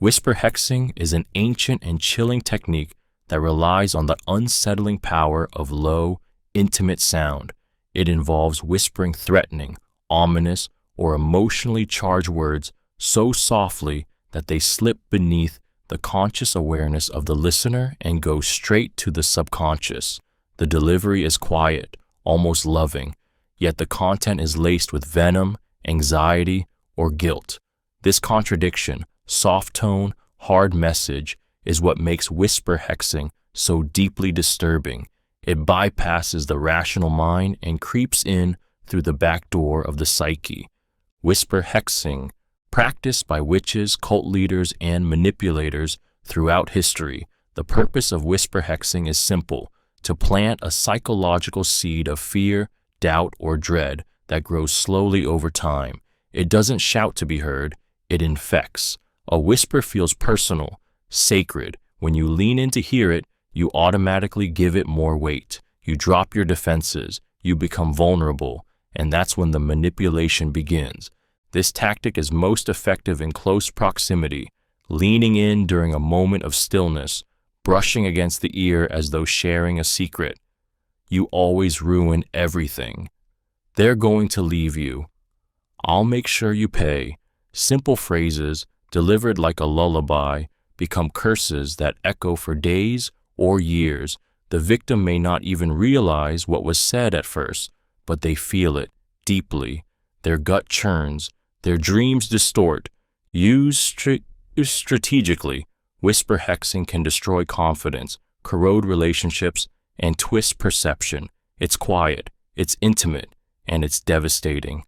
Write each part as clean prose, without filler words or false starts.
Whisper hexing is an ancient and chilling technique that relies on the unsettling power of low, intimate sound. It involves whispering threatening, ominous, or emotionally charged words so softly that they slip beneath the conscious awareness of the listener and go straight to the subconscious. The delivery is quiet, almost loving, yet the content is laced with venom, anxiety, or guilt. This contradiction, soft tone, hard message, is what makes whisper hexing so deeply disturbing. It bypasses the rational mind and creeps in through the back door of the psyche. Whisper hexing, practiced by witches, cult leaders, and manipulators throughout history. The purpose of whisper hexing is simple: to plant a psychological seed of fear, doubt, or dread that grows slowly over time. It doesn't shout to be heard, it infects. A whisper feels personal, sacred. When you lean in to hear it, you automatically give it more weight. You drop your defenses, you become vulnerable, and that's when the manipulation begins. This tactic is most effective in close proximity, leaning in during a moment of stillness, brushing against the ear as though sharing a secret. You always ruin everything. They're going to leave you. I'll make sure you pay. Simple phrases, delivered like a lullaby, become curses that echo for days or years. The victim may not even realize what was said at first, but they feel it deeply. Their gut churns, their dreams distort. Used strategically, whisper hexing can destroy confidence, corrode relationships, and twist perception. It's quiet, it's intimate, and it's devastating.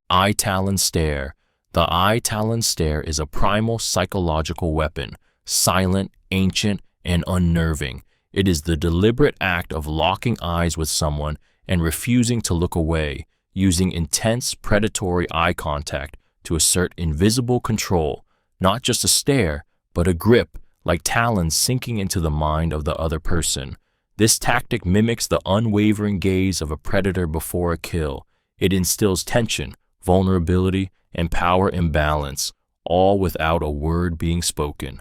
Talon Stare. The Talon Stare is a primal psychological weapon, silent, ancient, and unnerving. It is the deliberate act of locking eyes with someone and refusing to look away, using intense predatory eye contact to assert invisible control, not just a stare, but a grip, like talons sinking into the mind of the other person. This tactic mimics the unwavering gaze of a predator before a kill. It instills tension, vulnerability, and power imbalance, all without a word being spoken.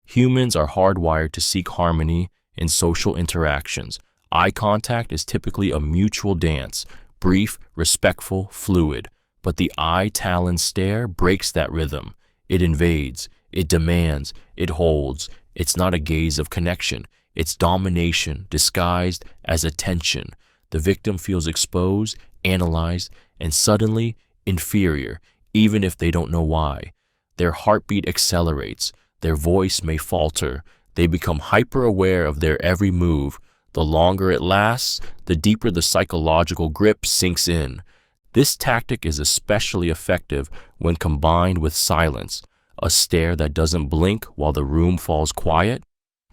Humans are hardwired to seek harmony in social interactions. Eye contact is typically a mutual dance, brief, respectful, fluid, but the Talon Stare breaks that rhythm. It invades, it demands, it holds. It's not a gaze of connection. It's domination disguised as attention. The victim feels exposed, analyzed, and suddenly inferior, even if they don't know why. Their heartbeat accelerates. Their voice may falter. They become hyper-aware of their every move. The longer it lasts, the deeper the psychological grip sinks in. This tactic is especially effective when combined with silence. A stare that doesn't blink while the room falls quiet?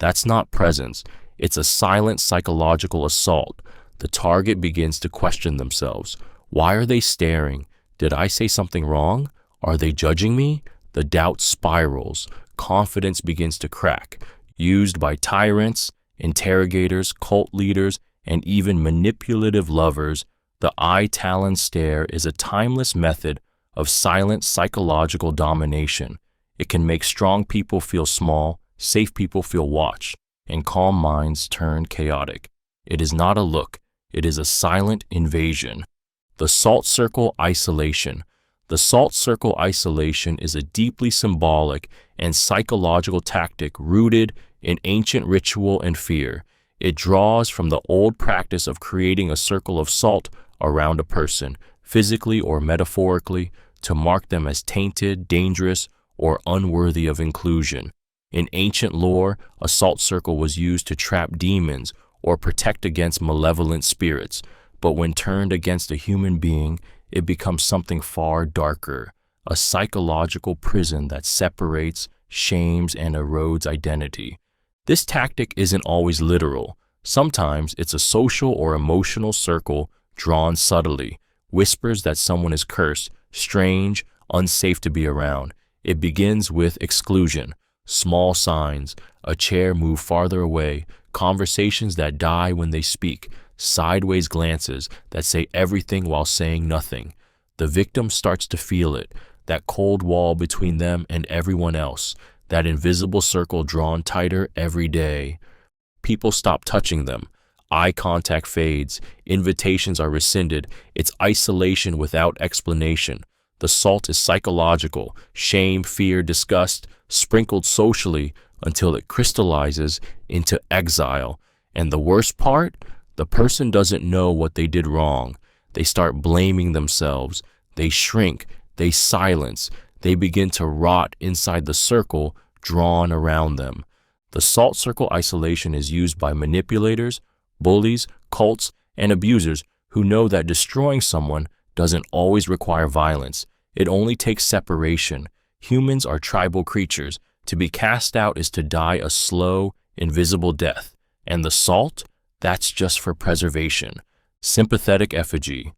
That's not presence. It's a silent psychological assault. The target begins to question themselves. Why are they staring? Did I say something wrong? Are they judging me? The doubt spirals. Confidence begins to crack. Used by tyrants, interrogators, cult leaders, and even manipulative lovers, the Talon Stare is a timeless method of silent psychological domination. It can make strong people feel small, safe people feel watched, and calm minds turn chaotic. It is not a look, it is a silent invasion. The Salt Circle Isolation. The Salt Circle Isolation is a deeply symbolic and psychological tactic rooted in ancient ritual and fear. It draws from the old practice of creating a circle of salt around a person, physically or metaphorically, to mark them as tainted, dangerous, or unworthy of inclusion. In ancient lore, a salt circle was used to trap demons or protect against malevolent spirits, but when turned against a human being, it becomes something far darker, a psychological prison that separates, shames, and erodes identity. This tactic isn't always literal. Sometimes it's a social or emotional circle drawn subtly, whispers that someone is cursed, strange, unsafe to be around. It begins with exclusion, small signs, a chair moved farther away, conversations that die when they speak, sideways glances that say everything while saying nothing. The victim starts to feel it, that cold wall between them and everyone else. that invisible circle drawn tighter every day. People stop touching them. Eye contact fades. Invitations are rescinded. It's isolation without explanation. The salt is psychological, shame, fear, disgust, sprinkled socially until it crystallizes into exile. And the worst part? The person doesn't know what they did wrong. They start blaming themselves. They shrink. They silence. They begin to rot inside the circle drawn around them. The salt circle isolation is used by manipulators, bullies, cults, and abusers who know that destroying someone doesn't always require violence. It only takes separation. Humans are tribal creatures. To be cast out is to die a slow, invisible death. And the salt? That's just for preservation. Sympathetic Effigy.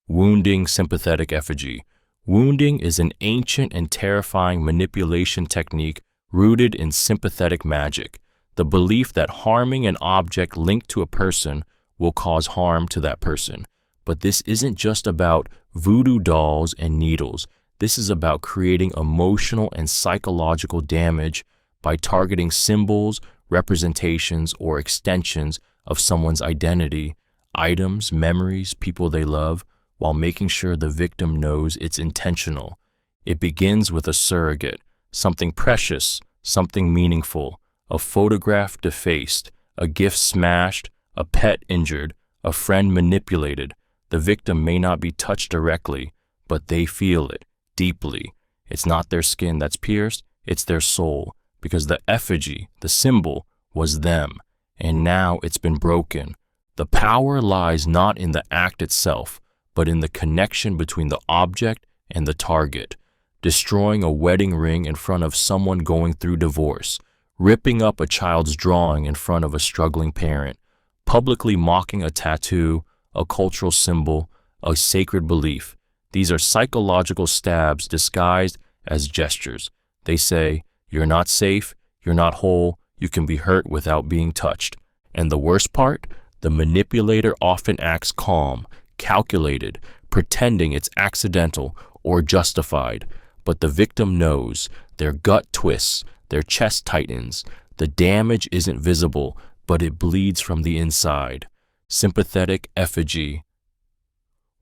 Wounding Sympathetic Effigy. Wounding is an ancient and terrifying manipulation technique rooted in sympathetic magic, the belief that harming an object linked to a person will cause harm to that person. But this isn't just about voodoo dolls and needles. This is about creating emotional and psychological damage by targeting symbols, representations, or extensions of someone's identity, items, memories, people they love, while making sure the victim knows it's intentional. It begins with a surrogate, something precious, something meaningful, a photograph defaced, a gift smashed, a pet injured, a friend manipulated. The victim may not be touched directly, but they feel it deeply. It's not their skin that's pierced, it's their soul, because the effigy, the symbol, was them, and now it's been broken. The power lies not in the act itself, but in the connection between the object and the target. Destroying a wedding ring in front of someone going through divorce, ripping up a child's drawing in front of a struggling parent, publicly mocking a tattoo, a cultural symbol, a sacred belief. These are psychological stabs disguised as gestures. They say, you're not safe, you're not whole, you can be hurt without being touched. And the worst part? The manipulator often acts calm, calculated, pretending it's accidental or justified. But the victim knows, their gut twists, their chest tightens. The damage isn't visible, but it bleeds from the inside. Sympathetic Effigy.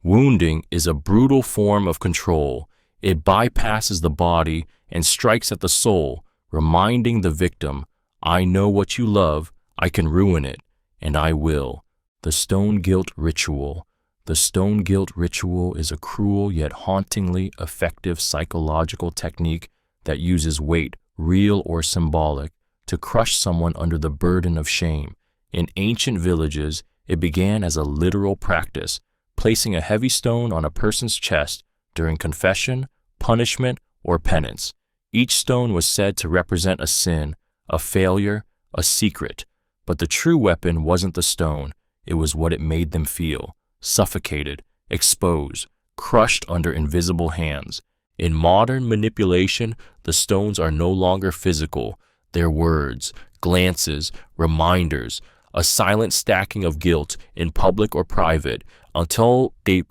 Wounding is a brutal form of control. It bypasses the body and strikes at the soul, reminding the victim, I know what you love, I can ruin it, and I will. The Stone Guilt Ritual. The Stone Guilt Ritual is a cruel yet hauntingly effective psychological technique that uses weight, real or symbolic, to crush someone under the burden of shame. In ancient villages, it began as a literal practice, placing a heavy stone on a person's chest during confession, punishment, or penance. Each stone was said to represent a sin, a failure, a secret. But the true weapon wasn't the stone, it was what it made them feel. Suffocated, exposed, crushed under invisible hands. In modern manipulation, the stones are no longer physical. They're words, glances, reminders, a silent stacking of guilt in public or private until the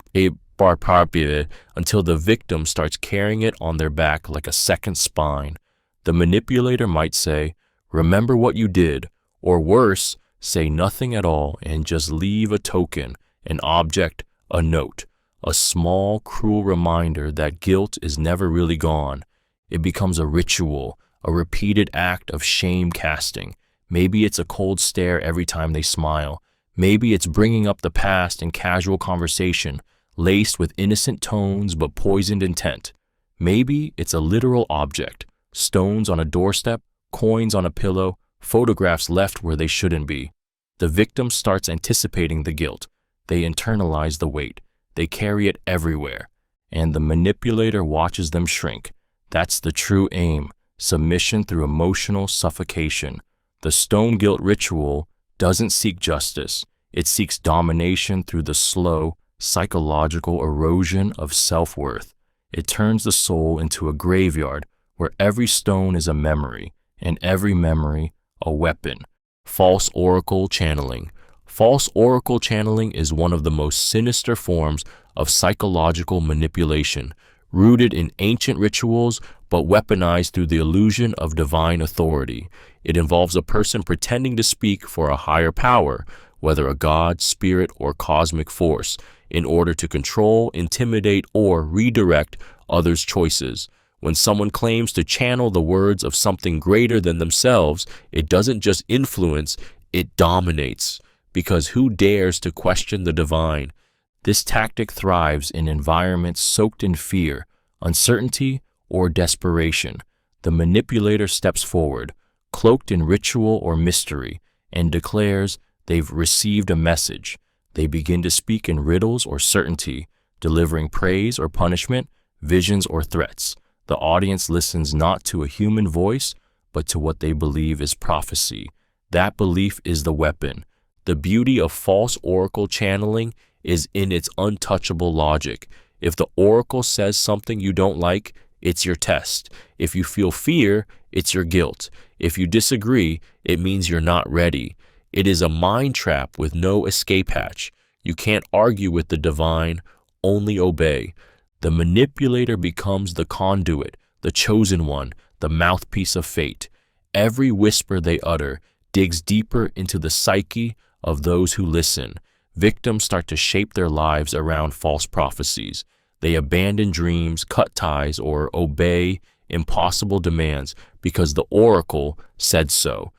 victim starts carrying it on their back like a second spine. The manipulator might say, remember what you did, or worse, say nothing at all and just leave a token, an object, a note, a small, cruel reminder that guilt is never really gone. It becomes a ritual, a repeated act of shame casting. Maybe it's a cold stare every time they smile. Maybe it's bringing up the past in casual conversation, laced with innocent tones but poisoned intent. Maybe it's a literal object, stones on a doorstep, coins on a pillow, photographs left where they shouldn't be. The victim starts anticipating the guilt. They internalize the weight. They carry it everywhere. And the manipulator watches them shrink. That's the true aim, submission through emotional suffocation. The Stone Guilt Ritual doesn't seek justice. It seeks domination through the slow, psychological erosion of self-worth. It turns the soul into a graveyard where every stone is a memory, and every memory a weapon. False Oracle Channeling. False Oracle Channeling is one of the most sinister forms of psychological manipulation, rooted in ancient rituals but weaponized through the illusion of divine authority. It involves a person pretending to speak for a higher power, whether a god, spirit, or cosmic force, in order to control, intimidate, or redirect others' choices. When someone claims to channel the words of something greater than themselves, it doesn't just influence, it dominates. Because who dares to question the divine? This tactic thrives in environments soaked in fear, uncertainty, or desperation. The manipulator steps forward, cloaked in ritual or mystery, and declares they've received a message. They begin to speak in riddles or certainty, delivering praise or punishment, visions or threats. The audience listens not to a human voice, but to what they believe is prophecy. That belief is the weapon. The beauty of false oracle channeling is in its untouchable logic. If the oracle says something you don't like, it's your test. If you feel fear, it's your guilt. If you disagree, it means you're not ready. It is a mind trap with no escape hatch. You can't argue with the divine, only obey. The manipulator becomes the conduit, the chosen one, the mouthpiece of fate. Every whisper they utter digs deeper into the psyche of those who listen. Victims start to shape their lives around false prophecies. They abandon dreams, cut ties, or obey impossible demands because the oracle said so.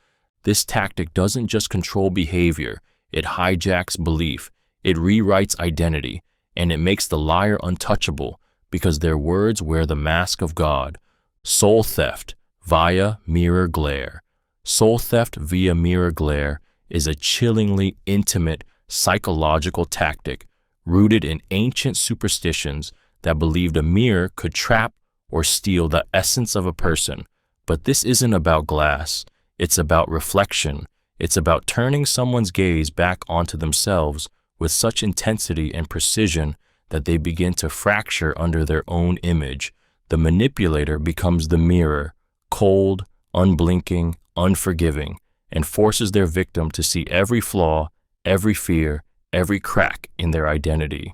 This tactic doesn't just control behavior, it hijacks belief, it rewrites identity, and it makes the liar untouchable because their words wear the mask of God. Soul theft via mirror glare. Soul theft via mirror glare is a chillingly intimate psychological tactic rooted in ancient superstitions that believed a mirror could trap or steal the essence of a person. But this isn't about glass. It's about reflection. It's about turning someone's gaze back onto themselves with such intensity and precision that they begin to fracture under their own image. The manipulator becomes the mirror, cold, unblinking, unforgiving, and forces their victim to see every flaw, every fear, every crack in their identity.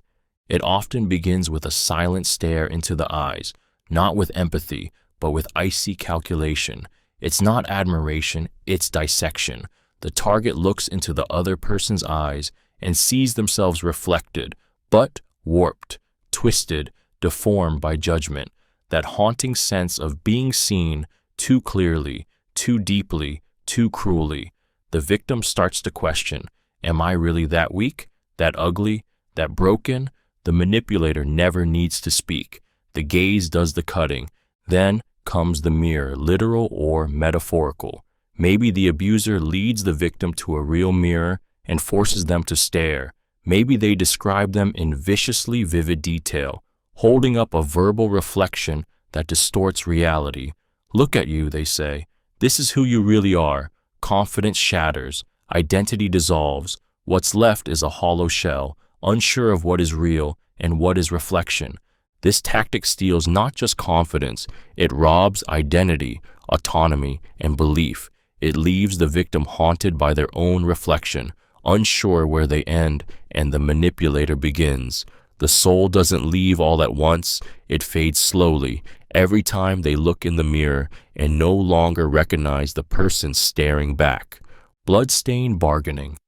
It often begins with a silent stare into the eyes, not with empathy, but with icy calculation. It's not admiration, it's dissection. The target looks into the other person's eyes and sees themselves reflected, but warped, twisted, deformed by judgment. That haunting sense of being seen too clearly, too deeply, too cruelly. The victim starts to question, am I really that weak, that ugly, that broken? The manipulator never needs to speak. The gaze does the cutting. Then comes the mirror, literal or metaphorical. Maybe the abuser leads the victim to a real mirror and forces them to stare. Maybe they describe them in viciously vivid detail, holding up a verbal reflection that distorts reality. Look at you, they say. This is who you really are. Confidence shatters. Identity dissolves. What's left is a hollow shell, unsure of what is real and what is reflection. This tactic steals not just confidence, it robs identity, autonomy, and belief. It leaves the victim haunted by their own reflection, unsure where they end and the manipulator begins. The soul doesn't leave all at once, it fades slowly, every time they look in the mirror and no longer recognize the person staring back. Bloodstained Bargaining.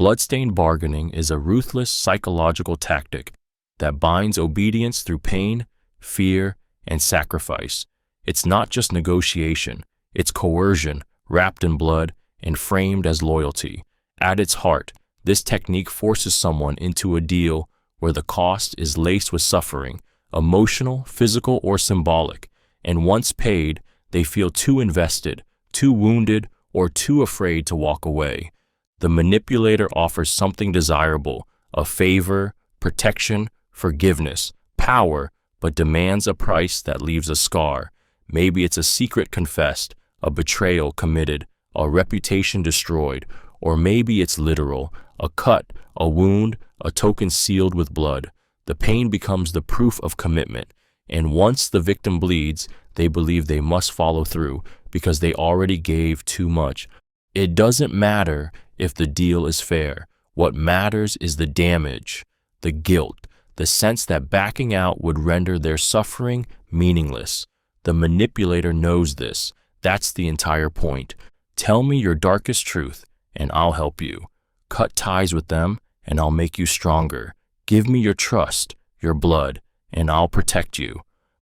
Bloodstained bargaining is a ruthless psychological tactic that binds obedience through pain, fear, and sacrifice. It's not just negotiation, it's coercion, wrapped in blood and framed as loyalty. At its heart, this technique forces someone into a deal where the cost is laced with suffering, emotional, physical, or symbolic, and once paid, they feel too invested, too wounded, or too afraid to walk away. The manipulator offers something desirable, a favor, protection, forgiveness, power, but demands a price that leaves a scar. Maybe it's a secret confessed, a betrayal committed, a reputation destroyed, or maybe it's literal, a cut, a wound, a token sealed with blood. The pain becomes the proof of commitment, and once the victim bleeds, they believe they must follow through because they already gave too much. It doesn't matter if the deal is fair. What matters is the damage, the guilt, the sense that backing out would render their suffering meaningless. The manipulator knows this. That's the entire point. Tell me your darkest truth, and I'll help you. Cut ties with them, and I'll make you stronger. Give me your trust, your blood, and I'll protect you.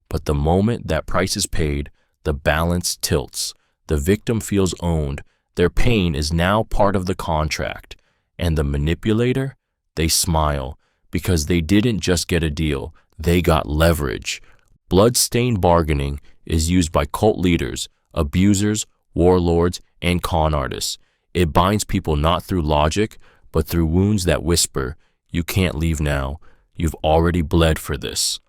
But the moment that price is paid, the balance tilts. The victim feels owned. Their pain is now part of the contract. And the manipulator? They smile, because they didn't just get a deal, they got leverage. Bloodstained bargaining is used by cult leaders, abusers, warlords, and con artists. It binds people not through logic, but through wounds that whisper, "You can't leave now. You've already bled for this."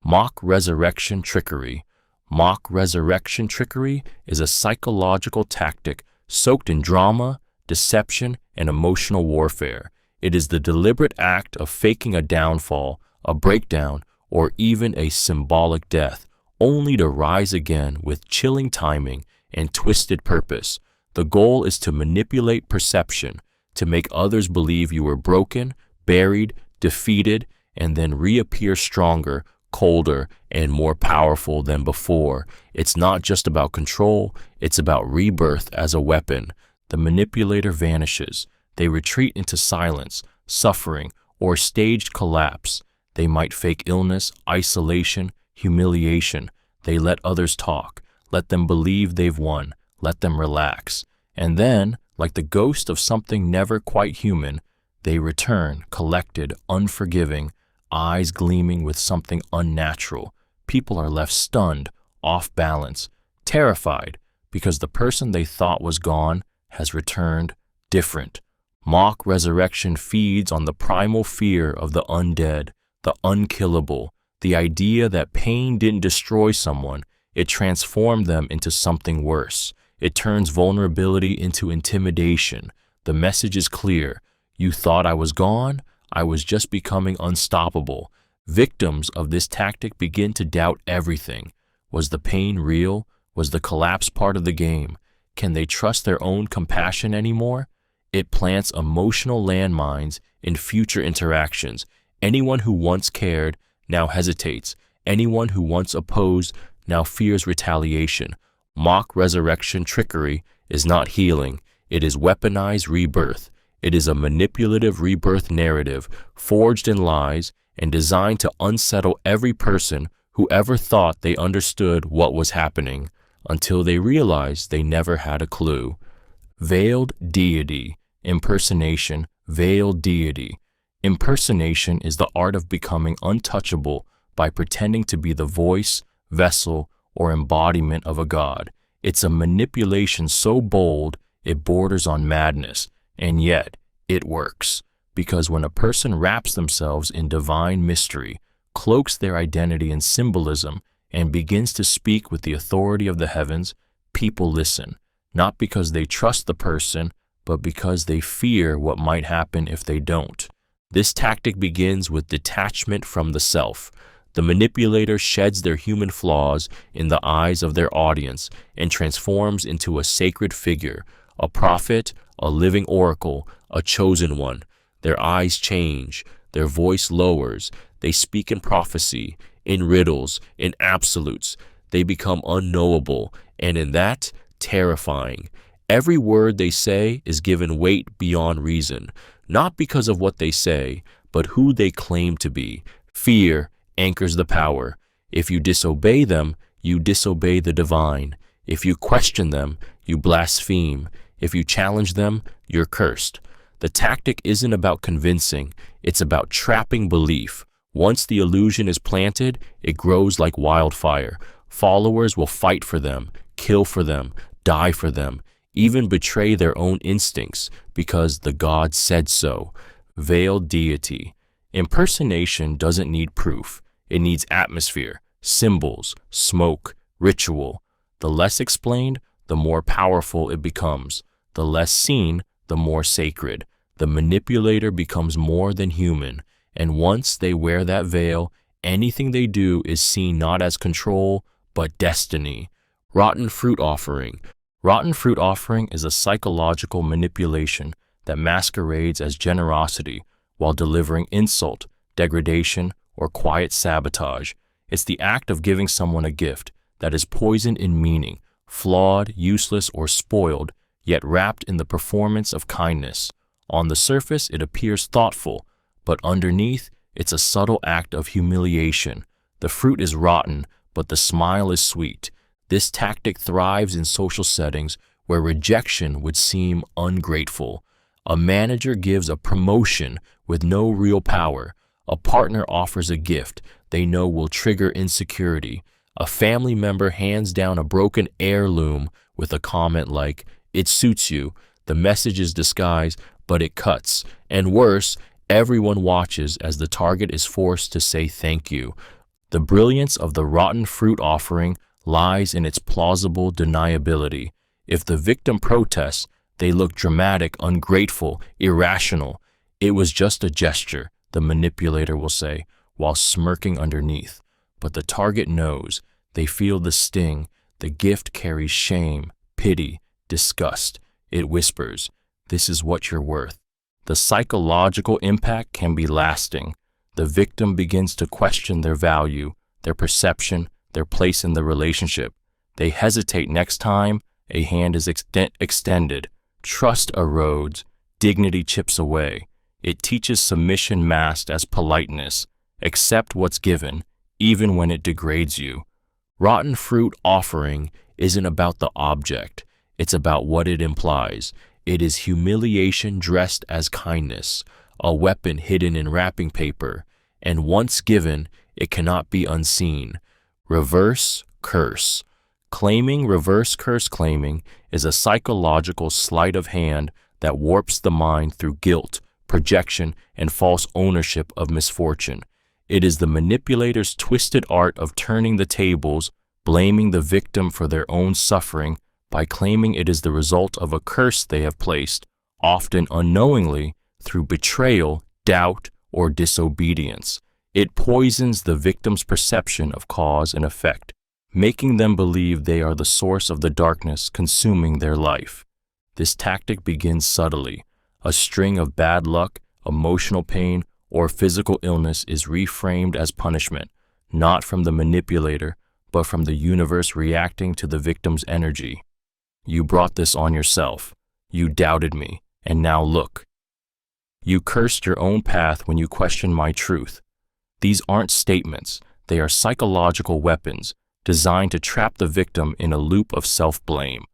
Mock resurrection trickery. Mock resurrection trickery is a psychological tactic soaked in drama, deception, and emotional warfare. It is the deliberate act of faking a downfall, a breakdown, or even a symbolic death, only to rise again with chilling timing and twisted purpose. The goal is to manipulate perception, to make others believe you were broken, buried, defeated, and then reappear stronger, colder, and more powerful than before. It's not just about control, it's about rebirth as a weapon. The manipulator vanishes. They retreat into silence, suffering, or staged collapse. They might fake illness, isolation, humiliation. They let others talk. Let them believe they've won. Let them relax. And then, like the ghost of something never quite human, they return, collected, unforgiving, eyes gleaming with something unnatural. People are left stunned, off balance, terrified, because the person they thought was gone has returned different. Mock resurrection feeds on the primal fear of the undead, the unkillable, the idea that pain didn't destroy someone, it transformed them into something worse. It turns vulnerability into intimidation. The message is clear. You thought I was gone? I was just becoming unstoppable. Victims of this tactic begin to doubt everything. Was the pain real? Was the collapse part of the game? Can they trust their own compassion anymore? It plants emotional landmines in future interactions. Anyone who once cared now hesitates. Anyone who once opposed now fears retaliation. Mock resurrection trickery is not healing. It is weaponized rebirth. It is a manipulative rebirth narrative forged in lies and designed to unsettle every person who ever thought they understood what was happening until they realized they never had a clue. Veiled deity. Impersonation. Veiled deity. Impersonation is the art of becoming untouchable by pretending to be the voice, vessel, or embodiment of a god. It's a manipulation so bold it borders on madness, and yet it works. Because when a person wraps themselves in divine mystery, cloaks their identity in symbolism, and begins to speak with the authority of the heavens, people listen, not because they trust the person, but because they fear what might happen if they don't. This tactic begins with detachment from the self. The manipulator sheds their human flaws in the eyes of their audience and transforms into a sacred figure, a prophet, a living oracle, a chosen one. Their eyes change, their voice lowers, they speak in prophecy, in riddles, in absolutes. They become unknowable, and in that, terrifying. Every word they say is given weight beyond reason, not because of what they say, but who they claim to be. Fear anchors the power. If you disobey them, you disobey the divine. If you question them, you blaspheme. If you challenge them, you're cursed. The tactic isn't about convincing, it's about trapping belief. Once the illusion is planted, it grows like wildfire. Followers will fight for them, kill for them, die for them, even betray their own instincts because the god said so. Veiled deity. Impersonation doesn't need proof. It needs atmosphere, symbols, smoke, ritual. The less explained, the more powerful it becomes. The less seen, the more sacred. The manipulator becomes more than human, and once they wear that veil, anything they do is seen not as control, but destiny. Rotten fruit offering. Rotten fruit offering is a psychological manipulation that masquerades as generosity while delivering insult, degradation, or quiet sabotage. It's the act of giving someone a gift that is poisoned in meaning, flawed, useless, or spoiled, yet wrapped in the performance of kindness. On the surface, it appears thoughtful, but underneath, it's a subtle act of humiliation. The fruit is rotten, but the smile is sweet. This tactic thrives in social settings where rejection would seem ungrateful. A manager gives a promotion with no real power. A partner offers a gift they know will trigger insecurity. A family member hands down a broken heirloom with a comment like, "It suits you." The message is disguised, but it cuts. And worse, everyone watches as the target is forced to say thank you. The brilliance of the rotten fruit offering lies in its plausible deniability. If the victim protests, they look dramatic, ungrateful, irrational. "It was just a gesture," the manipulator will say, while smirking underneath. But the target knows. They feel the sting. The gift carries shame, pity, disgust. It whispers, "This is what you're worth." The psychological impact can be lasting. The victim begins to question their value, their perception, their place in the relationship. They hesitate next time a hand is extended. Trust erodes, dignity chips away. It teaches submission masked as politeness. Accept what's given, even when it degrades you. Rotten fruit offering isn't about the object. It's about what it implies. It is humiliation dressed as kindness, a weapon hidden in wrapping paper, and once given, it cannot be unseen. Reverse curse. Reverse curse claiming is a psychological sleight of hand that warps the mind through guilt, projection, and false ownership of misfortune. It is the manipulator's twisted art of turning the tables, blaming the victim for their own suffering by claiming it is the result of a curse they have placed, often unknowingly, through betrayal, doubt, or disobedience. It poisons the victim's perception of cause and effect, making them believe they are the source of the darkness consuming their life. This tactic begins subtly. A string of bad luck, emotional pain, or physical illness is reframed as punishment, not from the manipulator, but from the universe reacting to the victim's energy. "You brought this on yourself. You doubted me, and now look. You cursed your own path when you questioned my truth." These aren't statements. They are psychological weapons designed to trap the victim in a loop of self-blame.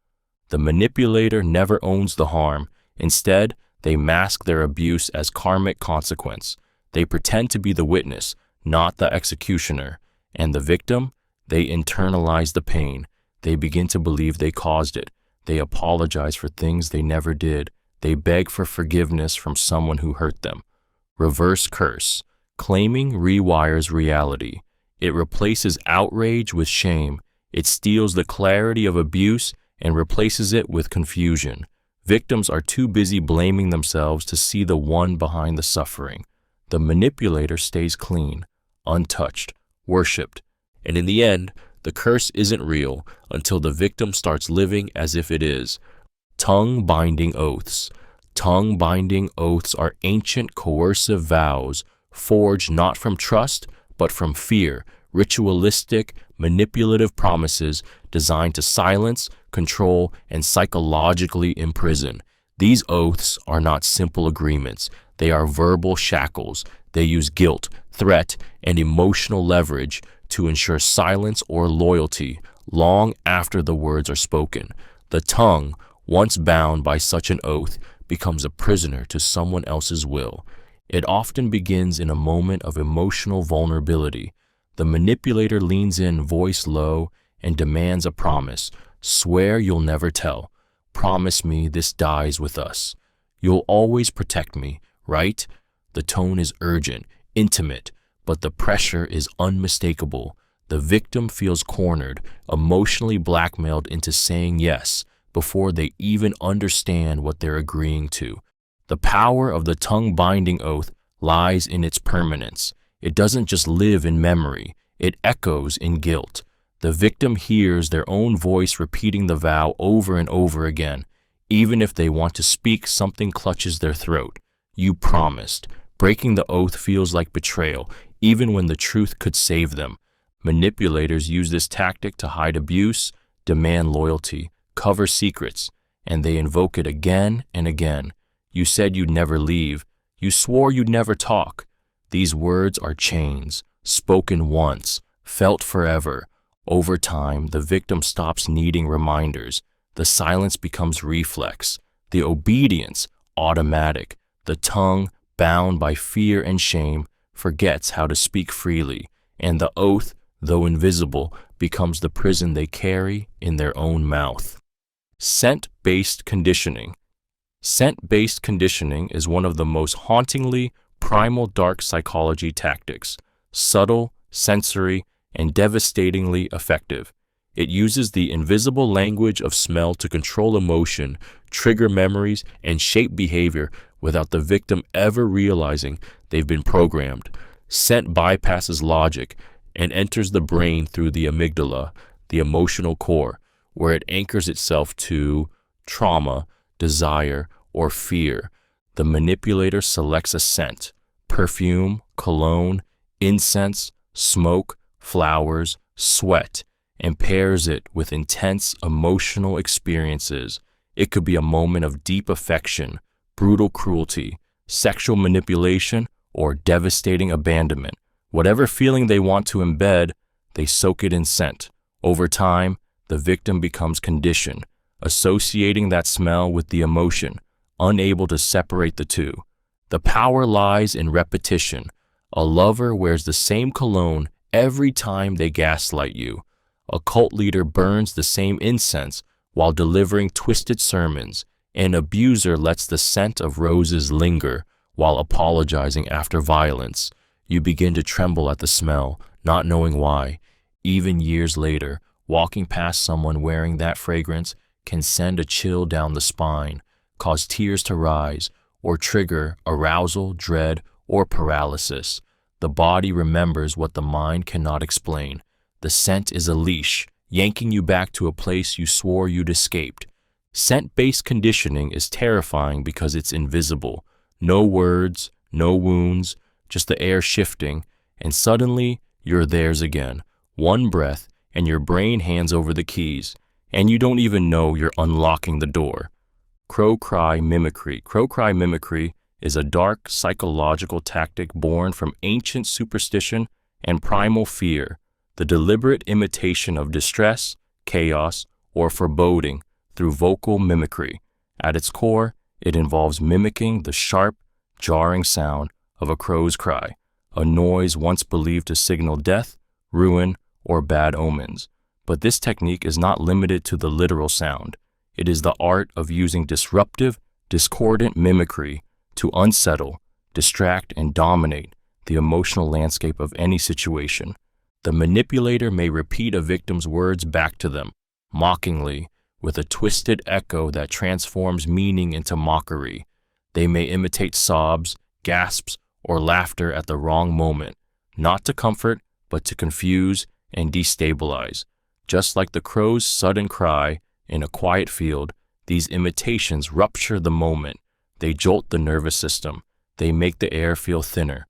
The manipulator never owns the harm. Instead, they mask their abuse as karmic consequence. They pretend to be the witness, not the executioner. And the victim? They internalize the pain. They begin to believe they caused it. They apologize for things they never did. They beg for forgiveness from someone who hurt them. Reverse curse. Claiming rewires reality. It replaces outrage with shame. It steals the clarity of abuse and replaces it with confusion. Victims are too busy blaming themselves to see the one behind the suffering. The manipulator stays clean, untouched, worshipped, and in the end, the curse isn't real until the victim starts living as if it is. Tongue-binding oaths. Tongue-binding oaths are ancient coercive vows forged not from trust, but from fear, ritualistic, manipulative promises designed to silence, control, and psychologically imprison. These oaths are not simple agreements. They are verbal shackles. They use guilt, threat, and emotional leverage to ensure silence or loyalty long after the words are spoken. The tongue, once bound by such an oath, becomes a prisoner to someone else's will. It often begins in a moment of emotional vulnerability. The manipulator leans in, voice low, and demands a promise. "Swear you'll never tell. Promise me this dies with us. You'll always protect me, right?" The tone is urgent, intimate, but the pressure is unmistakable. The victim feels cornered, emotionally blackmailed into saying yes before they even understand what they're agreeing to. The power of the tongue-binding oath lies in its permanence. It doesn't just live in memory, it echoes in guilt. The victim hears their own voice repeating the vow over and over again. Even if they want to speak, something clutches their throat. "You promised." Breaking the oath feels like betrayal, even when the truth could save them. Manipulators use this tactic to hide abuse, demand loyalty, cover secrets, and they invoke it again and again. You said you'd never leave. You swore you'd never talk. These words are chains, spoken once, felt forever. Over time, the victim stops needing reminders. The silence becomes reflex, the obedience automatic. The tongue, bound by fear and shame, forgets how to speak freely, and the oath, though invisible, becomes the prison they carry in their own mouth. Scent-based conditioning. Scent-based conditioning is one of the most hauntingly primal dark psychology tactics, subtle, sensory, and devastatingly effective. It uses the invisible language of smell to control emotion, trigger memories, and shape behavior without the victim ever realizing they've been programmed. Scent bypasses logic and enters the brain through the amygdala, the emotional core, where it anchors itself to trauma, desire, or fear. The manipulator selects a scent: perfume, cologne, incense, smoke, flowers, sweat, and pairs it with intense emotional experiences. It could be a moment of deep affection, brutal cruelty, sexual manipulation, or devastating abandonment. Whatever feeling they want to embed, they soak it in scent. Over time, the victim becomes conditioned, associating that smell with the emotion, unable to separate the two. The power lies in repetition. A lover wears the same cologne every time they gaslight you. A cult leader burns the same incense while delivering twisted sermons. An abuser lets the scent of roses linger while apologizing after violence. You begin to tremble at the smell, not knowing why. Even years later, walking past someone wearing that fragrance can send a chill down the spine, cause tears to rise, or trigger arousal, dread, or paralysis. The body remembers what the mind cannot explain. The scent is a leash, yanking you back to a place you swore you'd escaped. Scent-based conditioning is terrifying because it's invisible. No words, no wounds, just the air shifting, and suddenly you're theirs again. One breath, and your brain hands over the keys, and you don't even know you're unlocking the door. Cry Mimicry. Cry Mimicry is a dark psychological tactic born from ancient superstition and primal fear, the deliberate imitation of distress, chaos, or foreboding through vocal mimicry. At its core, it involves mimicking the sharp, jarring sound of a crow's cry, a noise once believed to signal death, ruin, or bad omens. But this technique is not limited to the literal sound. It is the art of using disruptive, discordant mimicry to unsettle, distract, and dominate the emotional landscape of any situation. The manipulator may repeat a victim's words back to them, mockingly, with a twisted echo that transforms meaning into mockery. They may imitate sobs, gasps, or laughter at the wrong moment, not to comfort, but to confuse and destabilize. Just like the crow's sudden cry in a quiet field, these imitations rupture the moment. They jolt the nervous system. They make the air feel thinner.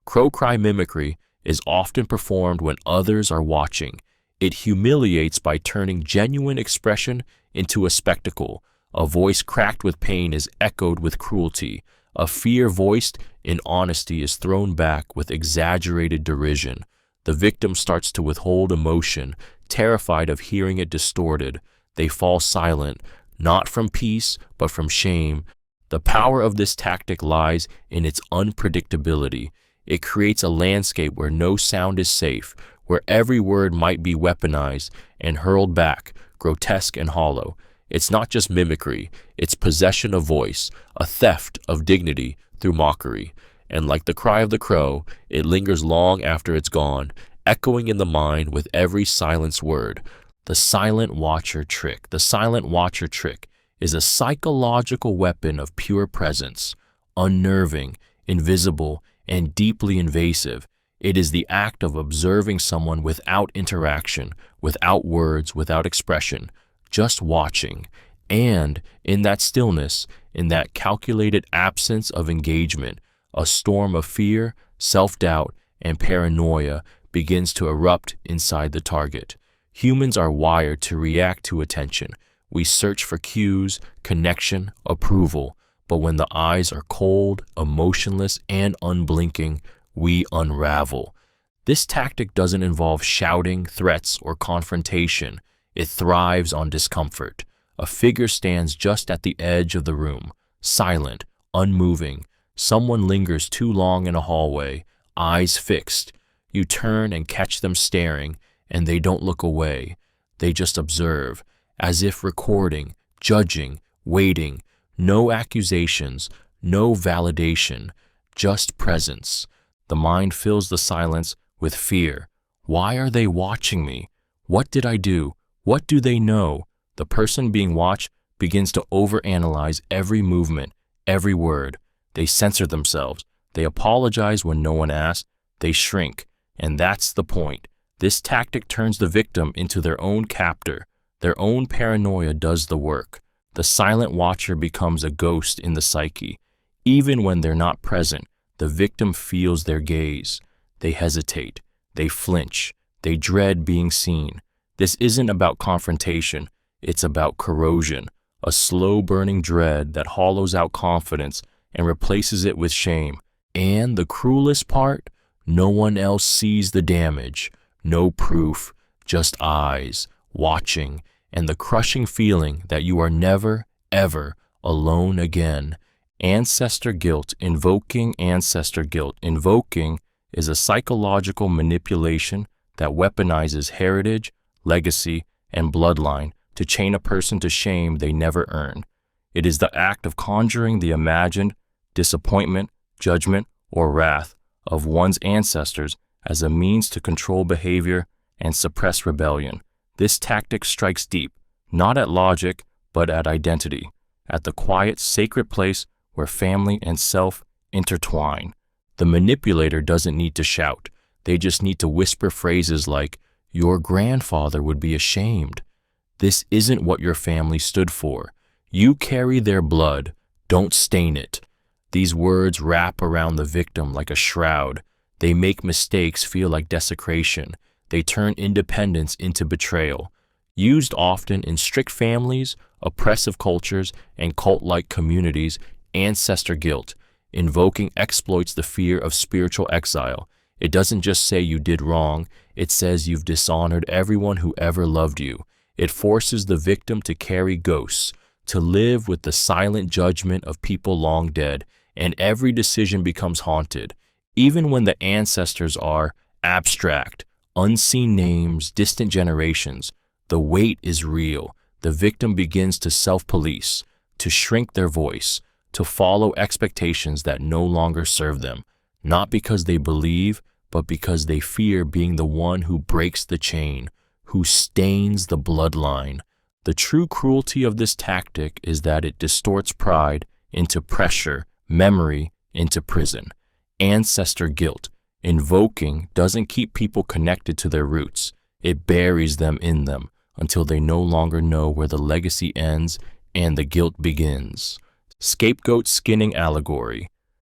Cry mimicry is often performed when others are watching. It humiliates by turning genuine expression into a spectacle. A voice cracked with pain is echoed with cruelty. A fear voiced in honesty is thrown back with exaggerated derision. The victim starts to withhold emotion, terrified of hearing it distorted. They fall silent, not from peace, but from shame. The power of this tactic lies in its unpredictability. It creates a landscape where no sound is safe, where every word might be weaponized and hurled back, grotesque and hollow. It's not just mimicry, it's possession of voice, a theft of dignity through mockery. And like the cry of the crow, it lingers long after it's gone, echoing in the mind with every silenced word. The silent watcher trick. The silent watcher trick is a psychological weapon of pure presence, unnerving, invisible, and deeply invasive. It is the act of observing someone without interaction, without words, without expression, just watching. And in that stillness, in that calculated absence of engagement, a storm of fear, self-doubt, and paranoia begins to erupt inside the target. Humans are wired to react to attention. We search for cues, connection, approval, but when the eyes are cold, emotionless, and unblinking, we unravel. This tactic doesn't involve shouting, threats, or confrontation. It thrives on discomfort. A figure stands just at the edge of the room, silent, unmoving. Someone lingers too long in a hallway, eyes fixed. You turn and catch them staring, and they don't look away. They just observe, as if recording, judging, waiting. No accusations, no validation, just presence. The mind fills the silence with fear. Why are they watching me? What did I do? What do they know? The person being watched begins to overanalyze every movement, every word. They censor themselves. They apologize when no one asks. They shrink. And that's the point. This tactic turns the victim into their own captor. Their own paranoia does the work. The silent watcher becomes a ghost in the psyche. Even when they're not present, the victim feels their gaze. They hesitate. They flinch. They dread being seen. This isn't about confrontation. It's about corrosion, a slow-burning dread that hollows out confidence and replaces it with shame. And the cruelest part, no one else sees the damage. No proof, just eyes, watching, and the crushing feeling that you are never, ever alone again. Ancestor guilt, invoking ancestor guilt. Invoking is a psychological manipulation that weaponizes heritage, legacy, and bloodline to chain a person to shame they never earned. It is the act of conjuring the imagined disappointment, judgment, or wrath of one's ancestors as a means to control behavior and suppress rebellion. This tactic strikes deep, not at logic, but at identity, at the quiet, sacred place where family and self intertwine. The manipulator doesn't need to shout. They just need to whisper phrases like, "Your grandfather would be ashamed. This isn't what your family stood for. You carry their blood. Don't stain it." These words wrap around the victim like a shroud. They make mistakes feel like desecration. They turn independence into betrayal. Used often in strict families, oppressive cultures, and cult-like communities, ancestor guilt. Invoking exploits the fear of spiritual exile. It doesn't just say you did wrong, it says you've dishonored everyone who ever loved you. It forces the victim to carry ghosts, to live with the silent judgment of people long dead, and every decision becomes haunted. Even when the ancestors are abstract, unseen names, distant generations, the weight is real. The victim begins to self-police, to shrink their voice, to follow expectations that no longer serve them, not because they believe, but because they fear being the one who breaks the chain, who stains the bloodline. The true cruelty of this tactic is that it distorts pride into pressure, memory into prison. Ancestor guilt. Invoking doesn't keep people connected to their roots. It buries them in them until they no longer know where the legacy ends and the guilt begins. Scapegoat skinning allegory.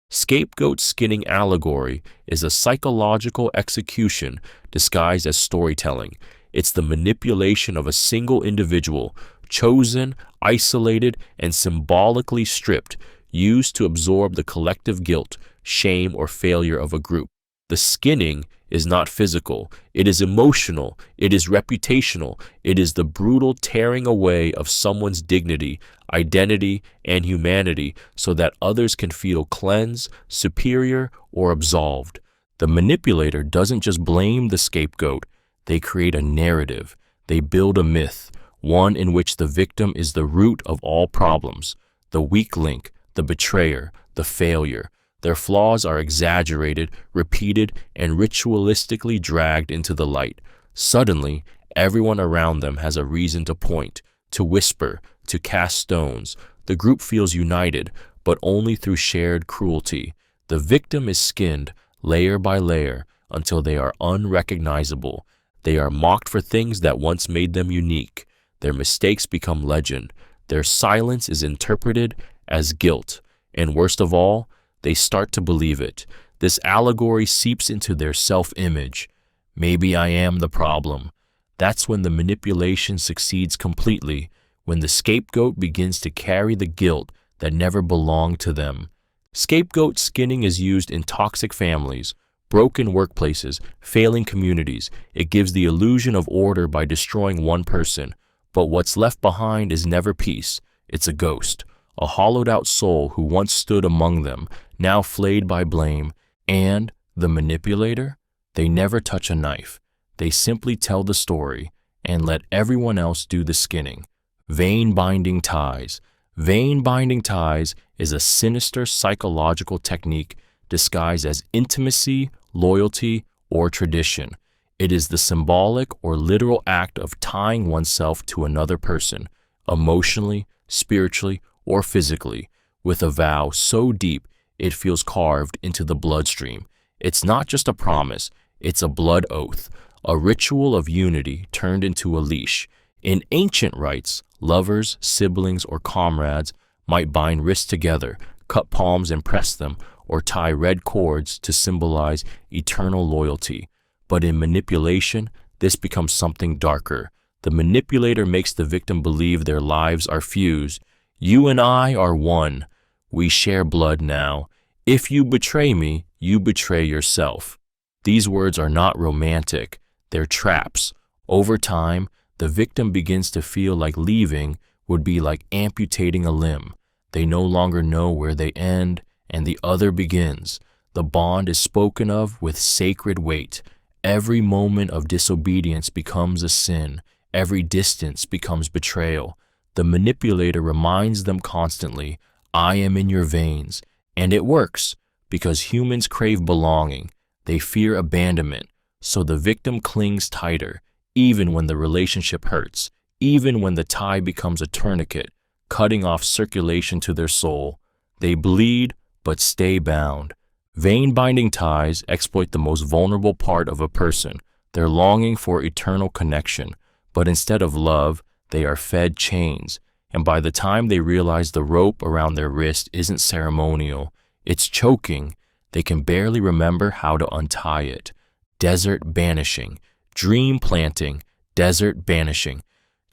Scapegoat skinning allegory is a psychological execution disguised as storytelling. It's the manipulation of a single individual, chosen, isolated, and symbolically stripped, used to absorb the collective guilt, shame, or failure of a group. The skinning is not physical, it is emotional, it is reputational, it is the brutal tearing away of someone's dignity, identity, and humanity so that others can feel cleansed, superior, or absolved. The manipulator doesn't just blame the scapegoat, they create a narrative, they build a myth, one in which the victim is the root of all problems, the weak link, the betrayer, the failure. Their flaws are exaggerated, repeated, and ritualistically dragged into the light. Suddenly, everyone around them has a reason to point, to whisper, to cast stones. The group feels united, but only through shared cruelty. The victim is skinned, layer by layer, until they are unrecognizable. They are mocked for things that once made them unique. Their mistakes become legend. Their silence is interpreted as guilt. And worst of all, they start to believe it. This allegory seeps into their self-image. Maybe I am the problem. That's when the manipulation succeeds completely, when the scapegoat begins to carry the guilt that never belonged to them. Scapegoat skinning is used in toxic families, broken workplaces, failing communities. It gives the illusion of order by destroying one person, but what's left behind is never peace. It's a ghost, a hollowed-out soul who once stood among them, now flayed by blame. And the manipulator? They never touch a knife. They simply tell the story and let everyone else do the skinning. Veinbinding Ties. Veinbinding Ties is a sinister psychological technique disguised as intimacy, loyalty, or tradition. It is the symbolic or literal act of tying oneself to another person, emotionally, spiritually, or physically, with a vow so deep it feels carved into the bloodstream. It's not just a promise, it's a blood oath, a ritual of unity turned into a leash. In ancient rites, lovers, siblings, or comrades might bind wrists together, cut palms and press them, or tie red cords to symbolize eternal loyalty. But in manipulation, this becomes something darker. The manipulator makes the victim believe their lives are fused. You and I are one. We share blood now. If you betray me, you betray yourself. These words are not romantic. They're traps. Over time, the victim begins to feel like leaving would be like amputating a limb. They no longer know where they end and the other begins. The bond is spoken of with sacred weight. Every moment of disobedience becomes a sin. Every distance becomes betrayal. The manipulator reminds them constantly, I am in your veins. And it works, because humans crave belonging. They fear abandonment, so the victim clings tighter, even when the relationship hurts, even when the tie becomes a tourniquet, cutting off circulation to their soul. They bleed, but stay bound. Veinbinding ties exploit the most vulnerable part of a person, their longing for eternal connection. But instead of love, they are fed chains. And by the time they realize the rope around their wrist isn't ceremonial, it's choking, they can barely remember how to untie it. Desert banishing. Dream planting. Desert banishing.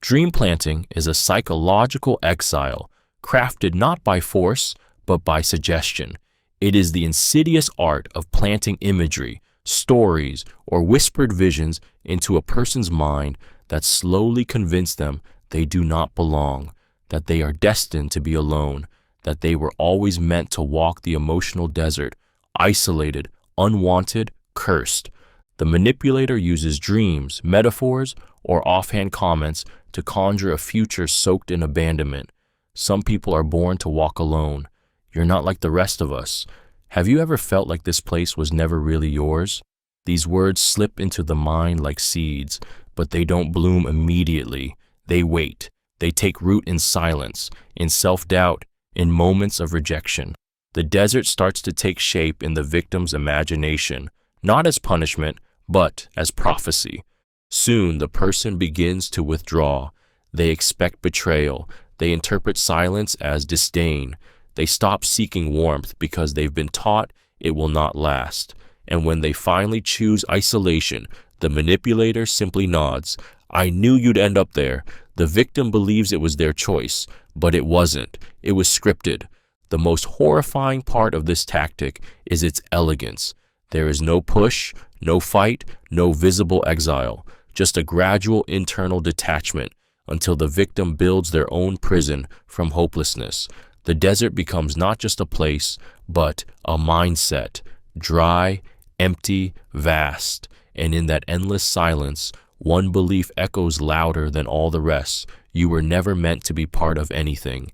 Dream planting is a psychological exile, crafted not by force, but by suggestion. It is the insidious art of planting imagery, stories, or whispered visions into a person's mind that slowly convince them they do not belong, that they are destined to be alone, that they were always meant to walk the emotional desert, isolated, unwanted, cursed. The manipulator uses dreams, metaphors, or offhand comments to conjure a future soaked in abandonment. Some people are born to walk alone. You're not like the rest of us. Have you ever felt like this place was never really yours? These words slip into the mind like seeds, but they don't bloom immediately. They wait. They take root in silence, in self-doubt, in moments of rejection. The desert starts to take shape in the victim's imagination, not as punishment, but as prophecy. Soon the person begins to withdraw. They expect betrayal. They interpret silence as disdain. They stop seeking warmth because they've been taught it will not last. And when they finally choose isolation, the manipulator simply nods. I knew you'd end up there. The victim believes it was their choice, but it wasn't. It was scripted. The most horrifying part of this tactic is its elegance. There is no push, no fight, no visible exile, just a gradual internal detachment until the victim builds their own prison from hopelessness. The desert becomes not just a place, but a mindset, dry, empty, vast, and in that endless silence, one belief echoes louder than all the rest. You were never meant to be part of anything.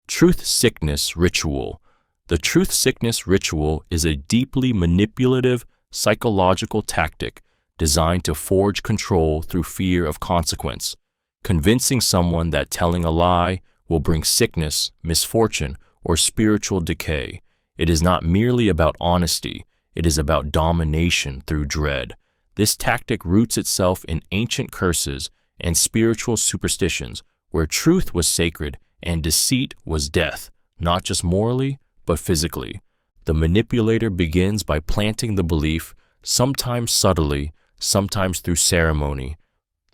Truth Sickness Ritual. The Truth Sickness Ritual is a deeply manipulative psychological tactic designed to forge control through fear of consequence, convincing someone that telling a lie will bring sickness, misfortune, or spiritual decay. It is not merely about honesty, it is about domination through dread. This tactic roots itself in ancient curses and spiritual superstitions, where truth was sacred and deceit was death, not just morally, but physically. The manipulator begins by planting the belief, sometimes subtly, sometimes through ceremony.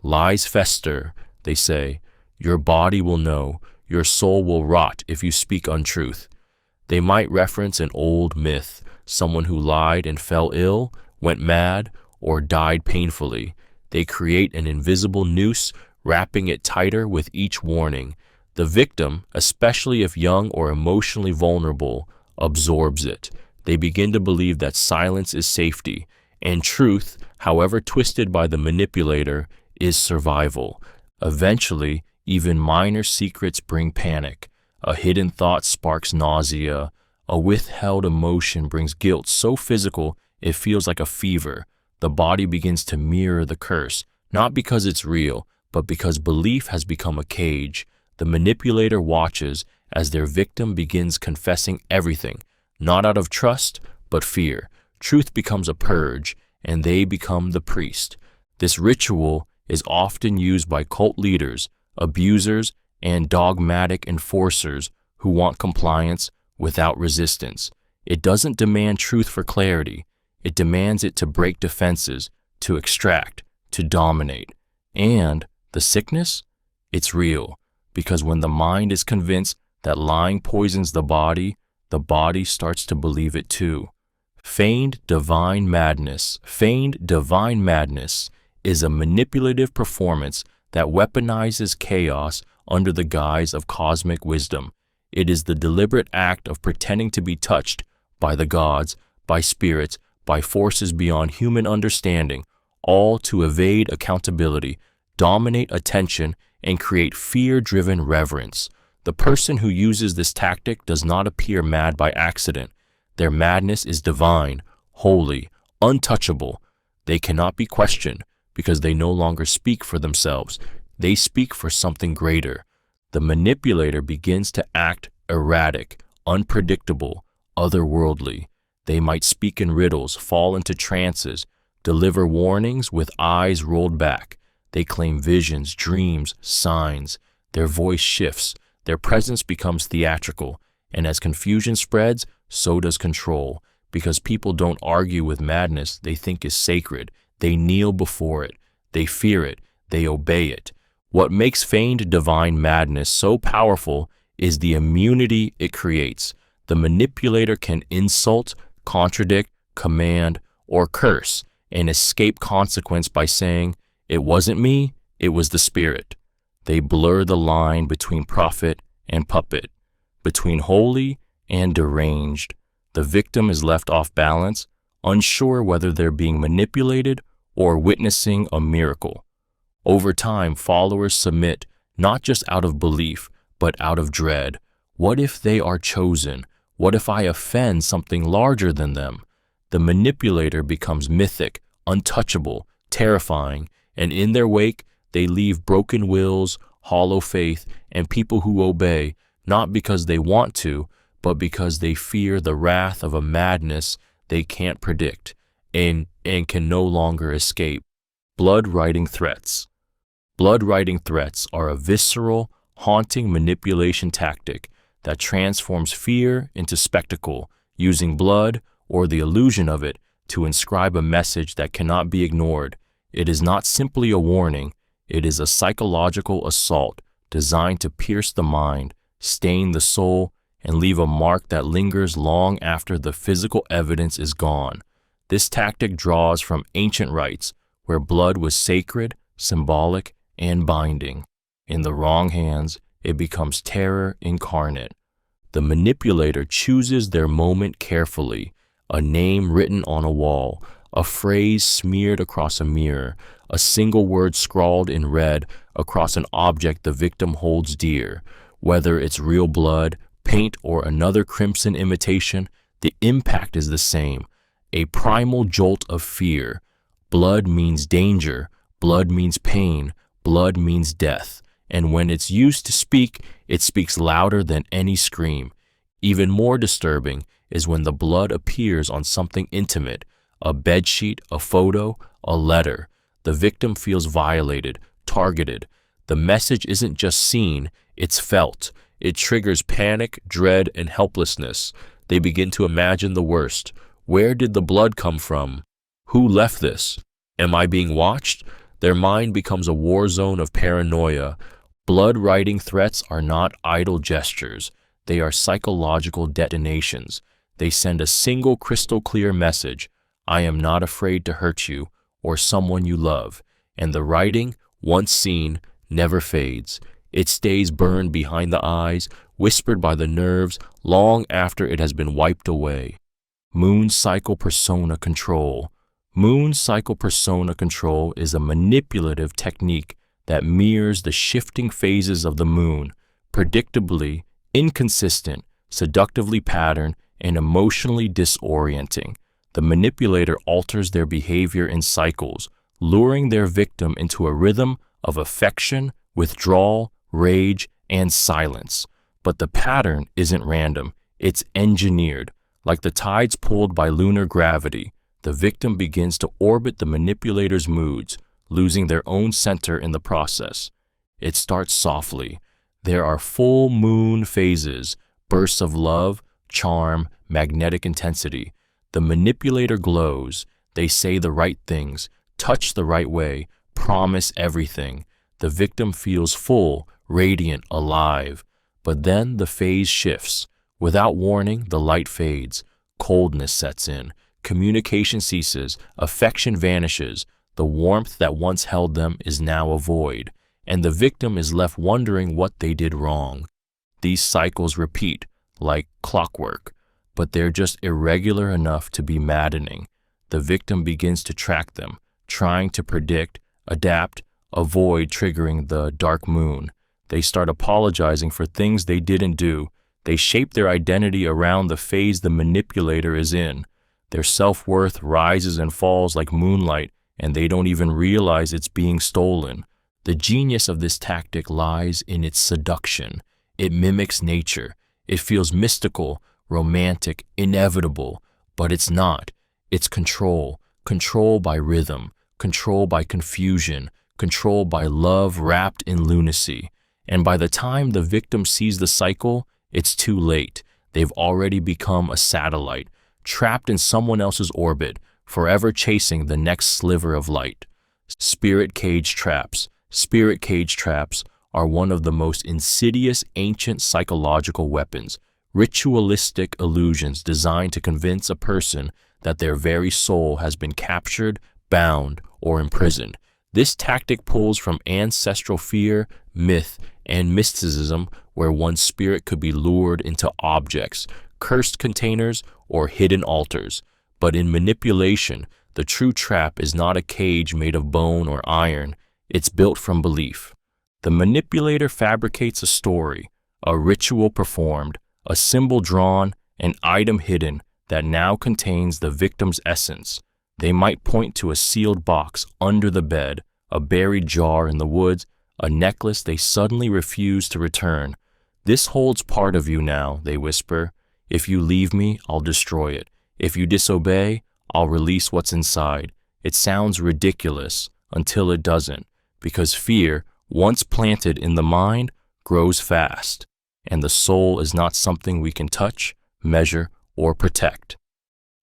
Lies fester, they say. Your body will know, your soul will rot if you speak untruth. They might reference an old myth, someone who lied and fell ill, went mad, or died painfully. They create an invisible noose, wrapping it tighter with each warning. The victim, especially if young or emotionally vulnerable, absorbs it. They begin to believe that silence is safety, and truth, however twisted by the manipulator, is survival. Eventually, even minor secrets bring panic. A hidden thought sparks nausea. A withheld emotion brings guilt so physical it feels like a fever. The body begins to mirror the curse, not because it's real, but because belief has become a cage. The manipulator watches as their victim begins confessing everything, not out of trust, but fear. Truth becomes a purge, and they become the priest. This ritual is often used by cult leaders, abusers, and dogmatic enforcers who want compliance without resistance. It doesn't demand truth for clarity. It demands it to break defenses, to extract, to dominate. And the sickness? It's real, because when the mind is convinced that lying poisons the body starts to believe it too. Feigned divine madness. Feigned divine madness is a manipulative performance that weaponizes chaos under the guise of cosmic wisdom. It is the deliberate act of pretending to be touched by the gods, by spirits, by forces beyond human understanding, all to evade accountability, dominate attention, and create fear-driven reverence. The person who uses this tactic does not appear mad by accident. Their madness is divine, holy, untouchable. They cannot be questioned because they no longer speak for themselves. They speak for something greater. The manipulator begins to act erratic, unpredictable, otherworldly. They might speak in riddles, fall into trances, deliver warnings with eyes rolled back. They claim visions, dreams, signs. Their voice shifts. Their presence becomes theatrical. And as confusion spreads, so does control. Because people don't argue with madness they think is sacred. They kneel before it. They fear it. They obey it. What makes feigned divine madness so powerful is the immunity it creates. The manipulator can insult, contradict, command, or curse, and escape consequence by saying, "It wasn't me, it was the spirit." They blur the line between prophet and puppet, between holy and deranged. The victim is left off balance, unsure whether they're being manipulated or witnessing a miracle. Over time, followers submit, not just out of belief, but out of dread. What if they are chosen? What if I offend something larger than them? The manipulator becomes mythic, untouchable, terrifying, and in their wake, they leave broken wills, hollow faith, and people who obey, not because they want to, but because they fear the wrath of a madness they can't predict and can no longer escape. Bloodwriting threats. Bloodwriting threats are a visceral, haunting manipulation tactic that transforms fear into spectacle, using blood or the illusion of it to inscribe a message that cannot be ignored. It is not simply a warning, it is a psychological assault designed to pierce the mind, stain the soul, and leave a mark that lingers long after the physical evidence is gone. This tactic draws from ancient rites, where blood was sacred, symbolic, and binding. In the wrong hands, it becomes terror incarnate. The manipulator chooses their moment carefully, a name written on a wall, a phrase smeared across a mirror, a single word scrawled in red across an object the victim holds dear. Whether it's real blood, paint, or another crimson imitation, the impact is the same, a primal jolt of fear. Blood means danger, blood means pain, blood means death, and when it's used to speak, it speaks louder than any scream. Even more disturbing is when the blood appears on something intimate, a bedsheet, a photo, a letter. The victim feels violated, targeted. The message isn't just seen, it's felt. It triggers panic, dread, and helplessness. They begin to imagine the worst. Where did the blood come from? Who left this? Am I being watched? Their mind becomes a war zone of paranoia. Bloodwriting threats are not idle gestures. They are psychological detonations. They send a single crystal-clear message: I am not afraid to hurt you or someone you love. And the writing, once seen, never fades. It stays burned behind the eyes, whispered by the nerves, long after it has been wiped away. Moon Cycle Persona Control. Moon Cycle Persona Control is a manipulative technique that mirrors the shifting phases of the moon, predictably inconsistent, seductively patterned, and emotionally disorienting. The manipulator alters their behavior in cycles, luring their victim into a rhythm of affection, withdrawal, rage, and silence. But the pattern isn't random, it's engineered. Like the tides pulled by lunar gravity, the victim begins to orbit the manipulator's moods, losing their own center in the process. It starts softly. There are full moon phases, bursts of love, charm, magnetic intensity. The manipulator glows. They say the right things, touch the right way, promise everything. The victim feels full, radiant, alive. But then the phase shifts. Without warning, the light fades. Coldness sets in. Communication ceases. Affection vanishes. The warmth that once held them is now a void, and the victim is left wondering what they did wrong. These cycles repeat, like clockwork, but they're just irregular enough to be maddening. The victim begins to track them, trying to predict, adapt, avoid triggering the dark moon. They start apologizing for things they didn't do. They shape their identity around the phase the manipulator is in. Their self-worth rises and falls like moonlight, and they don't even realize it's being stolen. The genius of this tactic lies in its seduction. It mimics nature. It feels mystical, romantic, inevitable, but it's not. It's control. Control by rhythm. Control by confusion. Control by love wrapped in lunacy. And by the time the victim sees the cycle, it's too late. They've already become a satellite, trapped in someone else's orbit, forever chasing the next sliver of light. Spirit cage traps. Spirit cage traps are one of the most insidious ancient psychological weapons, ritualistic illusions designed to convince a person that their very soul has been captured, bound, or imprisoned. This tactic pulls from ancestral fear, myth, and mysticism, where one's spirit could be lured into objects, cursed containers, or hidden altars. But in manipulation, the true trap is not a cage made of bone or iron. It's built from belief. The manipulator fabricates a story, a ritual performed, a symbol drawn, an item hidden that now contains the victim's essence. They might point to a sealed box under the bed, a buried jar in the woods, a necklace they suddenly refuse to return. This holds part of you now, they whisper. If you leave me, I'll destroy it. If you disobey, I'll release what's inside. It sounds ridiculous until it doesn't, because fear, once planted in the mind, grows fast, and the soul is not something we can touch, measure, or protect.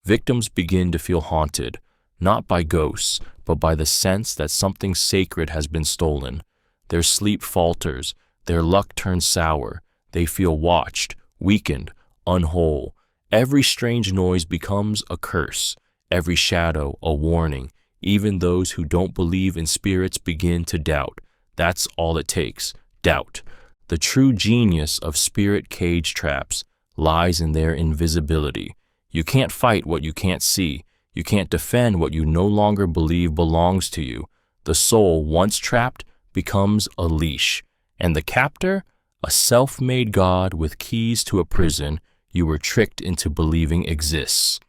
Victims begin to feel haunted, not by ghosts, but by the sense that something sacred has been stolen. Their sleep falters, their luck turns sour, they feel watched, weakened, unwhole. Every strange noise becomes a curse, every shadow a warning. Even those who don't believe in spirits begin to doubt. That's all it takes, doubt. The true genius of spirit cage traps lies in their invisibility. You can't fight what you can't see. You can't defend what you no longer believe belongs to you. The soul, once trapped, becomes a leash, and the captor, a self-made god with keys to a prison you were tricked into believing exists.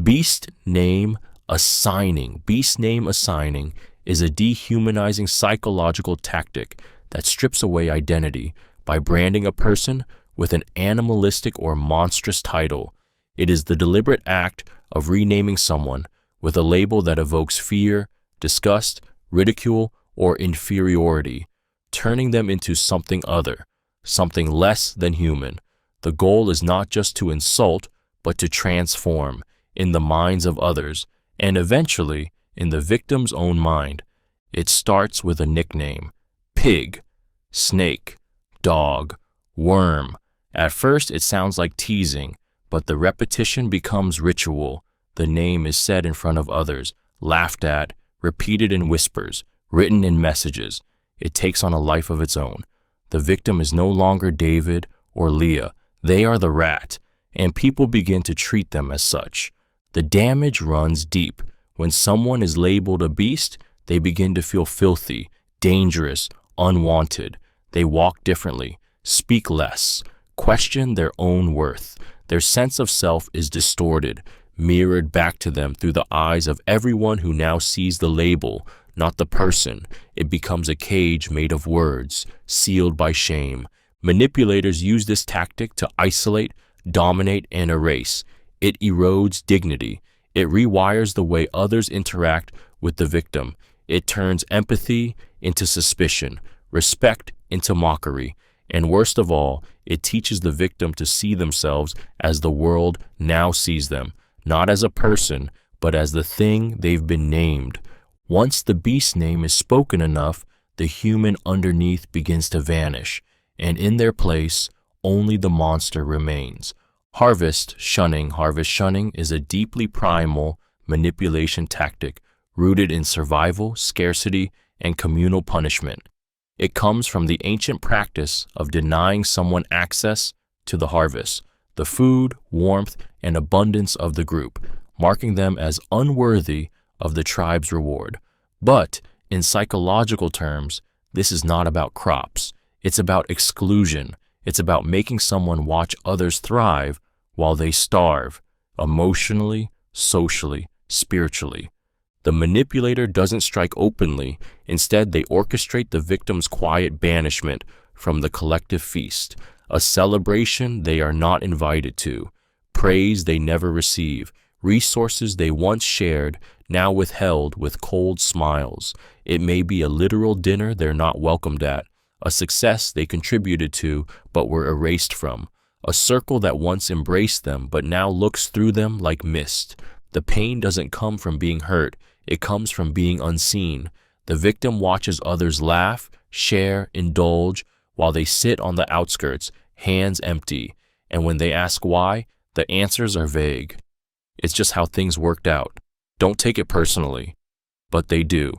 Beast name assigning. Beast name assigning is a dehumanizing psychological tactic that strips away identity by branding a person with an animalistic or monstrous title. It is the deliberate act of renaming someone with a label that evokes fear, disgust, ridicule, or inferiority, turning them into something other, something less than human. The goal is not just to insult, but to transform in the minds of others and eventually in the victim's own mind. It starts with a nickname: pig, snake, dog, worm. At first it sounds like teasing, but the repetition becomes ritual. The name is said in front of others, laughed at, repeated in whispers, written in messages. It takes on a life of its own. The victim is no longer David or Leah. They are the rat, and people begin to treat them as such. The damage runs deep. When someone is labeled a beast, they begin to feel filthy, dangerous, unwanted. They walk differently, speak less, question their own worth. Their sense of self is distorted, mirrored back to them through the eyes of everyone who now sees the label, not the person. It becomes a cage made of words, sealed by shame. Manipulators use this tactic to isolate, dominate, and erase. It erodes dignity. It rewires the way others interact with the victim. It turns empathy into suspicion, respect into mockery, and worst of all, it teaches the victim to see themselves as the world now sees them, not as a person, but as the thing they've been named. Once the beast name is spoken enough, the human underneath begins to vanish, and in their place, only the monster remains. Harvest shunning is a deeply primal manipulation tactic rooted in survival, scarcity, and communal punishment. It comes from the ancient practice of denying someone access to the harvest, the food, warmth, and abundance of the group, marking them as unworthy of the tribe's reward. But, in psychological terms, this is not about crops. It's about exclusion. It's about making someone watch others thrive while they starve, emotionally, socially, spiritually. The manipulator doesn't strike openly. Instead, they orchestrate the victim's quiet banishment from the collective feast, a celebration they are not invited to, praise they never receive, resources they once shared, now withheld with cold smiles. It may be a literal dinner they're not welcomed at, a success they contributed to but were erased from, a circle that once embraced them but now looks through them like mist. The pain doesn't come from being hurt. It comes from being unseen. The victim watches others laugh, share, indulge, while they sit on the outskirts, hands empty. And when they ask why, the answers are vague. It's just how things worked out. Don't take it personally. But they do,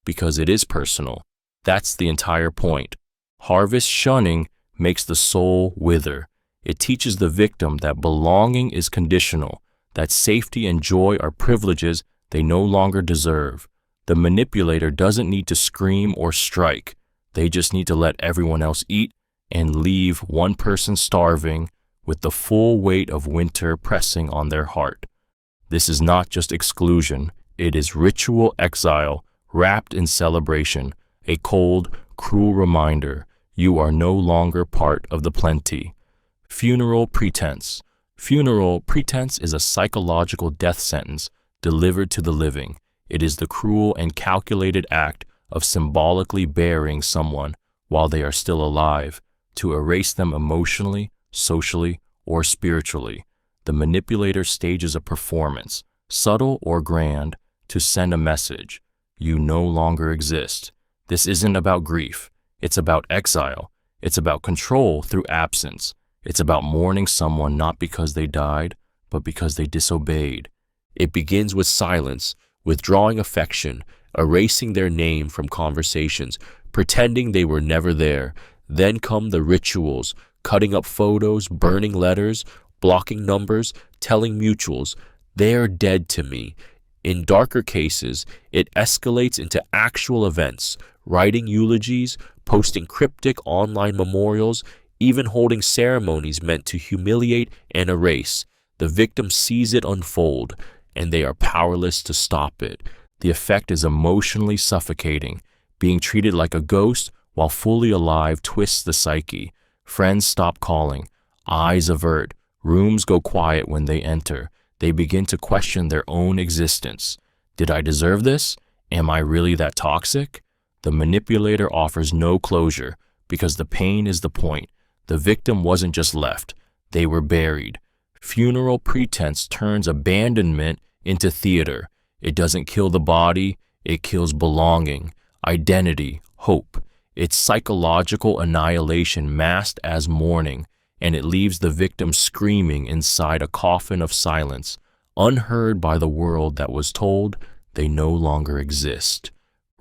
because it is personal. That's the entire point. Harvest shunning makes the soul wither. It teaches the victim that belonging is conditional, that safety and joy are privileges they no longer deserve. The manipulator doesn't need to scream or strike. They just need to let everyone else eat and leave one person starving with the full weight of winter pressing on their heart. This is not just exclusion. It is ritual exile wrapped in celebration, a cold, cruel reminder you are no longer part of the plenty. Funeral pretense. Funeral pretense is a psychological death sentence delivered to the living. It is the cruel and calculated act of symbolically burying someone while they are still alive, to erase them emotionally, socially, or spiritually. The manipulator stages a performance, subtle or grand, to send a message: you no longer exist. This isn't about grief. It's about exile. It's about control through absence. It's about mourning someone not because they died, but because they disobeyed. It begins with silence, withdrawing affection, erasing their name from conversations, pretending they were never there. Then come the rituals, cutting up photos, burning letters, blocking numbers, telling mutuals, they're dead to me. In darker cases, it escalates into actual events, writing eulogies, posting cryptic online memorials, even holding ceremonies meant to humiliate and erase. The victim sees it unfold, and they are powerless to stop it. The effect is emotionally suffocating. Being treated like a ghost while fully alive twists the psyche. Friends stop calling. Eyes avert. Rooms go quiet when they enter. They begin to question their own existence. Did I deserve this? Am I really that toxic? The manipulator offers no closure because the pain is the point. The victim wasn't just left. They were buried. Funeral pretense turns abandonment into theater. It doesn't kill the body, it kills belonging, identity, hope. It's psychological annihilation masked as mourning, and it leaves the victim screaming inside a coffin of silence, unheard by the world that was told they no longer exist.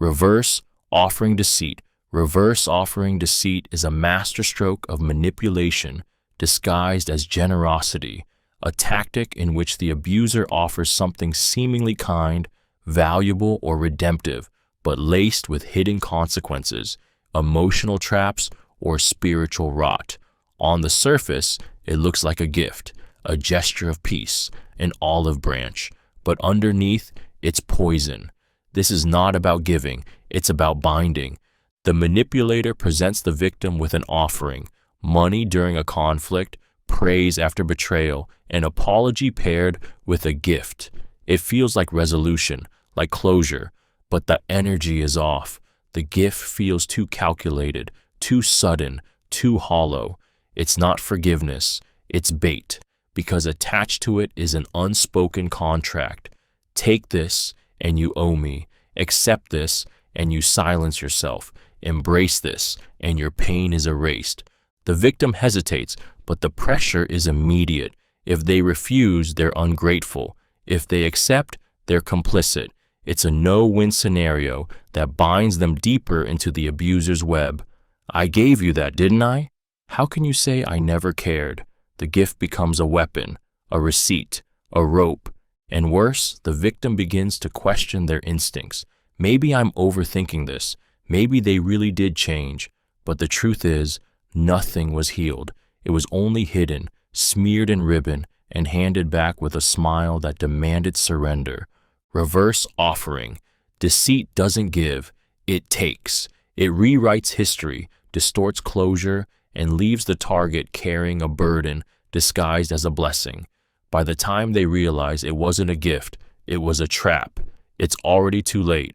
Reverse offering deceit. Reverse offering deceit is a masterstroke of manipulation disguised as generosity, a tactic in which the abuser offers something seemingly kind, valuable, or redemptive, but laced with hidden consequences, emotional traps, or spiritual rot. On the surface, it looks like a gift, a gesture of peace, an olive branch, but underneath, it's poison. This is not about giving, it's about binding. The manipulator presents the victim with an offering, money during a conflict, praise after betrayal, an apology paired with a gift. It feels like resolution, like closure, but the energy is off. The gift feels too calculated, too sudden, too hollow. It's not forgiveness, it's bait, because attached to it is an unspoken contract. Take this, and you owe me. Accept this, and you silence yourself. Embrace this, and your pain is erased. The victim hesitates, but the pressure is immediate. If they refuse, they're ungrateful. If they accept, they're complicit. It's a no-win scenario that binds them deeper into the abuser's web. I gave you that, didn't I? How can you say I never cared? The gift becomes a weapon, a receipt, a rope. And worse, the victim begins to question their instincts. Maybe I'm overthinking this. Maybe they really did change. But the truth is, nothing was healed. It was only hidden, smeared in ribbon, and handed back with a smile that demanded surrender. Reverse offering. Deceit doesn't give, it takes. It rewrites history, distorts closure, and leaves the target carrying a burden disguised as a blessing. By the time they realize it wasn't a gift, it was a trap, it's already too late.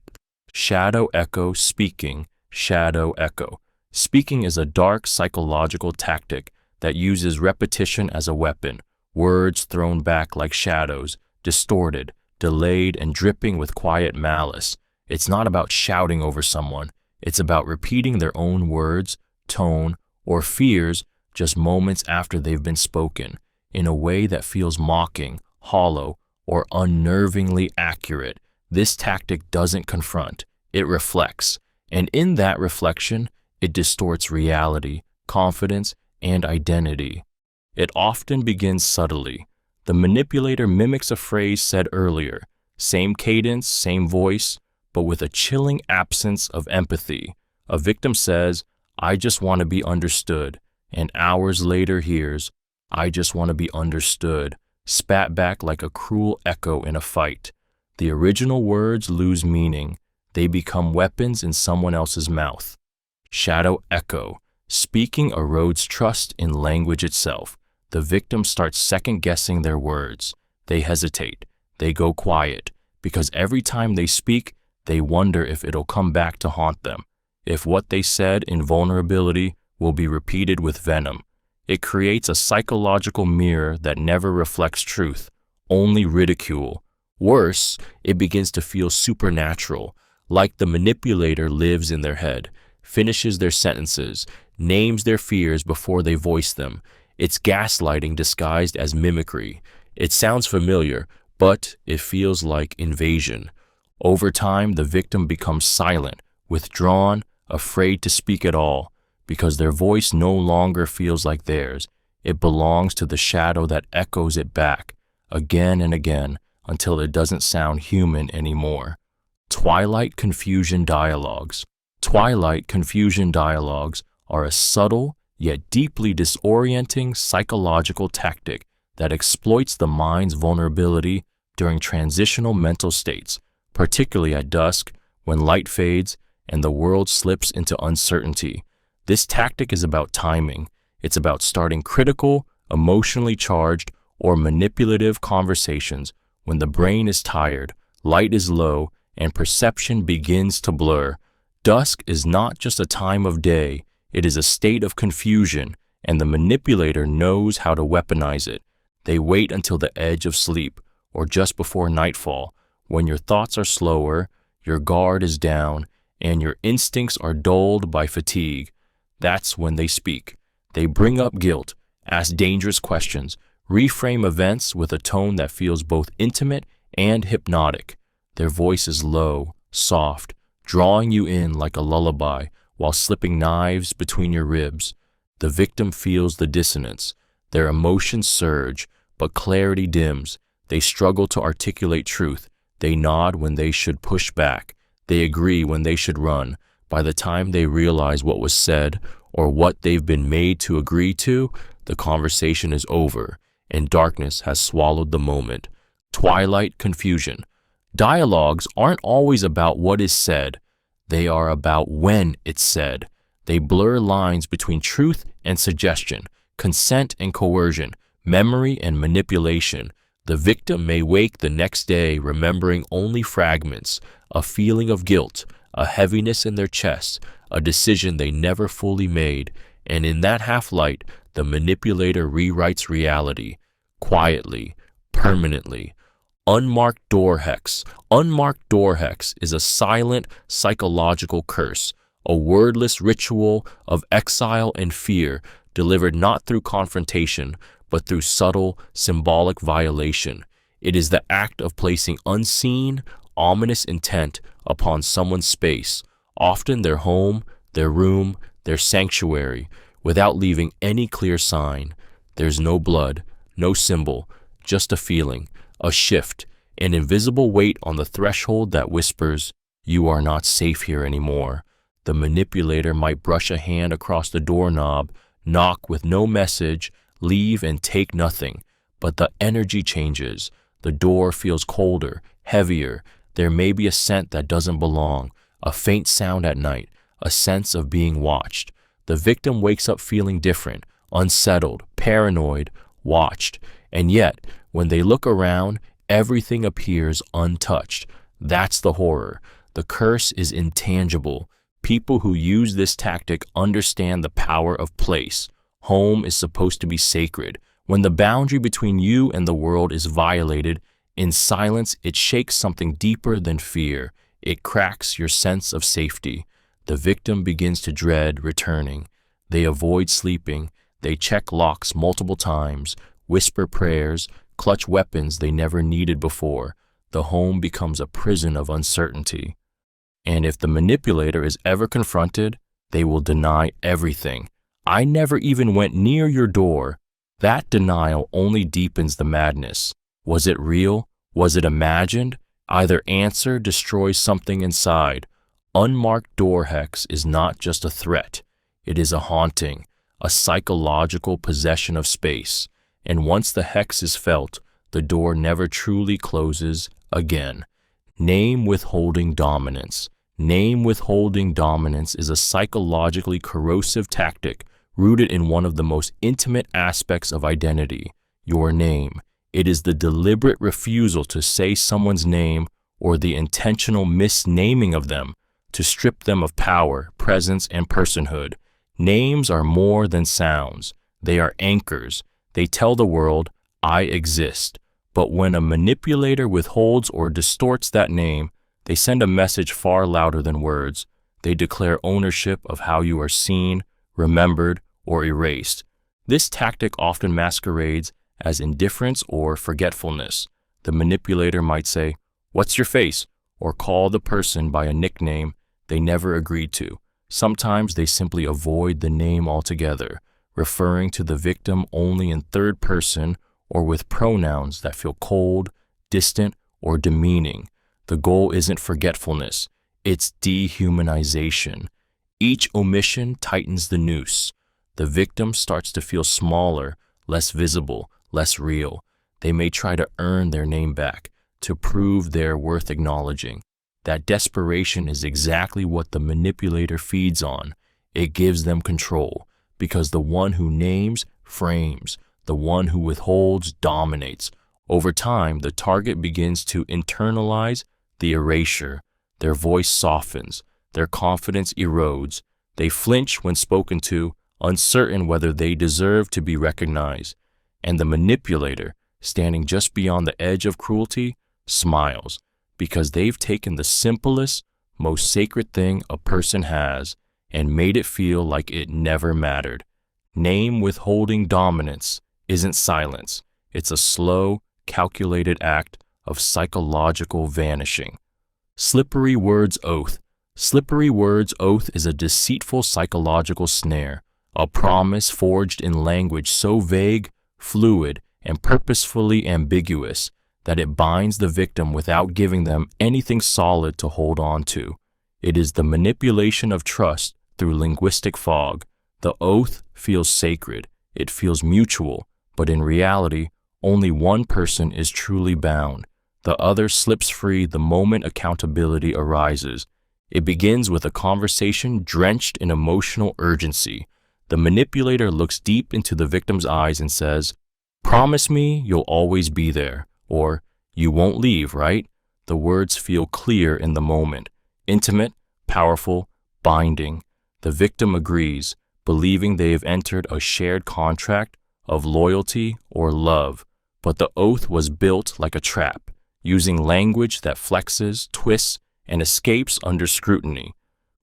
Shadow Echo Speaking. Shadow Echo. Speaking is a dark psychological tactic that uses repetition as a weapon, words thrown back like shadows, distorted, delayed, and dripping with quiet malice. It's not about shouting over someone, it's about repeating their own words, tone, or fears just moments after they've been spoken, in a way that feels mocking, hollow, or unnervingly accurate. This tactic doesn't confront, it reflects, and in that reflection, it distorts reality, confidence, and identity. It often begins subtly. The manipulator mimics a phrase said earlier, same cadence, same voice, but with a chilling absence of empathy. A victim says, I just want to be understood, and hours later hears, I just want to be understood, spat back like a cruel echo in a fight. The original words lose meaning. They become weapons in someone else's mouth. Shadow Echo. Speaking erodes trust in language itself. The victim starts second-guessing their words. They hesitate. They go quiet, because every time they speak, they wonder if it'll come back to haunt them, if what they said in vulnerability will be repeated with venom. It creates a psychological mirror that never reflects truth, only ridicule. Worse, it begins to feel supernatural, like the manipulator lives in their head, finishes their sentences, names their fears before they voice them. It's gaslighting disguised as mimicry. It sounds familiar, but it feels like invasion. Over time, the victim becomes silent, withdrawn, afraid to speak at all, because their voice no longer feels like theirs. It belongs to the shadow that echoes it back, again and again, until it doesn't sound human anymore. Twilight Confusion Dialogues. Twilight Confusion Dialogues are a subtle, yet deeply disorienting psychological tactic that exploits the mind's vulnerability during transitional mental states, particularly at dusk, when light fades and the world slips into uncertainty. This tactic is about timing. It's about starting critical, emotionally charged, or manipulative conversations when the brain is tired, light is low, and perception begins to blur. Dusk is not just a time of day, it is a state of confusion, and the manipulator knows how to weaponize it. They wait until the edge of sleep or just before nightfall, when your thoughts are slower, your guard is down, and your instincts are dulled by fatigue. That's when they speak. They bring up guilt, ask dangerous questions, reframe events with a tone that feels both intimate and hypnotic. Their voice is low, soft, drawing you in like a lullaby while slipping knives between your ribs. The victim feels the dissonance. Their emotions surge, but clarity dims. They struggle to articulate truth. They nod when they should push back. They agree when they should run. By the time they realize what was said or what they've been made to agree to, the conversation is over, and darkness has swallowed the moment. Twilight confusion. Dialogues aren't always about what is said. They are about when it's said. They blur lines between truth and suggestion, consent and coercion, memory and manipulation. The victim may wake the next day remembering only fragments, a feeling of guilt, a heaviness in their chest, a decision they never fully made, and in that half-light, the manipulator rewrites reality, quietly, permanently. Unmarked Door Hex. Unmarked Door Hex is a silent psychological curse, a wordless ritual of exile and fear delivered not through confrontation, but through subtle, symbolic violation. It is the act of placing unseen, ominous intent upon someone's space, often their home, their room, their sanctuary, without leaving any clear sign. There's no blood, no symbol, just a feeling, a shift, an invisible weight on the threshold that whispers, "You are not safe here anymore." The manipulator might brush a hand across the doorknob, knock with no message, leave and take nothing, but the energy changes. The door feels colder, heavier. There may be a scent that doesn't belong, a faint sound at night, a sense of being watched. The victim wakes up feeling different, unsettled, paranoid, watched, and yet, when they look around, everything appears untouched. That's the horror. The curse is intangible. People who use this tactic understand the power of place. Home is supposed to be sacred. When the boundary between you and the world is violated, in silence it shakes something deeper than fear. It cracks your sense of safety. The victim begins to dread returning. They avoid sleeping. They check locks multiple times, whisper prayers, clutch weapons they never needed before. The home becomes a prison of uncertainty. And if the manipulator is ever confronted, they will deny everything. "I never even went near your door." That denial only deepens the madness. Was it real? Was it imagined? Either answer destroys something inside. Unmarked Door Hex is not just a threat. It is a haunting, a psychological possession of space. And once the hex is felt, the door never truly closes again. Namewithholding Dominance. Namewithholding Dominance is a psychologically corrosive tactic rooted in one of the most intimate aspects of identity, your name. It is the deliberate refusal to say someone's name or the intentional misnaming of them to strip them of power, presence, and personhood. Names are more than sounds. They are anchors. They tell the world, "I exist." But when a manipulator withholds or distorts that name, they send a message far louder than words. They declare ownership of how you are seen, remembered, or erased. This tactic often masquerades as indifference or forgetfulness. The manipulator might say, "What's your face?" or call the person by a nickname they never agreed to. Sometimes they simply avoid the name altogether, referring to the victim only in third person or with pronouns that feel cold, distant, or demeaning. The goal isn't forgetfulness, it's dehumanization. Each omission tightens the noose. The victim starts to feel smaller, less visible, less real. They may try to earn their name back, to prove they're worth acknowledging. That desperation is exactly what the manipulator feeds on. It gives them control, because the one who names frames, the one who withholds dominates. Over time, the target begins to internalize the erasure. Their voice softens, their confidence erodes. They flinch when spoken to, uncertain whether they deserve to be recognized. And the manipulator, standing just beyond the edge of cruelty, smiles, because they've taken the simplest, most sacred thing a person has and made it feel like it never mattered. Namewithholding dominance isn't silence. It's a slow, calculated act of psychological vanishing. Slippery Word's Oath. Slippery Word's Oath is a deceitful psychological snare, a promise forged in language so vague, fluid, and purposefully ambiguous that it binds the victim without giving them anything solid to hold on to. It is the manipulation of trust through linguistic fog. The oath feels sacred, it feels mutual, but in reality, only one person is truly bound. The other slips free the moment accountability arises. It begins with a conversation drenched in emotional urgency. The manipulator looks deep into the victim's eyes and says, "Promise me you'll always be there," or "You won't leave, right?" The words feel clear in the moment, intimate, powerful, binding. The victim agrees, believing they have entered a shared contract of loyalty or love, but the oath was built like a trap, using language that flexes, twists, and escapes under scrutiny.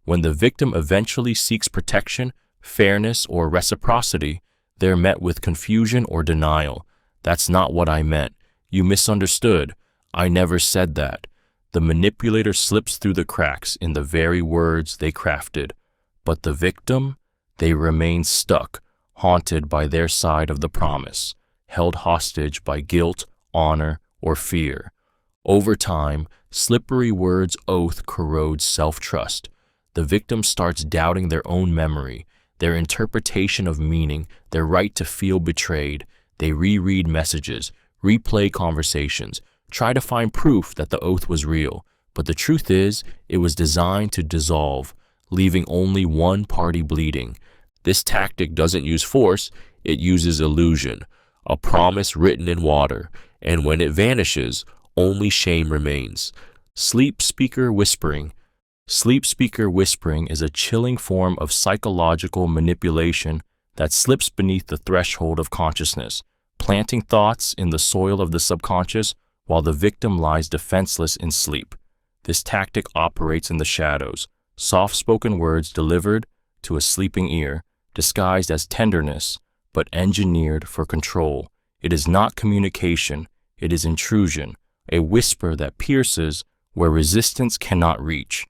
When the victim eventually seeks protection, fairness, or reciprocity, they're met with confusion or denial. "That's not what I meant. You misunderstood. I never said that." The manipulator slips through the cracks in the very words they crafted. But the victim? They remain stuck, haunted by their side of the promise, held hostage by guilt, honor, or fear. Over time, Slippery Word's oath corrodes self-trust. The victim starts doubting their own memory, their interpretation of meaning, their right to feel betrayed. They reread messages, replay conversations, try to find proof that the oath was real. But the truth is, it was designed to dissolve, leaving only one party bleeding. This tactic doesn't use force, it uses illusion, a promise written in water, and when it vanishes, only shame remains. Sleepspeaker Whispering. Sleepspeaker Whispering is a chilling form of psychological manipulation that slips beneath the threshold of consciousness, planting thoughts in the soil of the subconscious while the victim lies defenseless in sleep. This tactic operates in the shadows, soft-spoken words delivered to a sleeping ear, disguised as tenderness, but engineered for control. It is not communication, it is intrusion, a whisper that pierces where resistance cannot reach.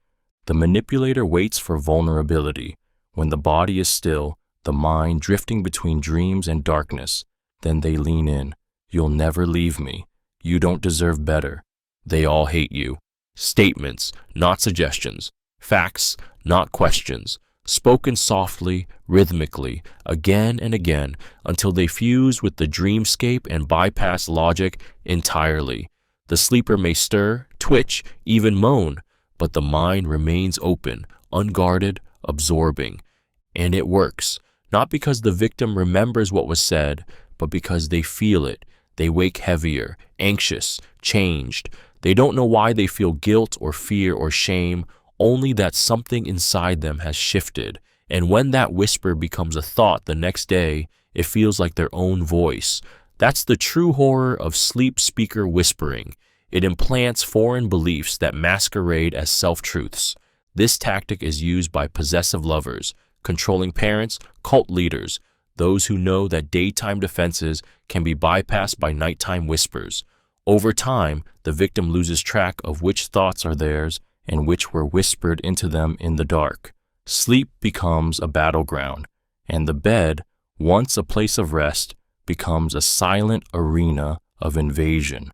The manipulator waits for vulnerability. When the body is still, the mind drifting between dreams and darkness, then they lean in. "You'll never leave me. You don't deserve better. They all hate you." Statements, not suggestions. Facts, not questions. Spoken softly, rhythmically, again and again, until they fuse with the dreamscape and bypass logic entirely. The sleeper may stir, twitch, even moan, but the mind remains open, unguarded, absorbing. And it works, not because the victim remembers what was said, but because they feel it. They wake heavier, anxious, changed. They don't know why they feel guilt or fear or shame, only that something inside them has shifted. And when that whisper becomes a thought the next day, it feels like their own voice. That's the true horror of Sleepspeaker Whispering. It implants foreign beliefs that masquerade as self-truths. This tactic is used by possessive lovers, controlling parents, cult leaders, those who know that daytime defenses can be bypassed by nighttime whispers. Over time, the victim loses track of which thoughts are theirs and which were whispered into them in the dark. Sleep becomes a battleground, and the bed, once a place of rest, becomes a silent arena of invasion.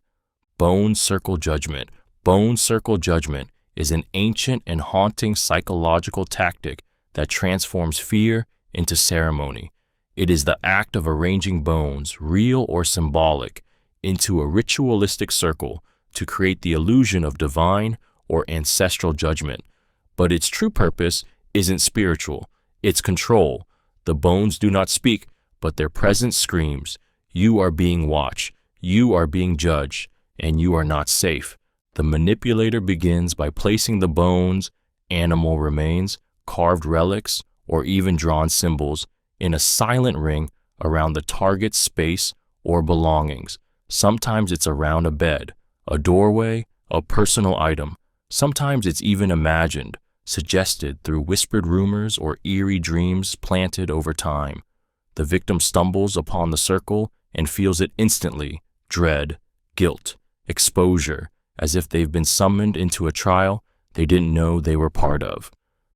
Bone Circle Judgment. Bone Circle Judgment is an ancient and haunting psychological tactic that transforms fear into ceremony. It is the act of arranging bones, real or symbolic, into a ritualistic circle to create the illusion of divine or ancestral judgment. But its true purpose isn't spiritual, it's control. The bones do not speak, but their presence screams, "You are being watched, you are being judged, and you are not safe." The manipulator begins by placing the bones, animal remains, carved relics, or even drawn symbols in a silent ring around the target's space or belongings. Sometimes it's around a bed, a doorway, a personal item. Sometimes it's even imagined, suggested through whispered rumors or eerie dreams planted over time. The victim stumbles upon the circle and feels it instantly: dread, guilt, exposure, as if they've been summoned into a trial they didn't know they were part of.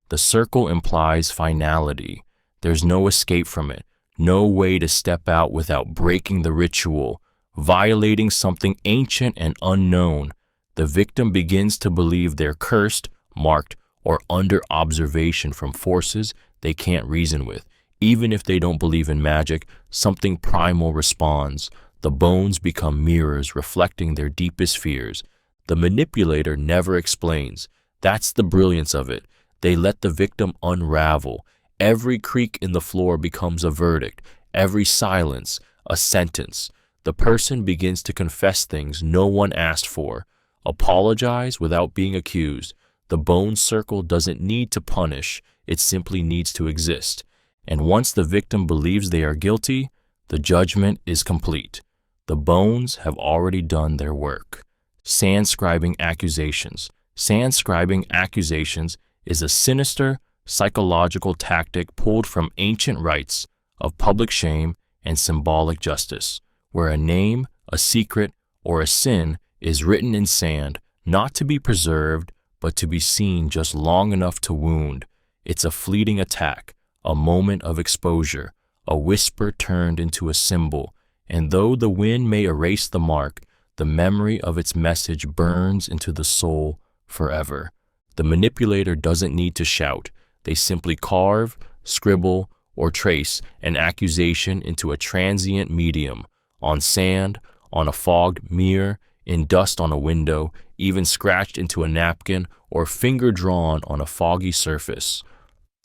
The circle implies finality. There's no escape from it, no way to step out without breaking the ritual, violating something ancient and unknown. The victim begins to believe they're cursed, marked, or under observation from forces they can't reason with. Even if they don't believe in magic, something primal responds. The bones become mirrors reflecting their deepest fears. The manipulator never explains. That's the brilliance of it. They let the victim unravel. Every creak in the floor becomes a verdict, every silence a sentence. The person begins to confess things no one asked for, apologize without being accused. The bone circle doesn't need to punish, it simply needs to exist. And once the victim believes they are guilty, the judgment is complete. The bones have already done their work. Sandscribing Accusations. Sandscribing Accusations is a sinister, psychological tactic pulled from ancient rites of public shame and symbolic justice, where a name, a secret, or a sin is written in sand, not to be preserved, but to be seen just long enough to wound. It's a fleeting attack, a moment of exposure, a whisper turned into a symbol, and though the wind may erase the mark, the memory of its message burns into the soul forever. The manipulator doesn't need to shout. They simply carve, scribble, or trace an accusation into a transient medium, on sand, on a fogged mirror, in dust on a window, even scratched into a napkin or finger drawn on a foggy surface.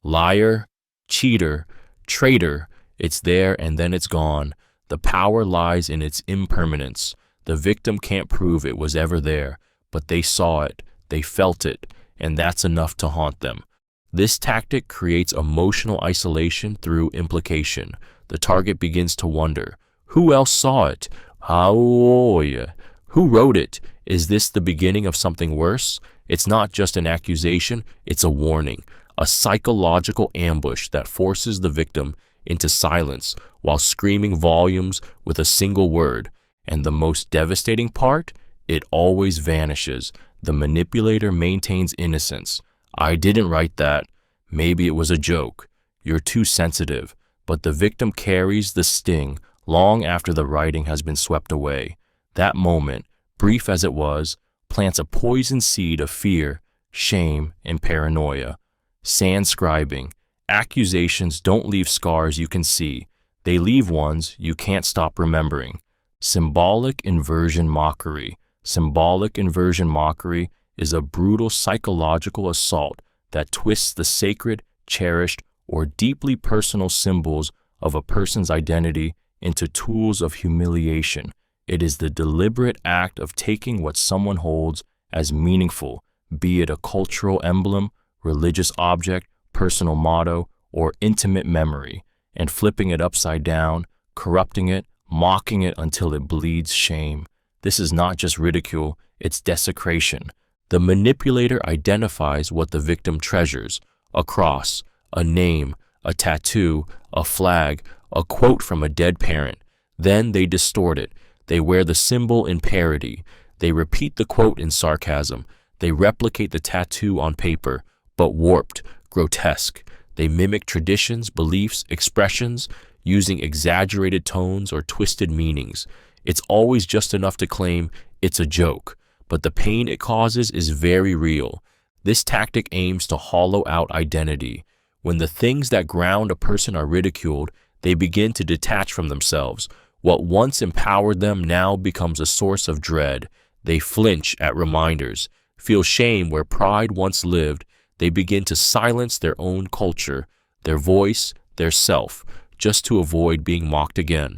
Liar, cheater, traitor, it's there and then it's gone. The power lies in its impermanence. The victim can't prove it was ever there, but they saw it, they felt it, and that's enough to haunt them. This tactic creates emotional isolation through implication. The target begins to wonder, who else saw it? Who wrote it? Is this the beginning of something worse? It's not just an accusation, it's a warning, a psychological ambush that forces the victim into silence while screaming volumes with a single word. And the most devastating part? It always vanishes. The manipulator maintains innocence. I didn't write that. Maybe it was a joke. You're too sensitive. But the victim carries the sting long after the writing has been swept away. That moment, brief as it was, plants a poison seed of fear, shame, and paranoia. Sandscribing. Accusations don't leave scars you can see. They leave ones you can't stop remembering. Symbolic inversion mockery. Symbolic inversion mockery is a brutal psychological assault that twists the sacred, cherished, or deeply personal symbols of a person's identity into tools of humiliation. It is the deliberate act of taking what someone holds as meaningful, be it a cultural emblem, religious object, personal motto, or intimate memory, and flipping it upside down, corrupting it, mocking it until it bleeds shame. This is not just ridicule, it's desecration. The manipulator identifies what the victim treasures: a cross, a name, a tattoo, a flag, a quote from a dead parent. Then they distort it. They wear the symbol in parody. They repeat the quote in sarcasm. They replicate the tattoo on paper, but warped, grotesque. They mimic traditions, beliefs, expressions, using exaggerated tones or twisted meanings. It's always just enough to claim it's a joke, but the pain it causes is very real. This tactic aims to hollow out identity. When the things that ground a person are ridiculed, they begin to detach from themselves. What once empowered them now becomes a source of dread. They flinch at reminders, feel shame where pride once lived. They begin to silence their own culture, their voice, their self, just to avoid being mocked again.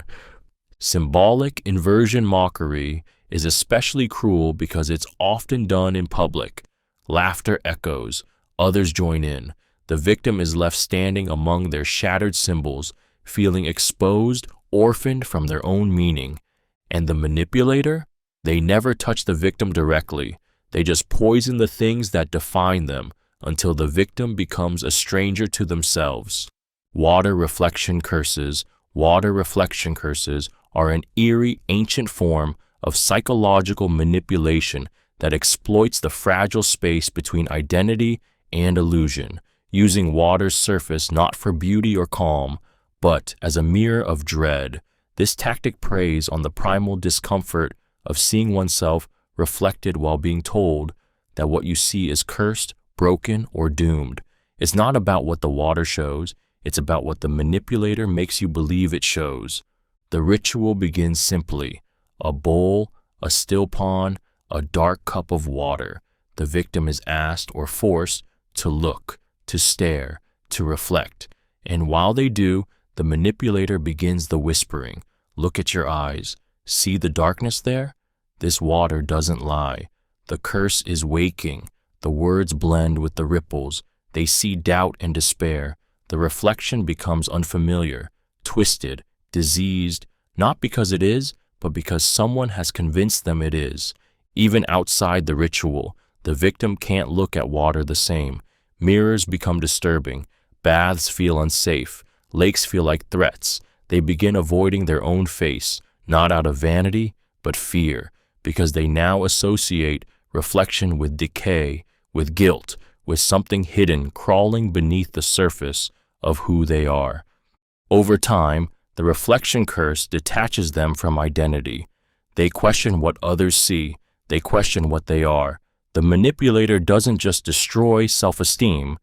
Symbolic inversion mockery is especially cruel because it's often done in public. Laughter echoes, others join in. The victim is left standing among their shattered symbols, feeling exposed, orphaned from their own meaning. And the manipulator? They never touch the victim directly. They just poison the things that define them until the victim becomes a stranger to themselves. Water reflection curses are an eerie, ancient form of psychological manipulation that exploits the fragile space between identity and illusion, using water's surface not for beauty or calm, but as a mirror of dread. This tactic preys on the primal discomfort of seeing oneself reflected while being told that what you see is cursed, broken, or doomed. It's not about what the water shows, it's about what the manipulator makes you believe it shows. The ritual begins simply: a bowl, a still pond, a dark cup of water. The victim is asked or forced to look, to stare, to reflect. And while they do, the manipulator begins the whispering. Look at your eyes. See the darkness there? This water doesn't lie. The curse is waking. The words blend with the ripples. They see doubt and despair. The reflection becomes unfamiliar, twisted, diseased, not because it is, but because someone has convinced them it is. Even outside the ritual, the victim can't look at water the same. Mirrors become disturbing. Baths feel unsafe. Lakes feel like threats. They begin avoiding their own face, not out of vanity, but fear, because they now associate reflection with decay, with guilt, with something hidden crawling beneath the surface of who they are. Over time, the reflection curse detaches them from identity. They question what others see. They question what they are. The manipulator doesn't just destroy self-esteem,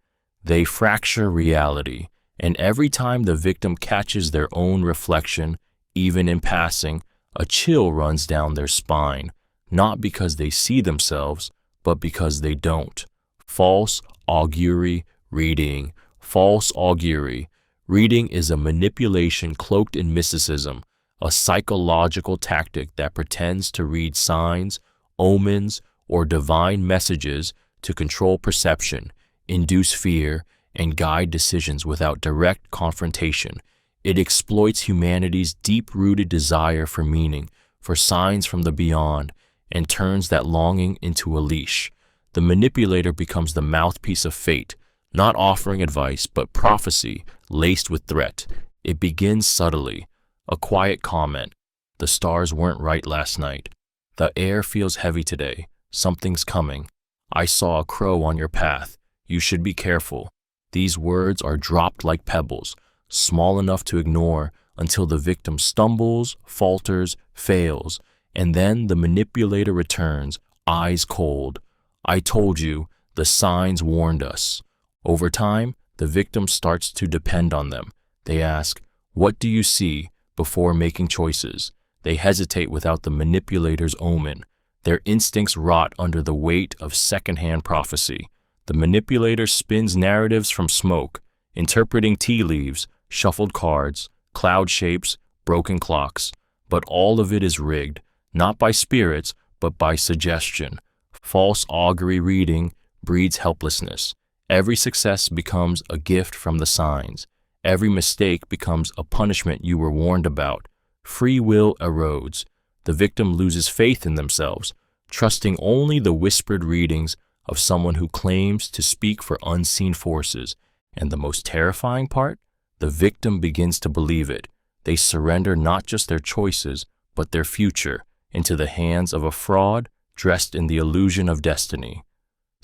they fracture reality. And every time the victim catches their own reflection, even in passing, a chill runs down their spine, not because they see themselves, but because they don't. False augury reading. False augury. Reading is a manipulation cloaked in mysticism, a psychological tactic that pretends to read signs, omens, or divine messages to control perception, induce fear, and guide decisions without direct confrontation. It exploits humanity's deep-rooted desire for meaning, for signs from the beyond, and turns that longing into a leash. The manipulator becomes the mouthpiece of fate, not offering advice, but prophecy laced with threat. It begins subtly. A quiet comment. The stars weren't right last night. The air feels heavy today. Something's coming. I saw a crow on your path. You should be careful. These words are dropped like pebbles, small enough to ignore until the victim stumbles, falters, fails, and then the manipulator returns, eyes cold. I told you, the signs warned us. Over time, the victim starts to depend on them. They ask, "What do you see?" before making choices. They hesitate without the manipulator's omen. Their instincts rot under the weight of secondhand prophecy. The manipulator spins narratives from smoke, interpreting tea leaves, shuffled cards, cloud shapes, broken clocks. But all of it is rigged, not by spirits, but by suggestion. False augury reading breeds helplessness. Every success becomes a gift from the signs. Every mistake becomes a punishment you were warned about. Free will erodes. The victim loses faith in themselves, trusting only the whispered readings of someone who claims to speak for unseen forces. And the most terrifying part? The victim begins to believe it. They surrender not just their choices, but their future into the hands of a fraud dressed in the illusion of destiny.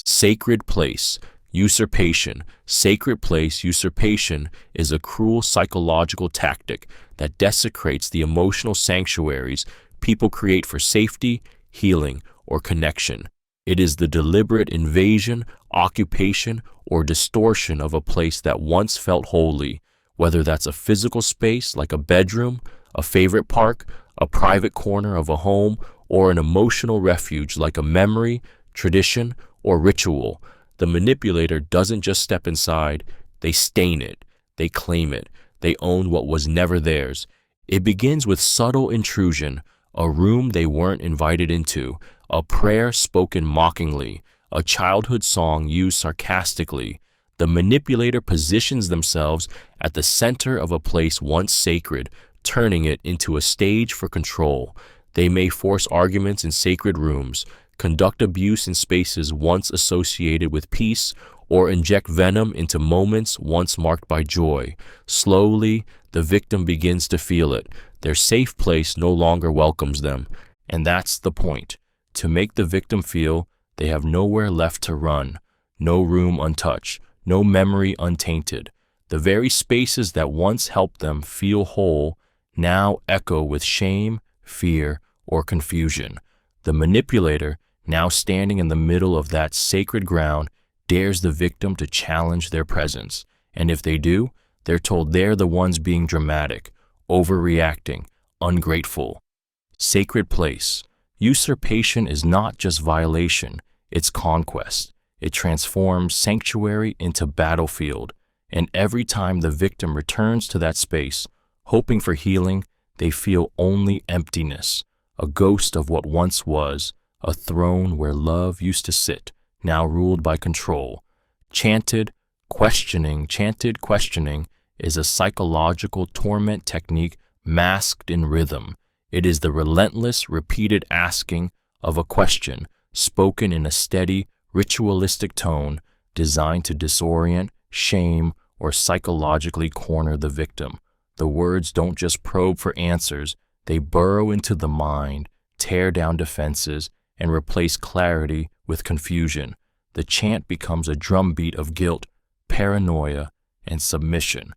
Sacred place, usurpation. Sacred place usurpation is a cruel psychological tactic that desecrates the emotional sanctuaries people create for safety, healing, or connection. It is the deliberate invasion, occupation, or distortion of a place that once felt holy, whether that's a physical space like a bedroom, a favorite park, a private corner of a home, or an emotional refuge like a memory, tradition, or ritual. The manipulator doesn't just step inside, they stain it, they claim it, they own what was never theirs. It begins with subtle intrusion, a room they weren't invited into, a prayer spoken mockingly, a childhood song used sarcastically. The manipulator positions themselves at the center of a place once sacred, turning it into a stage for control. They may force arguments in sacred rooms, conduct abuse in spaces once associated with peace, or inject venom into moments once marked by joy. Slowly, the victim begins to feel it. Their safe place no longer welcomes them. And that's the point. To make the victim feel they have nowhere left to run, no room untouched, no memory untainted. The very spaces that once helped them feel whole now echo with shame, fear, or confusion. The manipulator, now standing in the middle of that sacred ground, dares the victim to challenge their presence. And if they do, they're told they're the ones being dramatic, overreacting, ungrateful. Sacred place. Usurpation is not just violation, it's conquest. It transforms sanctuary into battlefield. And every time the victim returns to that space, hoping for healing, they feel only emptiness, a ghost of what once was, a throne where love used to sit, now ruled by control. Chanted Questioning is a psychological torment technique masked in rhythm. It is the relentless, repeated asking of a question, spoken in a steady, ritualistic tone, designed to disorient, shame, or psychologically corner the victim. The words don't just probe for answers, they burrow into the mind, tear down defenses, and replace clarity with confusion. The chant becomes a drumbeat of guilt, paranoia, and submission.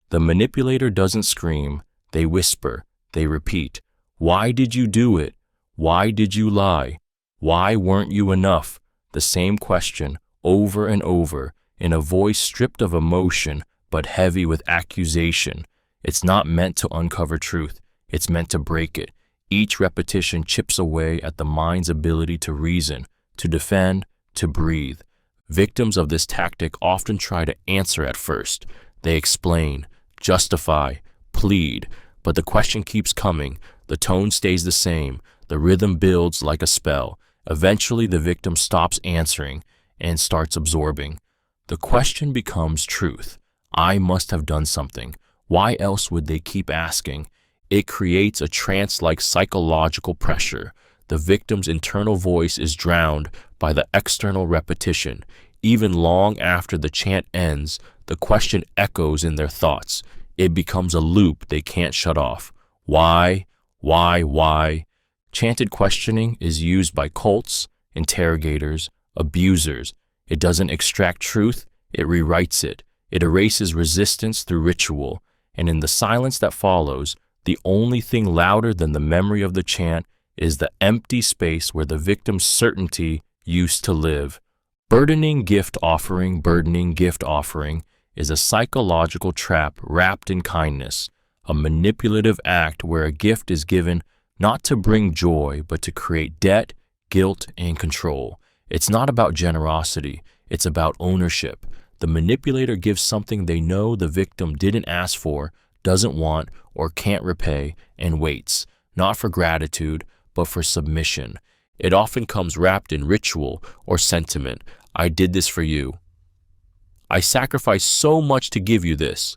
The manipulator doesn't scream, they whisper, they repeat. Why did you do it? Why did you lie? Why weren't you enough? The same question, over and over, in a voice stripped of emotion but heavy with accusation. It's not meant to uncover truth, it's meant to break it. Each repetition chips away at the mind's ability to reason, to defend, to breathe. Victims of this tactic often try to answer at first. They explain, justify, plead, but the question keeps coming. The tone stays the same. The rhythm builds like a spell. Eventually, the victim stops answering and starts absorbing. The question becomes truth. I must have done something. Why else would they keep asking? It creates a trance-like psychological pressure. The victim's internal voice is drowned by the external repetition. Even long after the chant ends, the question echoes in their thoughts. It becomes a loop they can't shut off. Why? Why? Chanted questioning is used by cults, interrogators, abusers. It doesn't extract truth, it rewrites it. It erases resistance through ritual. And in the silence that follows, the only thing louder than the memory of the chant is the empty space where the victim's certainty used to live. Burdening gift offering is a psychological trap wrapped in kindness, a manipulative act where a gift is given not to bring joy, but to create debt, guilt, and control. It's not about generosity, it's about ownership. The manipulator gives something they know the victim didn't ask for, doesn't want, or can't repay, and waits, not for gratitude, but for submission. It often comes wrapped in ritual or sentiment. I did this for you. I sacrificed so much to give you this.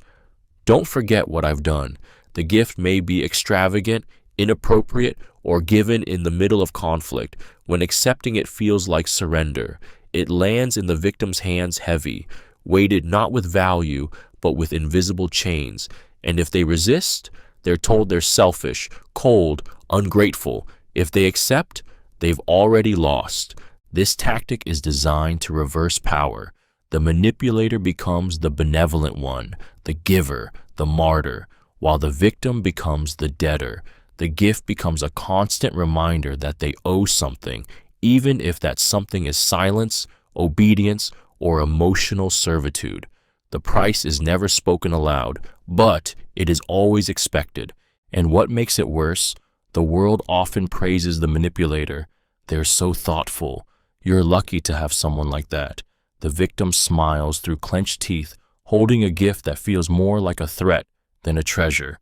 Don't forget what I've done. The gift may be extravagant, inappropriate, or given in the middle of conflict. When accepting it feels like surrender. It lands in the victim's hands heavy, weighted not with value, but with invisible chains. And if they resist, they're told they're selfish, cold, ungrateful. If they accept, they've already lost. This tactic is designed to reverse power. The manipulator becomes the benevolent one, the giver, the martyr, while the victim becomes the debtor. The gift becomes a constant reminder that they owe something, even if that something is silence, obedience, or emotional servitude. The price is never spoken aloud, but it is always expected. And what makes it worse? The world often praises the manipulator. They're so thoughtful. You're lucky to have someone like that. The victim smiles through clenched teeth, holding a gift that feels more like a threat than a treasure.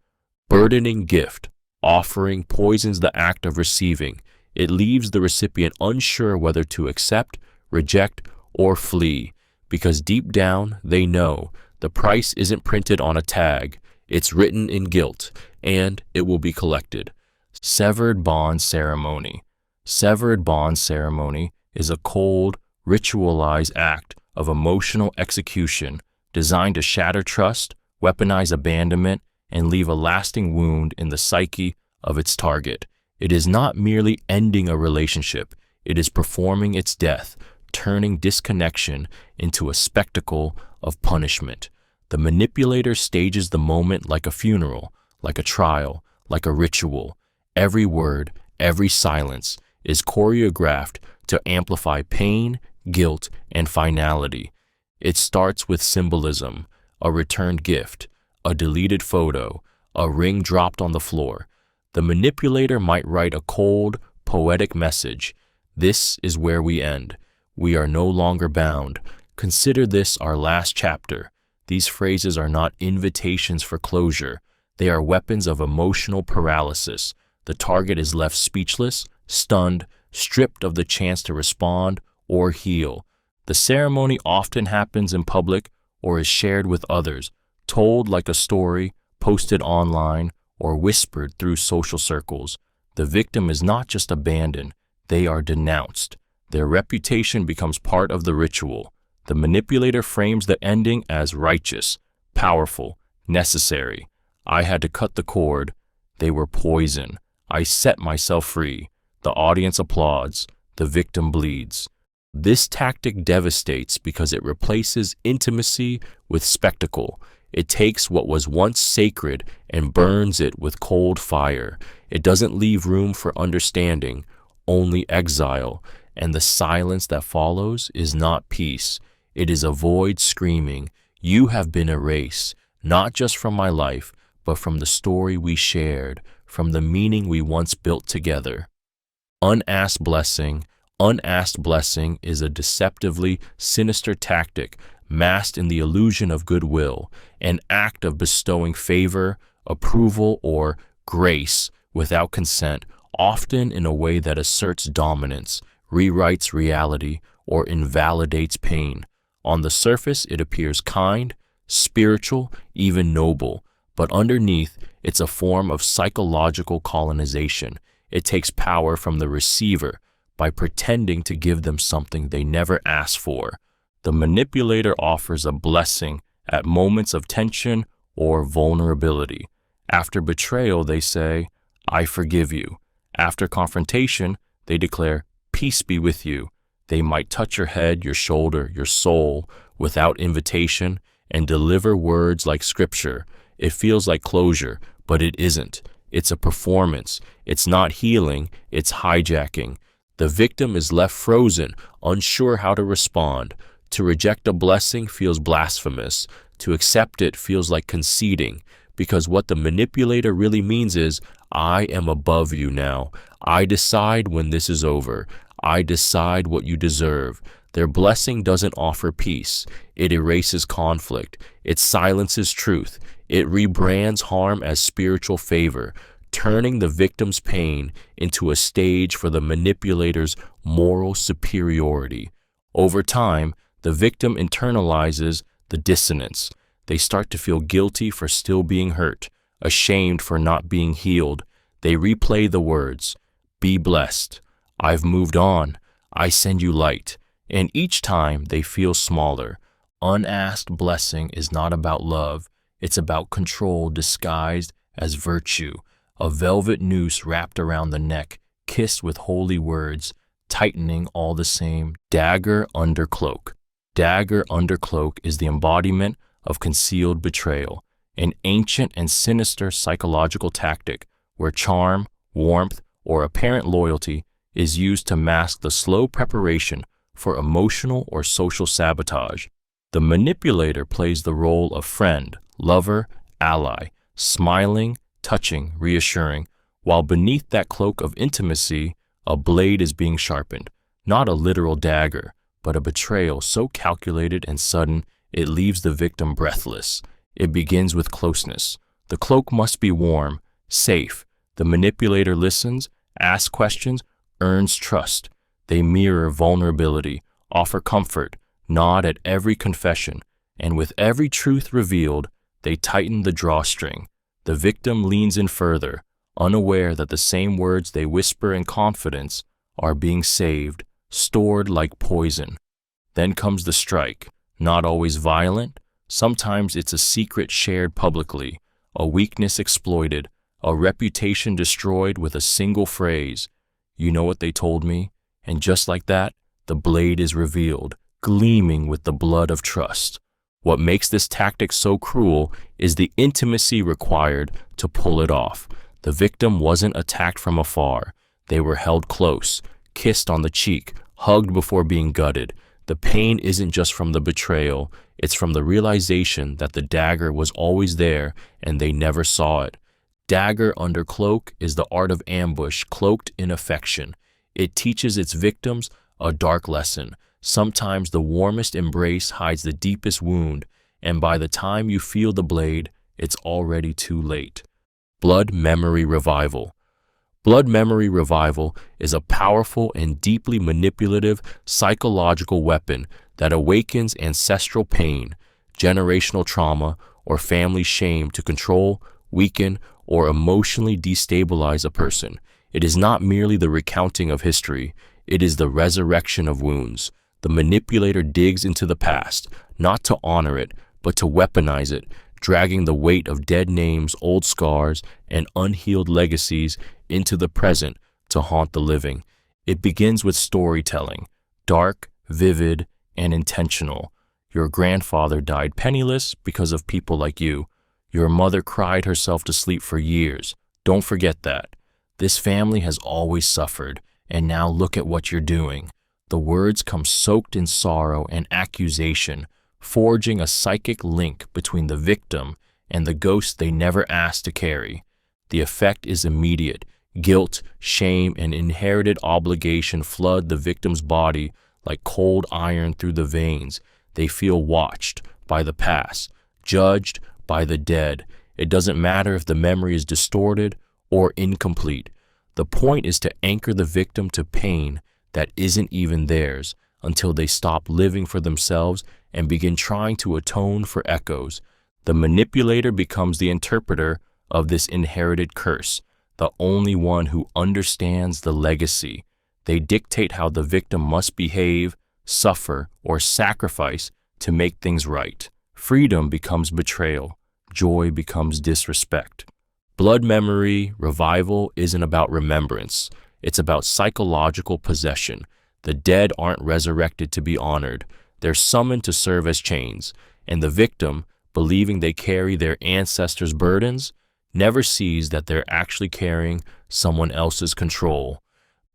Burdening gift offering poisons the act of receiving. It leaves the recipient unsure whether to accept, reject, or flee, because deep down they know the price isn't printed on a tag. It's written in guilt, and it will be collected. Severed Bond Ceremony. Severed Bond Ceremony is a cold, ritualized act of emotional execution designed to shatter trust, weaponize abandonment, and leave a lasting wound in the psyche of its target. It is not merely ending a relationship, it is performing its death, turning disconnection into a spectacle of punishment. The manipulator stages the moment like a funeral, like a trial, like a ritual. Every word, every silence is choreographed to amplify pain, guilt, and finality. It starts with symbolism, a returned gift, a deleted photo, a ring dropped on the floor. The manipulator might write a cold, poetic message. This is where we end. We are no longer bound. Consider this our last chapter. These phrases are not invitations for closure. They are weapons of emotional paralysis. The target is left speechless, stunned, stripped of the chance to respond or heal. The ceremony often happens in public or is shared with others, told like a story, posted online, or whispered through social circles. The victim is not just abandoned, they are denounced. Their reputation becomes part of the ritual. The manipulator frames the ending as righteous, powerful, necessary. I had to cut the cord. They were poison. I set myself free. The audience applauds. The victim bleeds. This tactic devastates because it replaces intimacy with spectacle. It takes what was once sacred and burns it with cold fire. It doesn't leave room for understanding, only exile, and the silence that follows is not peace. It is a void screaming, "You have been erased, not just from my life, but from the story we shared, from the meaning we once built together." Unasked Blessing. Unasked Blessing is a deceptively sinister tactic masked in the illusion of goodwill, an act of bestowing favor, approval, or grace without consent, often in a way that asserts dominance, rewrites reality, or invalidates pain. On the surface, it appears kind, spiritual, even noble, but underneath, it's a form of psychological colonization. It takes power from the receiver by pretending to give them something they never asked for. The manipulator offers a blessing at moments of tension or vulnerability. After betrayal, they say, "I forgive you." After confrontation, they declare, "Peace be with you." They might touch your head, your shoulder, your soul without invitation and deliver words like scripture. It feels like closure, but it isn't. It's a performance. It's not healing, it's hijacking. The victim is left frozen, unsure how to respond. To reject a blessing feels blasphemous. To accept it feels like conceding, because what the manipulator really means is, "I am above you now. I decide when this is over. I decide what you deserve." Their blessing doesn't offer peace. It erases conflict. It silences truth. It rebrands harm as spiritual favor, turning the victim's pain into a stage for the manipulator's moral superiority. Over time, the victim internalizes the dissonance. They start to feel guilty for still being hurt, ashamed for not being healed. They replay the words, "Be blessed," "I've moved on," "I send you light," and each time they feel smaller. Unasked blessing is not about love. It's about control disguised as virtue, a velvet noose wrapped around the neck, kissed with holy words, tightening all the same. Dagger Undercloak. Dagger Undercloak is the embodiment of concealed betrayal, an ancient and sinister psychological tactic where charm, warmth, or apparent loyalty is used to mask the slow preparation for emotional or social sabotage. The manipulator plays the role of friend, lover, ally, smiling, touching, reassuring, while beneath that cloak of intimacy, a blade is being sharpened, not a literal dagger, but a betrayal so calculated and sudden it leaves the victim breathless. It begins with closeness. The cloak must be warm, safe. The manipulator listens, asks questions, earns trust. They mirror vulnerability, offer comfort, nod at every confession, and with every truth revealed, they tighten the drawstring. The victim leans in further, unaware that the same words they whisper in confidence are being saved, stored like poison. Then comes the strike, not always violent. Sometimes it's a secret shared publicly, a weakness exploited, a reputation destroyed with a single phrase. You know what they told me? And just like that, the blade is revealed, gleaming with the blood of trust. What makes this tactic so cruel is the intimacy required to pull it off. The victim wasn't attacked from afar. They were held close, kissed on the cheek, hugged before being gutted. The pain isn't just from the betrayal, it's from the realization that the dagger was always there and they never saw it. Dagger Undercloak is the art of ambush cloaked in affection. It teaches its victims a dark lesson. Sometimes the warmest embrace hides the deepest wound, and by the time you feel the blade, it's already too late. Blood Memory Revival. Blood Memory Revival is a powerful and deeply manipulative psychological weapon that awakens ancestral pain, generational trauma, or family shame to control, weaken, or emotionally destabilize a person. It is not merely the recounting of history, it is the resurrection of wounds. The manipulator digs into the past, not to honor it, but to weaponize it, dragging the weight of dead names, old scars, and unhealed legacies into the present to haunt the living. It begins with storytelling, dark, vivid, and intentional. Your grandfather died penniless because of people like you. Your mother cried herself to sleep for years. Don't forget that. This family has always suffered, and now look at what you're doing. The words come soaked in sorrow and accusation, forging a psychic link between the victim and the ghost they never asked to carry. The effect is immediate. Guilt, shame, and inherited obligation flood the victim's body like cold iron through the veins. They feel watched by the past, judged by the dead. It doesn't matter if the memory is distorted or incomplete. The point is to anchor the victim to pain that isn't even theirs until they stop living for themselves and begin trying to atone for echoes. The manipulator becomes the interpreter of this inherited curse, the only one who understands the legacy. They dictate how the victim must behave, suffer, or sacrifice to make things right. Freedom becomes betrayal. Joy becomes disrespect. Blood Memory Revival isn't about remembrance. It's about psychological possession. The dead aren't resurrected to be honored. They're summoned to serve as chains, and the victim, believing they carry their ancestors' burdens, never sees that they're actually carrying someone else's control.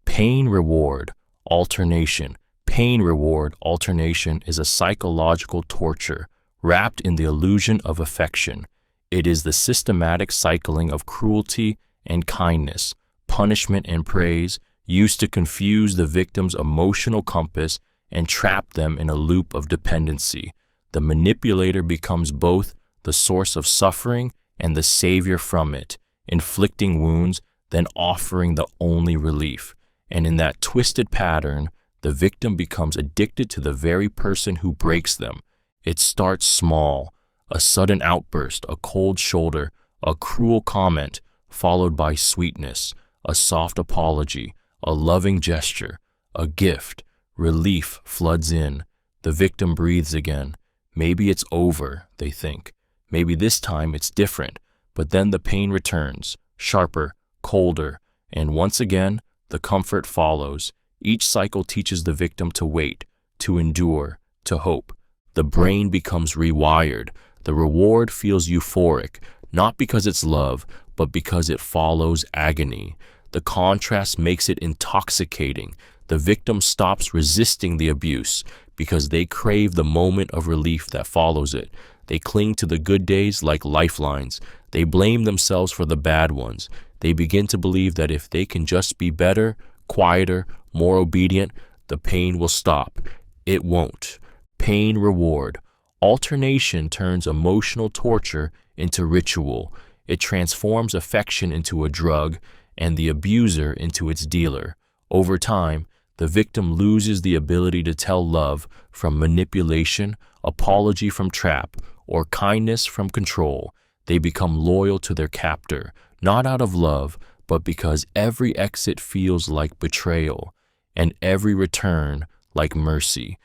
Pain-reward alternation. Pain-reward alternation is a psychological torture wrapped in the illusion of affection. It is the systematic cycling of cruelty and kindness, punishment and praise, used to confuse the victim's emotional compass and trap them in a loop of dependency. The manipulator becomes both the source of suffering and the savior from it, inflicting wounds, then offering the only relief. And in that twisted pattern, the victim becomes addicted to the very person who breaks them. It starts small, a sudden outburst, a cold shoulder, a cruel comment, followed by sweetness, a soft apology, a loving gesture, a gift. Relief floods in. The victim breathes again. Maybe it's over, they think. Maybe this time it's different. But then the pain returns, sharper, colder, and once again, the comfort follows. Each cycle teaches the victim to wait, to endure, to hope. The brain becomes rewired. The reward feels euphoric, not because it's love, but because it follows agony. The contrast makes it intoxicating. The victim stops resisting the abuse because they crave the moment of relief that follows it. They cling to the good days like lifelines. They blame themselves for the bad ones. They begin to believe that if they can just be better, quieter, more obedient, the pain will stop. It won't. Pain reward. Alternation turns emotional torture into ritual. It transforms affection into a drug and the abuser into its dealer. Over time, the victim loses the ability to tell love from manipulation, apology from trap, or kindness from control. They become loyal to their captor, not out of love, but because every exit feels like betrayal, and every return like mercy.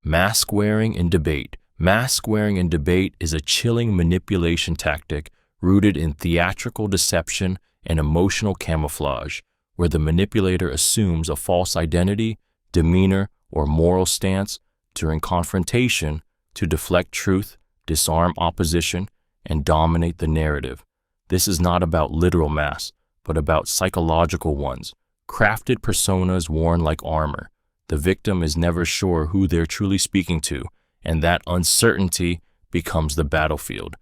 Mask-wearing in debate. Mask-wearing in debate is a chilling manipulation tactic rooted in theatrical deception and emotional camouflage, where the manipulator assumes a false identity, demeanor, or moral stance during confrontation to deflect truth, disarm opposition, and dominate the narrative. This is not about literal masks, but about psychological ones, crafted personas worn like armor. The victim is never sure who they're truly speaking to, and that uncertainty becomes the battlefield.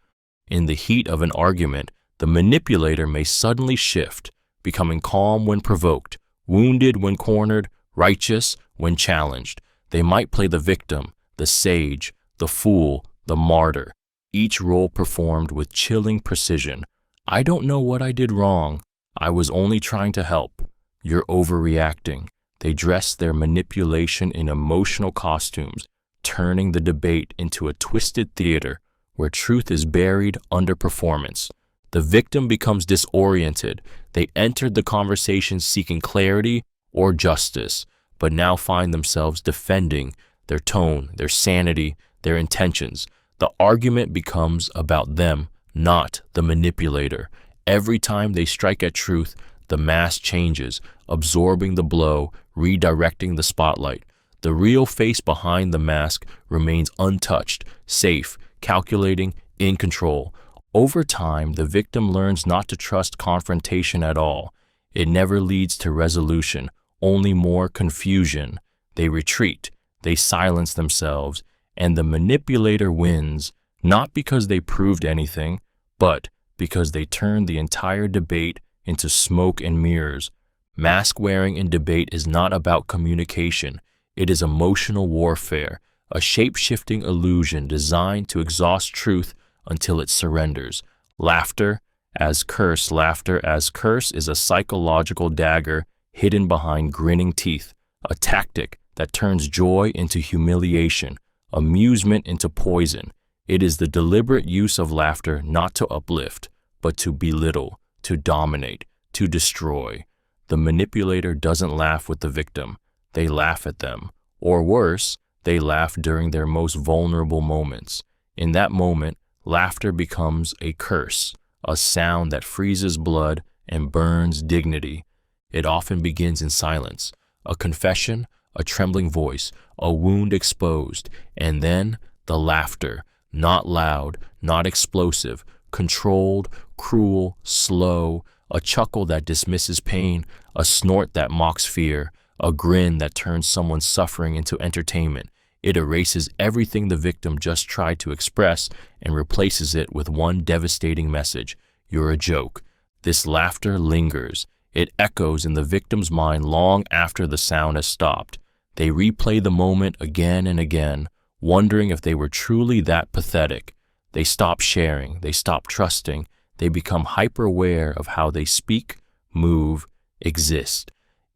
In the heat of an argument, the manipulator may suddenly shift, becoming calm when provoked, wounded when cornered, righteous when challenged. They might play the victim, the sage, the fool, the martyr, each role performed with chilling precision. I don't know what I did wrong. I was only trying to help. You're overreacting. They dress their manipulation in emotional costumes, turning the debate into a twisted theater where truth is buried under performance. The victim becomes disoriented. They entered the conversation seeking clarity or justice, but now find themselves defending their tone, their sanity, their intentions. The argument becomes about them, not the manipulator. Every time they strike at truth, the mask changes, absorbing the blow, redirecting the spotlight. The real face behind the mask remains untouched, safe, calculating, in control. Over time, the victim learns not to trust confrontation at all. It never leads to resolution, only more confusion. They retreat, they silence themselves, and the manipulator wins, not because they proved anything, but because they turned the entire debate into smoke and mirrors. Mask-wearing in debate is not about communication. It is emotional warfare, a shape-shifting illusion designed to exhaust truth until it surrenders. Laughter as curse. Laughter as curse is a psychological dagger hidden behind grinning teeth, a tactic that turns joy into humiliation, amusement into poison. It is the deliberate use of laughter not to uplift, but to belittle, to dominate, to destroy. The manipulator doesn't laugh with the victim. They laugh at them. Or worse, they laugh during their most vulnerable moments. In that moment, laughter becomes a curse, a sound that freezes blood and burns dignity. It often begins in silence, a confession, a trembling voice, a wound exposed, and then the laughter, not loud, not explosive, controlled, cruel, slow, a chuckle that dismisses pain, a snort that mocks fear, a grin that turns someone's suffering into entertainment. It erases everything the victim just tried to express and replaces it with one devastating message: you're a joke. This laughter lingers. It echoes in the victim's mind long after the sound has stopped. They replay the moment again and again, wondering if they were truly that pathetic. They stop sharing, they stop trusting, they become hyper-aware of how they speak, move, exist.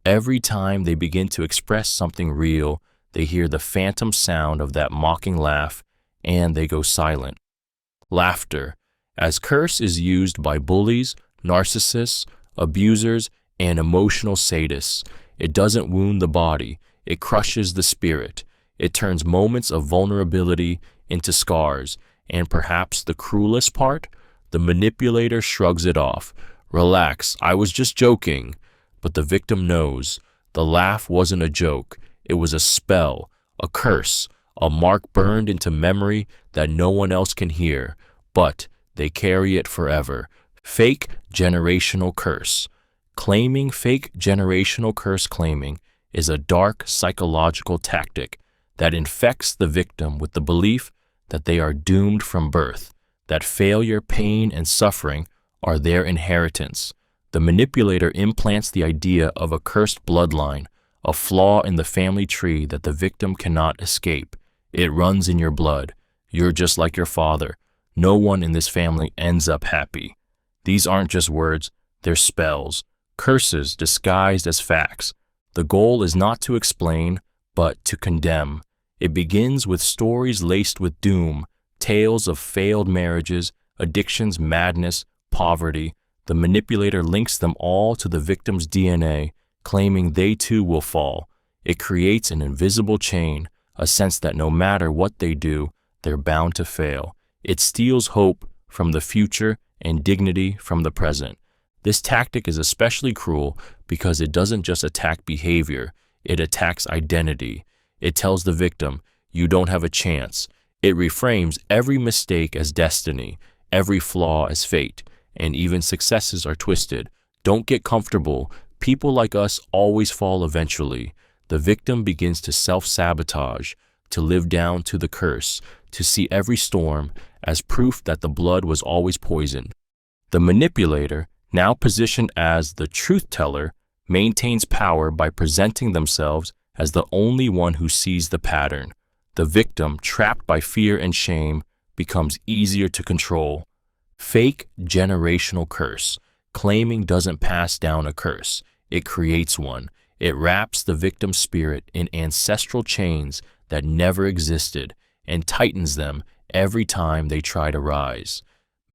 Every time they begin to express something real, they hear the phantom sound of that mocking laugh, and they go silent. Laughter as curse is used by bullies, narcissists, abusers, and emotional sadists. It doesn't wound the body, it crushes the spirit. It turns moments of vulnerability into scars, and perhaps the cruelest part, the manipulator shrugs it off. Relax, I was just joking. But the victim knows the laugh wasn't a joke. It was a spell, a curse, a mark burned into memory that no one else can hear, but they carry it forever. Fake generational curse. Claiming fake generational curse claiming is a dark psychological tactic that infects the victim with the belief that they are doomed from birth, that failure, pain, and suffering are their inheritance. The manipulator implants the idea of a cursed bloodline, a flaw in the family tree that the victim cannot escape. It runs in your blood. You're just like your father. No one in this family ends up happy. These aren't just words, they're spells, curses disguised as facts. The goal is not to explain, but to condemn. It begins with stories laced with doom, tales of failed marriages, addictions, madness, poverty. The manipulator links them all to the victim's DNA, claiming they too will fall. It creates an invisible chain, a sense that no matter what they do, they're bound to fail. It steals hope from the future and dignity from the present. This tactic is especially cruel because it doesn't just attack behavior, it attacks identity. It tells the victim, you don't have a chance. It reframes every mistake as destiny, every flaw as fate, and even successes are twisted. Don't get comfortable. People like us always fall eventually. The victim begins to self-sabotage, to live down to the curse, to see every storm as proof that the blood was always poisoned. The manipulator, now positioned as the truth teller, maintains power by presenting themselves as the only one who sees the pattern. The victim, trapped by fear and shame, becomes easier to control. Fake generational curse. Claiming doesn't pass down a curse. It creates one. It wraps the victim's spirit in ancestral chains that never existed and tightens them every time they try to rise.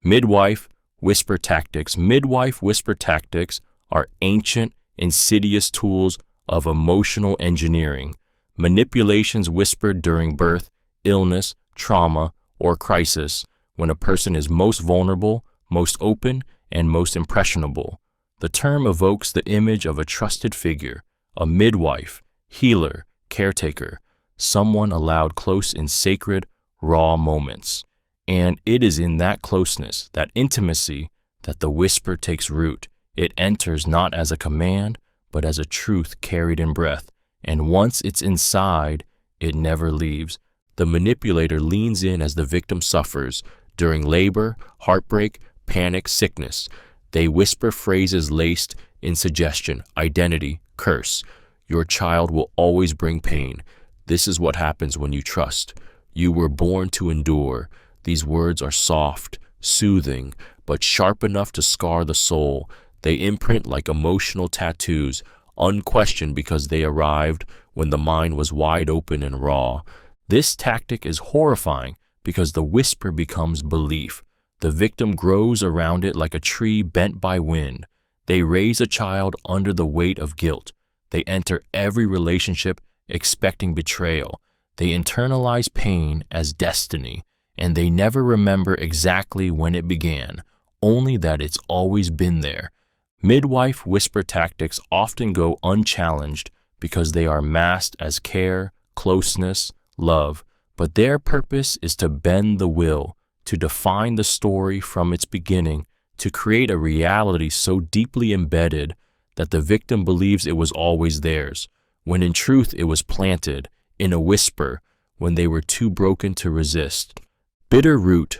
Midwife whisper tactics. Midwife whisper tactics are ancient, insidious tools of emotional engineering. Manipulations whispered during birth, illness, trauma, or crisis, when a person is most vulnerable, most open, and most impressionable. The term evokes the image of a trusted figure, a midwife, healer, caretaker, someone allowed close in sacred, raw moments. And it is in that closeness, that intimacy, that the whisper takes root. It enters not as a command, but as a truth carried in breath. And once it's inside, it never leaves. The manipulator leans in as the victim suffers. During labor, heartbreak, panic, sickness, they whisper phrases laced in suggestion, identity, curse. Your child will always bring pain. This is what happens when you trust. You were born to endure. These words are soft, soothing, but sharp enough to scar the soul. They imprint like emotional tattoos, unquestioned because they arrived when the mind was wide open and raw. This tactic is horrifying because the whisper becomes belief. The victim grows around it like a tree bent by wind. They raise a child under the weight of guilt. They enter every relationship expecting betrayal. They internalize pain as destiny, and they never remember exactly when it began, only that it's always been there. Midwife whisper tactics often go unchallenged because they are masked as care, closeness, love, but their purpose is to bend the will, to define the story from its beginning, to create a reality so deeply embedded that the victim believes it was always theirs, when in truth it was planted, in a whisper, when they were too broken to resist. Bitterroot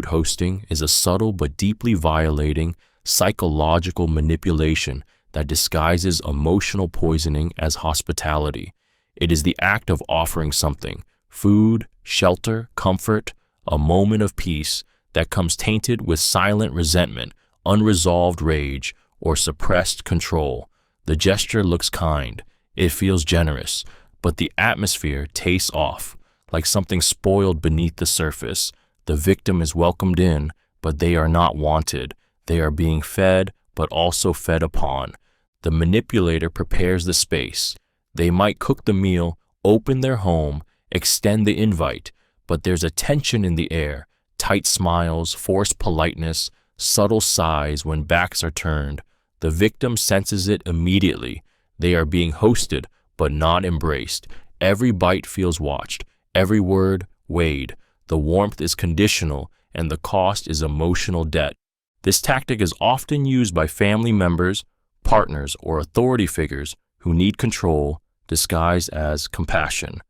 Hosting is a subtle but deeply violating psychological manipulation that disguises emotional poisoning as hospitality. It is the act of offering something, food, shelter, comfort, a moment of peace, that comes tainted with silent resentment, unresolved rage, or suppressed control. The gesture looks kind, it feels generous, but the atmosphere tastes off, like something spoiled beneath the surface. The victim is welcomed in, but they are not wanted. They are being fed, but also fed upon. The manipulator prepares the space. They might cook the meal, open their home, extend the invite, but there's a tension in the air, tight smiles, forced politeness, subtle sighs when backs are turned. The victim senses it immediately. They are being hosted, but not embraced. Every bite feels watched, every word weighed. The warmth is conditional, and the cost is emotional debt. This tactic is often used by family members, partners, or authority figures who need control, disguised as compassion.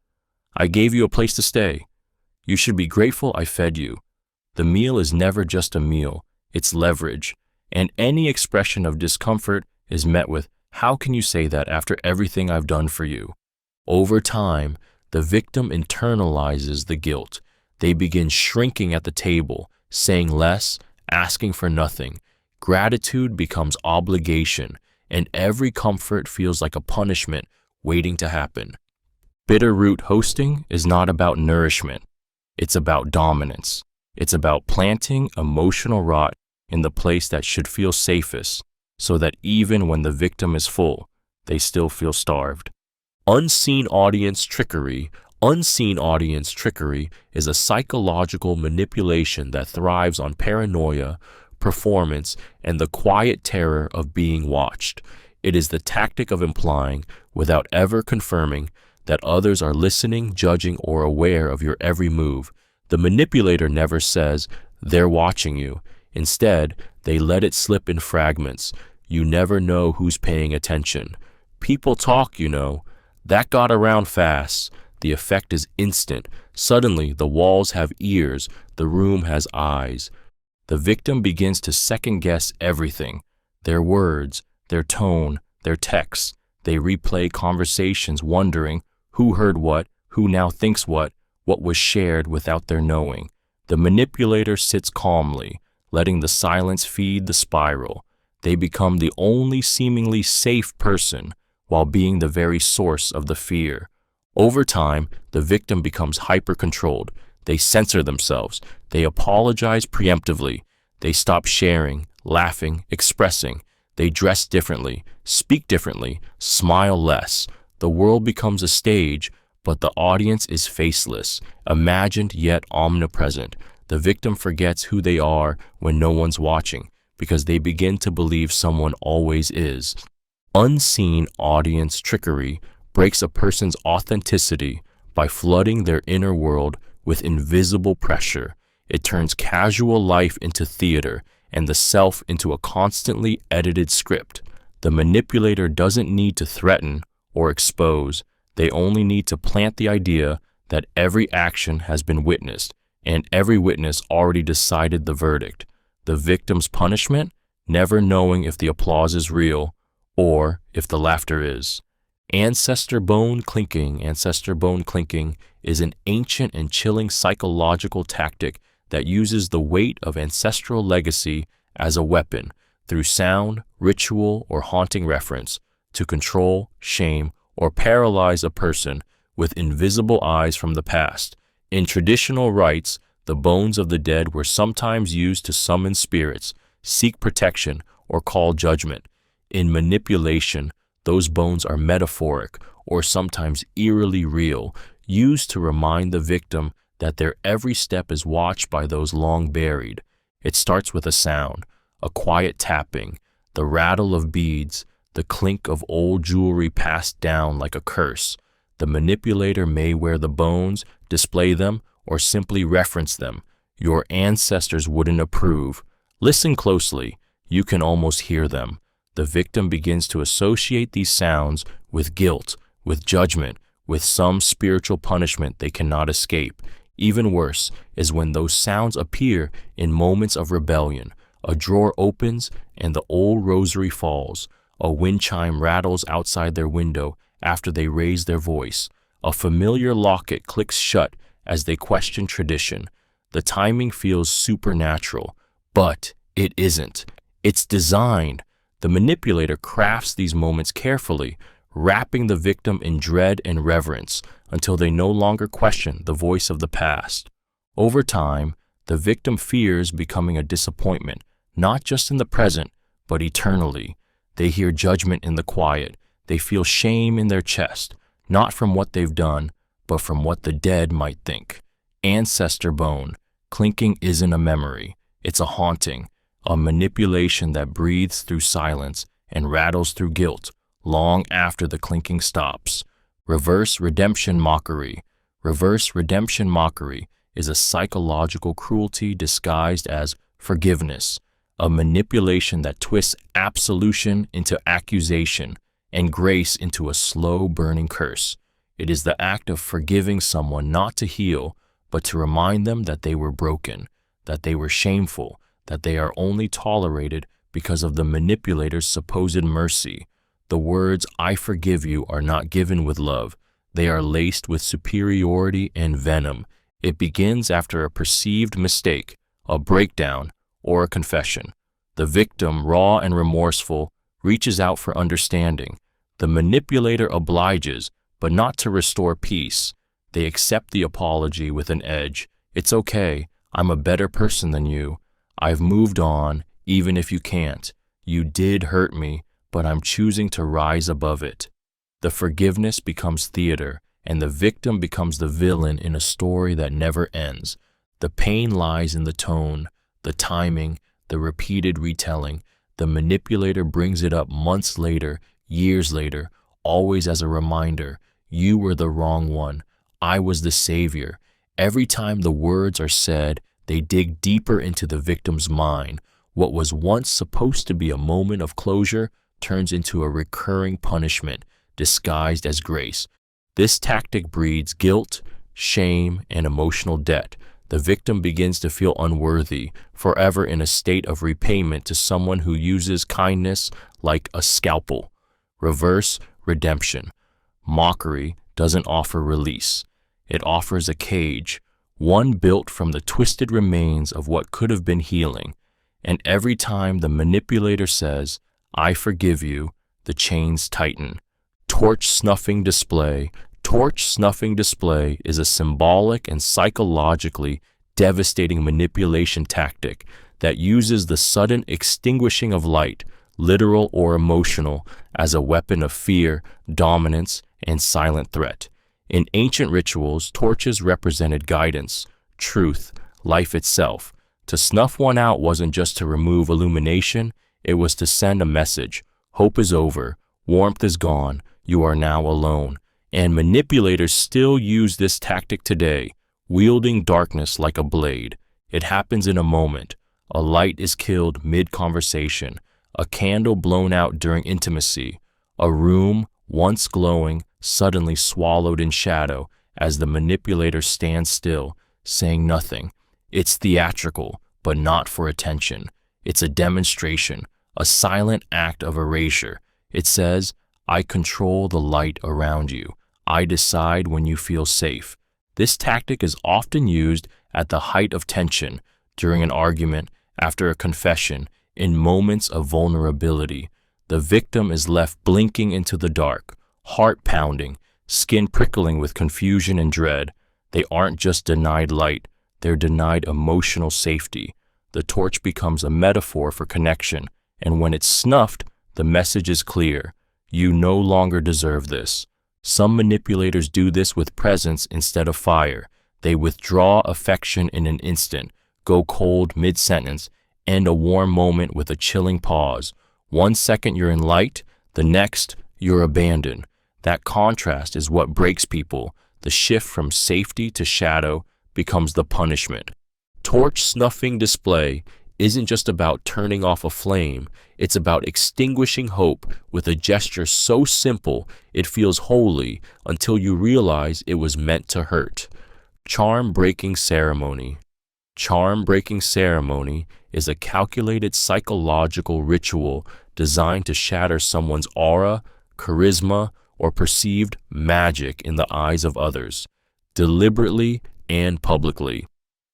I gave you a place to stay. You should be grateful I fed you. The meal is never just a meal, it's leverage, and any expression of discomfort is met with, how can you say that after everything I've done for you? Over time, the victim internalizes the guilt. They begin shrinking at the table, saying less, asking for nothing. Gratitude becomes obligation, and every comfort feels like a punishment waiting to happen. Bitterroot hosting is not about nourishment. It's about dominance. It's about planting emotional rot in the place that should feel safest, so that even when the victim is full, they still feel starved. Unseen audience trickery. Unseen audience trickery is a psychological manipulation that thrives on paranoia, performance, and the quiet terror of being watched. It is the tactic of implying, without ever confirming, that others are listening, judging, or aware of your every move. The manipulator never says, "They're watching you." Instead, they let it slip in fragments. You never know who's paying attention. People talk, you know. That got around fast. The effect is instant. Suddenly, the walls have ears, the room has eyes. The victim begins to second-guess everything. Their words, their tone, their texts. They replay conversations wondering who heard what, who now thinks what was shared without their knowing. The manipulator sits calmly, letting the silence feed the spiral. They become the only seemingly safe person while being the very source of the fear. Over time, the victim becomes hyper-controlled. They censor themselves. They apologize preemptively. They stop sharing, laughing, expressing. They dress differently, speak differently, smile less. The world becomes a stage, but the audience is faceless, imagined yet omnipresent. The victim forgets who they are when no one's watching, because they begin to believe someone always is. Unseen audience trickery breaks a person's authenticity by flooding their inner world with invisible pressure. It turns casual life into theater and the self into a constantly edited script. The manipulator doesn't need to threaten or expose. They only need to plant the idea that every action has been witnessed and every witness already decided the verdict. The victim's punishment, never knowing if the applause is real or if the laughter is. Ancestor bone clinking. Ancestor bone clinking is an ancient and chilling psychological tactic that uses the weight of ancestral legacy as a weapon through sound, ritual, or haunting reference to control, shame, or paralyze a person with invisible eyes from the past. In traditional rites, the bones of the dead were sometimes used to summon spirits, seek protection, or call judgment. In manipulation, those bones are metaphoric or sometimes eerily real, used to remind the victim that their every step is watched by those long buried. It starts with a sound, a quiet tapping, the rattle of beads, the clink of old jewelry passed down like a curse. The manipulator may wear the bones, display them, or simply reference them. Your ancestors wouldn't approve. Listen closely. You can almost hear them. The victim begins to associate these sounds with guilt, with judgment, with some spiritual punishment they cannot escape. Even worse is when those sounds appear in moments of rebellion. A drawer opens and the old rosary falls. A wind chime rattles outside their window after they raise their voice. A familiar locket clicks shut as they question tradition. The timing feels supernatural, but it isn't. It's designed. The manipulator crafts these moments carefully, wrapping the victim in dread and reverence until they no longer question the voice of the past. Over time, the victim fears becoming a disappointment, not just in the present, but eternally. They hear judgment in the quiet. They feel shame in their chest, not from what they've done, but from what the dead might think. Ancestor bone clinking isn't a memory. It's a haunting, a manipulation that breathes through silence and rattles through guilt long after the clinking stops. Reverse redemption mockery. Reverse redemption mockery is a psychological cruelty disguised as forgiveness, a manipulation that twists absolution into accusation and grace into a slow burning curse. It is the act of forgiving someone not to heal, but to remind them that they were broken, that they were shameful, that they are only tolerated because of the manipulator's supposed mercy. The words, "I forgive you," are not given with love. They are laced with superiority and venom. It begins after a perceived mistake, a breakdown, or a confession. The victim, raw and remorseful, reaches out for understanding. The manipulator obliges, but not to restore peace. They accept the apology with an edge. "It's okay. I'm a better person than you. I've moved on," even if you can't. You did hurt me, but I'm choosing to rise above it. The forgiveness becomes theater, and the victim becomes the villain in a story that never ends. The pain lies in the tone, the timing, the repeated retelling. The manipulator brings it up months later, years later, always as a reminder. You were the wrong one. I was the savior. Every time the words are said, they dig deeper into the victim's mind. What was once supposed to be a moment of closure turns into a recurring punishment, disguised as grace. This tactic breeds guilt, shame, and emotional debt. The victim begins to feel unworthy, forever in a state of repayment to someone who uses kindness like a scalpel. Reverse redemption. Mockery doesn't offer release. It offers a cage, one built from the twisted remains of what could have been healing. And every time the manipulator says, "I forgive you," the chains tighten. Torch snuffing display. Torch snuffing display is a symbolic and psychologically devastating manipulation tactic that uses the sudden extinguishing of light, literal or emotional, as a weapon of fear, dominance, and silent threat. In ancient rituals, torches represented guidance, truth, life itself. To snuff one out wasn't just to remove illumination, it was to send a message. Hope is over, warmth is gone, you are now alone. And manipulators still use this tactic today, wielding darkness like a blade. It happens in a moment. A light is killed mid-conversation, a candle blown out during intimacy, a room, once glowing, suddenly swallowed in shadow as the manipulator stands still, saying nothing. It's theatrical, but not for attention. It's a demonstration, a silent act of erasure. It says, "I control the light around you. I decide when you feel safe." This tactic is often used at the height of tension, during an argument, after a confession, in moments of vulnerability. The victim is left blinking into the dark, heart pounding, skin prickling with confusion and dread. They aren't just denied light, they're denied emotional safety. The torch becomes a metaphor for connection, and when it's snuffed, the message is clear. You no longer deserve this. Some manipulators do this with presence instead of fire. They withdraw affection in an instant, go cold mid-sentence, end a warm moment with a chilling pause. 1 second you're in light, the next you're abandoned. That contrast is what breaks people. The shift from safety to shadow becomes the punishment. Torch snuffing display isn't just about turning off a flame, it's about extinguishing hope with a gesture so simple it feels holy until you realize it was meant to hurt. Charm-breaking ceremony. Charm-breaking ceremony is a calculated psychological ritual designed to shatter someone's aura, charisma, or perceived magic in the eyes of others, deliberately and publicly.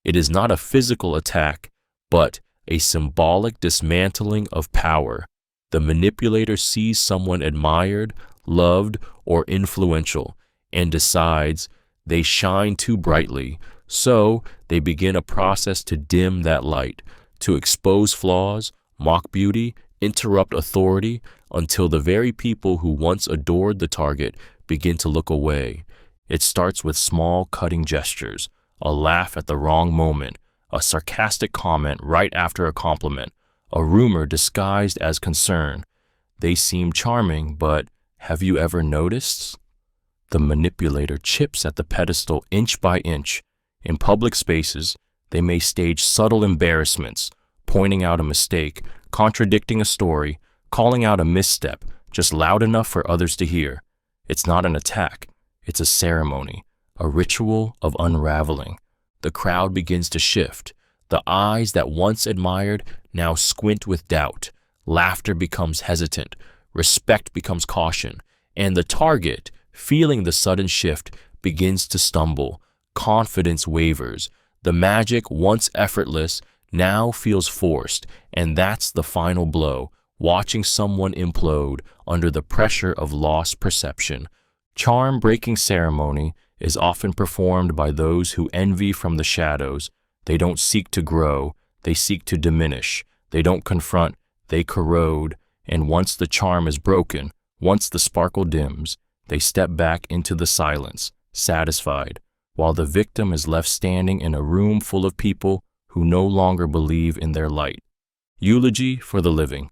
It is not a physical attack, but a symbolic dismantling of power. The manipulator sees someone admired, loved, or influential, and decides they shine too brightly, so they begin a process to dim that light, to expose flaws, mock beauty, interrupt authority, until the very people who once adored the target begin to look away. It starts with small cutting gestures, a laugh at the wrong moment, a sarcastic comment right after a compliment, a rumor disguised as concern. They seem charming, but have you ever noticed? The manipulator chips at the pedestal inch by inch. In public spaces, they may stage subtle embarrassments, pointing out a mistake, contradicting a story, calling out a misstep, just loud enough for others to hear. It's not an attack, it's a ceremony, a ritual of unraveling. The crowd begins to shift. The eyes that once admired now squint with doubt. Laughter becomes hesitant. Respect becomes caution. And the target, feeling the sudden shift, begins to stumble. Confidence wavers. The magic, once effortless, now feels forced. And that's the final blow, watching someone implode under the pressure of lost perception. Charm-breaking ceremony is often performed by those who envy from the shadows. They don't seek to grow, they seek to diminish. They don't confront, they corrode, and once the charm is broken, once the sparkle dims, they step back into the silence, satisfied, while the victim is left standing in a room full of people who no longer believe in their light. Eulogy for the living.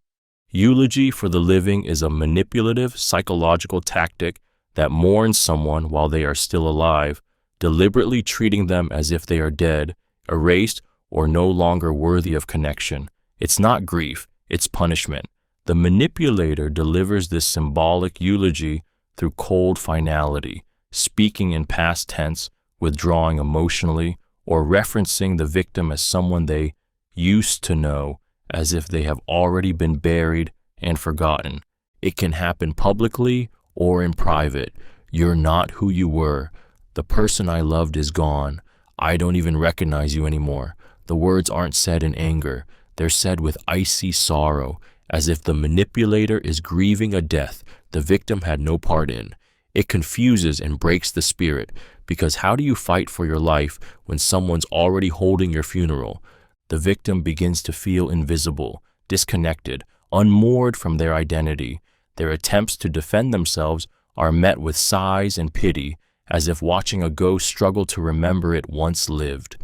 Eulogy for the living is a manipulative psychological tactic that mourns someone while they are still alive, deliberately treating them as if they are dead, erased, or no longer worthy of connection. It's not grief, it's punishment. The manipulator delivers this symbolic eulogy through cold finality, speaking in past tense, withdrawing emotionally, or referencing the victim as someone they used to know, as if they have already been buried and forgotten. It can happen publicly or in private. You're not who you were. The person I loved is gone. I don't even recognize you anymore. The words aren't said in anger. They're said with icy sorrow, as if the manipulator is grieving a death the victim had no part in. It confuses and breaks the spirit, because how do you fight for your life when someone's already holding your funeral? The victim begins to feel invisible, disconnected, unmoored from their identity. Their attempts to defend themselves are met with sighs and pity, as if watching a ghost struggle to remember it once lived.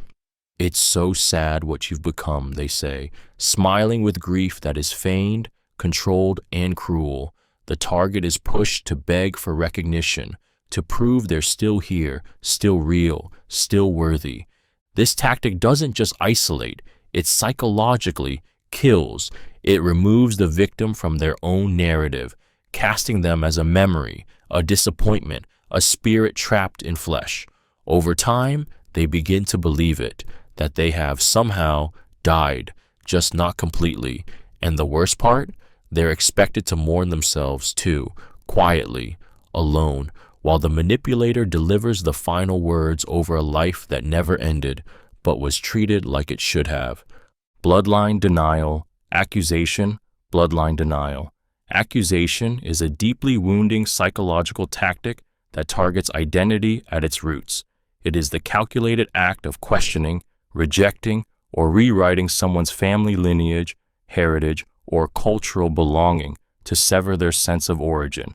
It's so sad what you've become, they say, smiling with grief that is feigned, controlled, and cruel. The target is pushed to beg for recognition, to prove they're still here, still real, still worthy. This tactic doesn't just isolate, it psychologically kills. It removes the victim from their own narrative, casting them as a memory, a disappointment, a spirit trapped in flesh. Over time, they begin to believe it, that they have somehow died, just not completely. And the worst part? They're expected to mourn themselves too, quietly, alone, while the manipulator delivers the final words over a life that never ended, but was treated like it should have. Bloodline denial, accusation, bloodline denial. Accusation is a deeply wounding psychological tactic that targets identity at its roots. It is the calculated act of questioning, rejecting, or rewriting someone's family lineage, heritage, or cultural belonging to sever their sense of origin.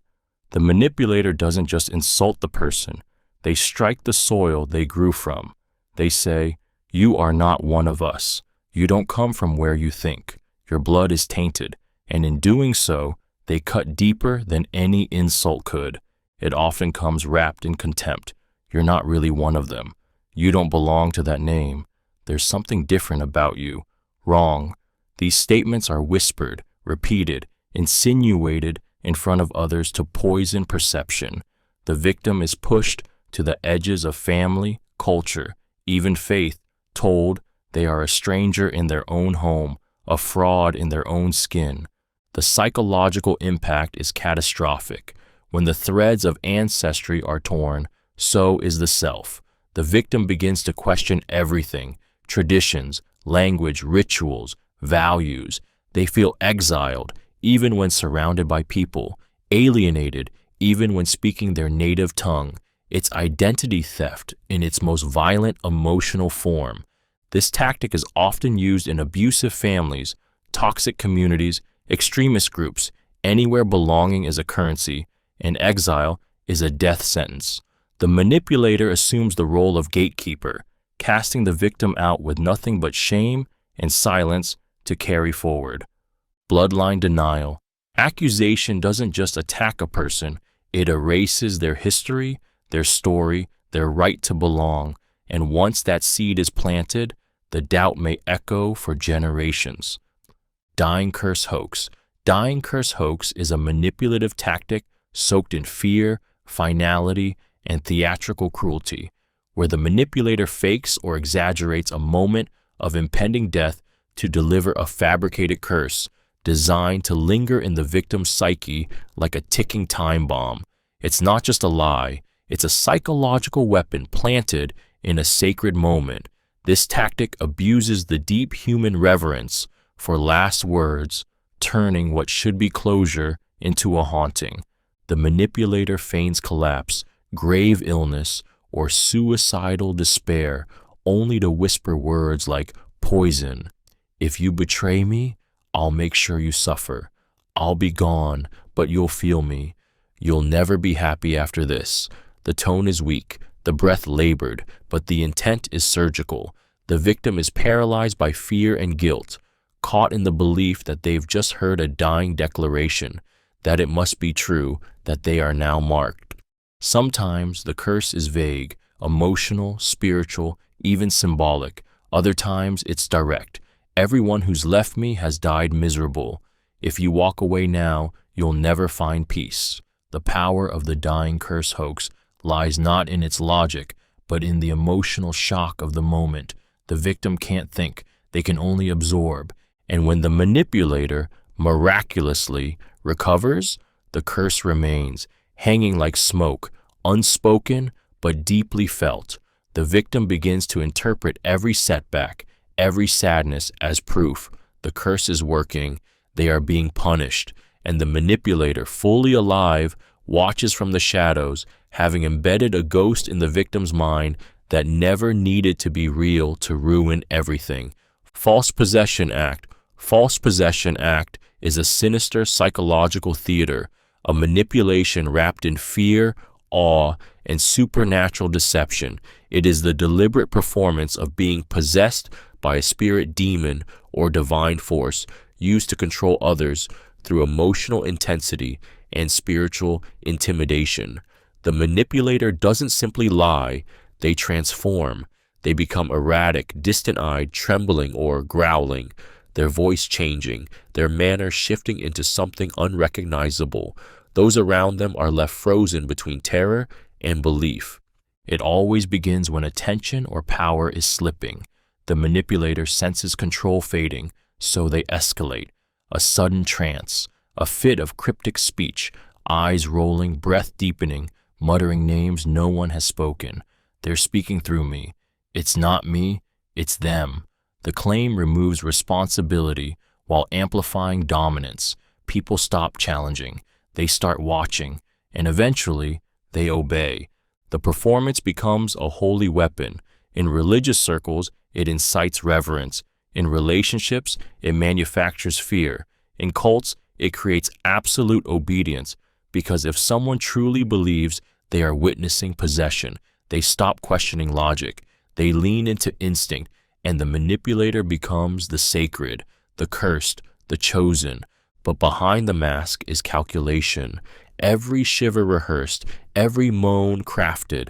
The manipulator doesn't just insult the person, they strike the soil they grew from. They say, "You are not one of us. You don't come from where you think. Your blood is tainted." And in doing so, they cut deeper than any insult could. It often comes wrapped in contempt. You're not really one of them. You don't belong to that name. There's something different about you. Wrong. These statements are whispered, repeated, insinuated in front of others to poison perception. The victim is pushed to the edges of family, culture, even faith, told they are a stranger in their own home, a fraud in their own skin. The psychological impact is catastrophic. When the threads of ancestry are torn, so is the self. The victim begins to question everything: traditions, language, rituals, values. They feel exiled, even when surrounded by people, alienated, even when speaking their native tongue. It's identity theft in its most violent emotional form. This tactic is often used in abusive families, toxic communities, extremist groups, anywhere belonging is a currency, and exile is a death sentence. The manipulator assumes the role of gatekeeper, casting the victim out with nothing but shame and silence to carry forward. Bloodline denial. Accusation doesn't just attack a person, it erases their history, their story, their right to belong, and once that seed is planted, the doubt may echo for generations. Dying curse hoax. Dying curse hoax is a manipulative tactic soaked in fear, finality, and theatrical cruelty, where the manipulator fakes or exaggerates a moment of impending death to deliver a fabricated curse designed to linger in the victim's psyche like a ticking time bomb. It's not just a lie, it's a psychological weapon planted in a sacred moment. This tactic abuses the deep human reverence for last words, turning what should be closure into a haunting. The manipulator feigns collapse, grave illness, or suicidal despair only to whisper words like poison. If you betray me, I'll make sure you suffer. I'll be gone, but you'll feel me. You'll never be happy after this. The tone is weak, the breath labored, but the intent is surgical. The victim is paralyzed by fear and guilt, caught in the belief that they've just heard a dying declaration, that it must be true, that they are now marked. Sometimes the curse is vague, emotional, spiritual, even symbolic. Other times it's direct. Everyone who's left me has died miserable. If you walk away now, you'll never find peace. The power of the dying curse hoax lies not in its logic, but in the emotional shock of the moment. The victim can't think, they can only absorb. And when the manipulator miraculously recovers, the curse remains, hanging like smoke, unspoken but deeply felt. The victim begins to interpret every setback, every sadness as proof. The curse is working, they are being punished, and the manipulator, fully alive, watches from the shadows, having embedded a ghost in the victim's mind that never needed to be real to ruin everything. False Possession Act. False Possession Act is a sinister psychological theater, a manipulation wrapped in fear, awe, and supernatural deception. It is the deliberate performance of being possessed by a spirit demon or divine force used to control others through emotional intensity and spiritual intimidation. The manipulator doesn't simply lie, they transform. They become erratic, distant-eyed, trembling, or growling, their voice changing, their manner shifting into something unrecognizable. Those around them are left frozen between terror and belief. It always begins when attention or power is slipping. The manipulator senses control fading, so they escalate. A sudden trance, a fit of cryptic speech, eyes rolling, breath deepening, muttering names no one has spoken. They're speaking through me. It's not me, it's them. The claim removes responsibility while amplifying dominance. People stop challenging. They start watching, and eventually, they obey. The performance becomes a holy weapon. In religious circles, it incites reverence. In relationships, it manufactures fear. In cults, it creates absolute obedience, because if someone truly believes they are witnessing possession, they stop questioning logic. They lean into instinct, and the manipulator becomes the sacred, the cursed, the chosen. But behind the mask is calculation. Every shiver rehearsed, every moan crafted,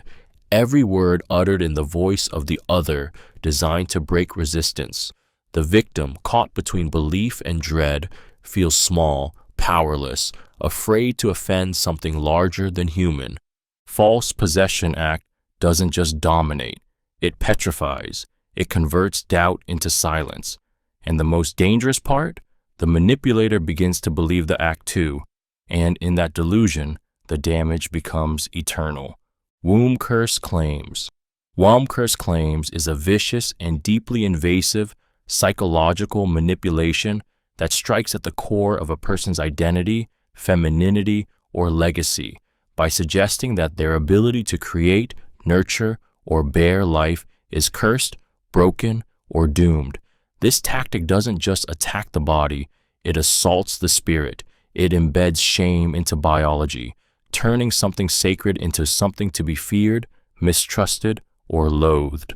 every word uttered in the voice of the other, designed to break resistance. The victim, caught between belief and dread, feels small, powerless, afraid to offend something larger than human. False Possession Act doesn't just dominate, it petrifies. It converts doubt into silence. And the most dangerous part? The manipulator begins to believe the act too, and in that delusion, the damage becomes eternal. Womb Curse Claims. Womb Curse Claims is a vicious and deeply invasive psychological manipulation that strikes at the core of a person's identity, femininity, or legacy by suggesting that their ability to create, nurture, or bear life is cursed, broken, or doomed. This tactic doesn't just attack the body, it assaults the spirit. It embeds shame into biology, turning something sacred into something to be feared, mistrusted, or loathed.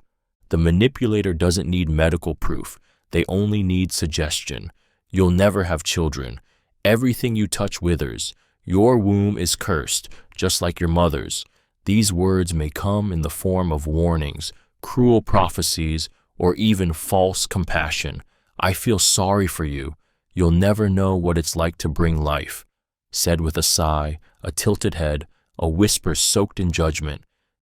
The manipulator doesn't need medical proof, they only need suggestion. You'll never have children. Everything you touch withers. Your womb is cursed, just like your mother's. These words may come in the form of warnings, cruel prophecies, or even false compassion. I feel sorry for you. You'll never know what it's like to bring life. Said with a sigh, a tilted head, a whisper soaked in judgment.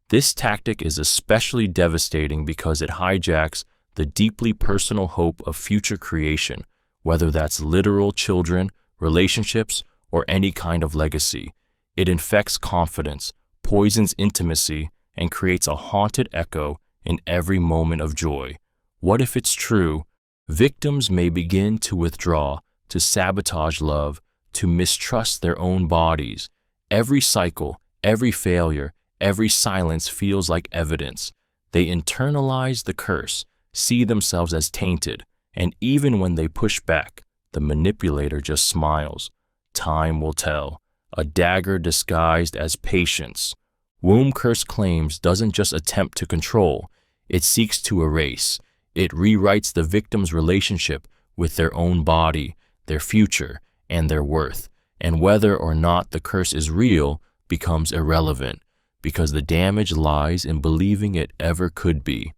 This tactic is especially devastating because it hijacks the deeply personal hope of future creation, whether that's literal children, relationships, or any kind of legacy. It infects confidence, poisons intimacy, and creates a haunted echo in every moment of joy. What if it's true? Victims may begin to withdraw, to sabotage love, to mistrust their own bodies. Every cycle, every failure, every silence feels like evidence. They internalize the curse, see themselves as tainted, and even when they push back, The manipulator just smiles. Time will tell. A dagger disguised as patience. Womb Curse Claims doesn't just attempt to control, it seeks to erase. It rewrites the victim's relationship with their own body, their future, and their worth. And whether or not the curse is real becomes irrelevant, because the damage lies in believing it ever could be.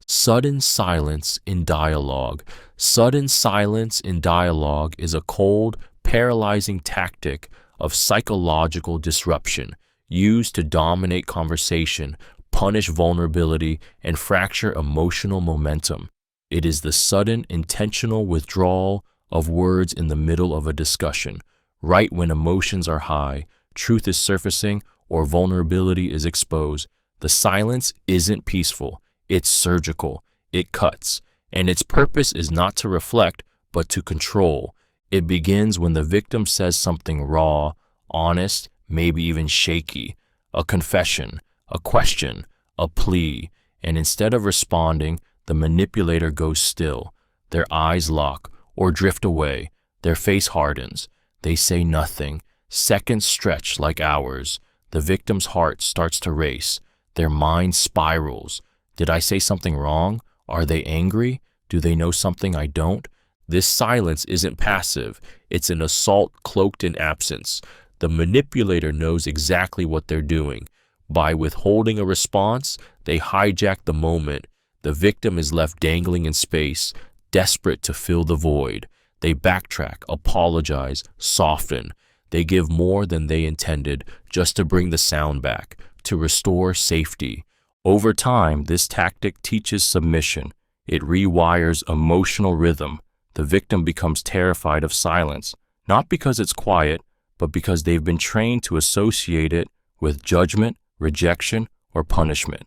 Sudden silence in dialogue. Sudden silence in dialogue is a cold, paralyzing tactic of psychological disruption used to dominate conversation, punish vulnerability, and fracture emotional momentum. It is the sudden, intentional withdrawal of words in the middle of a discussion, right when emotions are high, truth is surfacing, or vulnerability is exposed. The silence isn't peaceful, it's surgical, it cuts, and its purpose is not to reflect, but to control. It begins when the victim says something raw, honest, maybe even shaky, a confession, a question, a plea, and instead of responding, the manipulator goes still. Their eyes lock or drift away, their face hardens. They say nothing. Seconds stretch like hours. The victim's heart starts to race. Their mind spirals. Did I say something wrong? Are they angry? Do they know something I don't? This silence isn't passive. It's an assault cloaked in absence. The manipulator knows exactly what they're doing. By withholding a response, they hijack the moment. The victim is left dangling in space, desperate to fill the void. They backtrack, apologize, soften. They give more than they intended just to bring the sound back, to restore safety. Over time, this tactic teaches submission. It rewires emotional rhythm. The victim becomes terrified of silence, not because it's quiet, but because they've been trained to associate it with judgment, rejection, or punishment.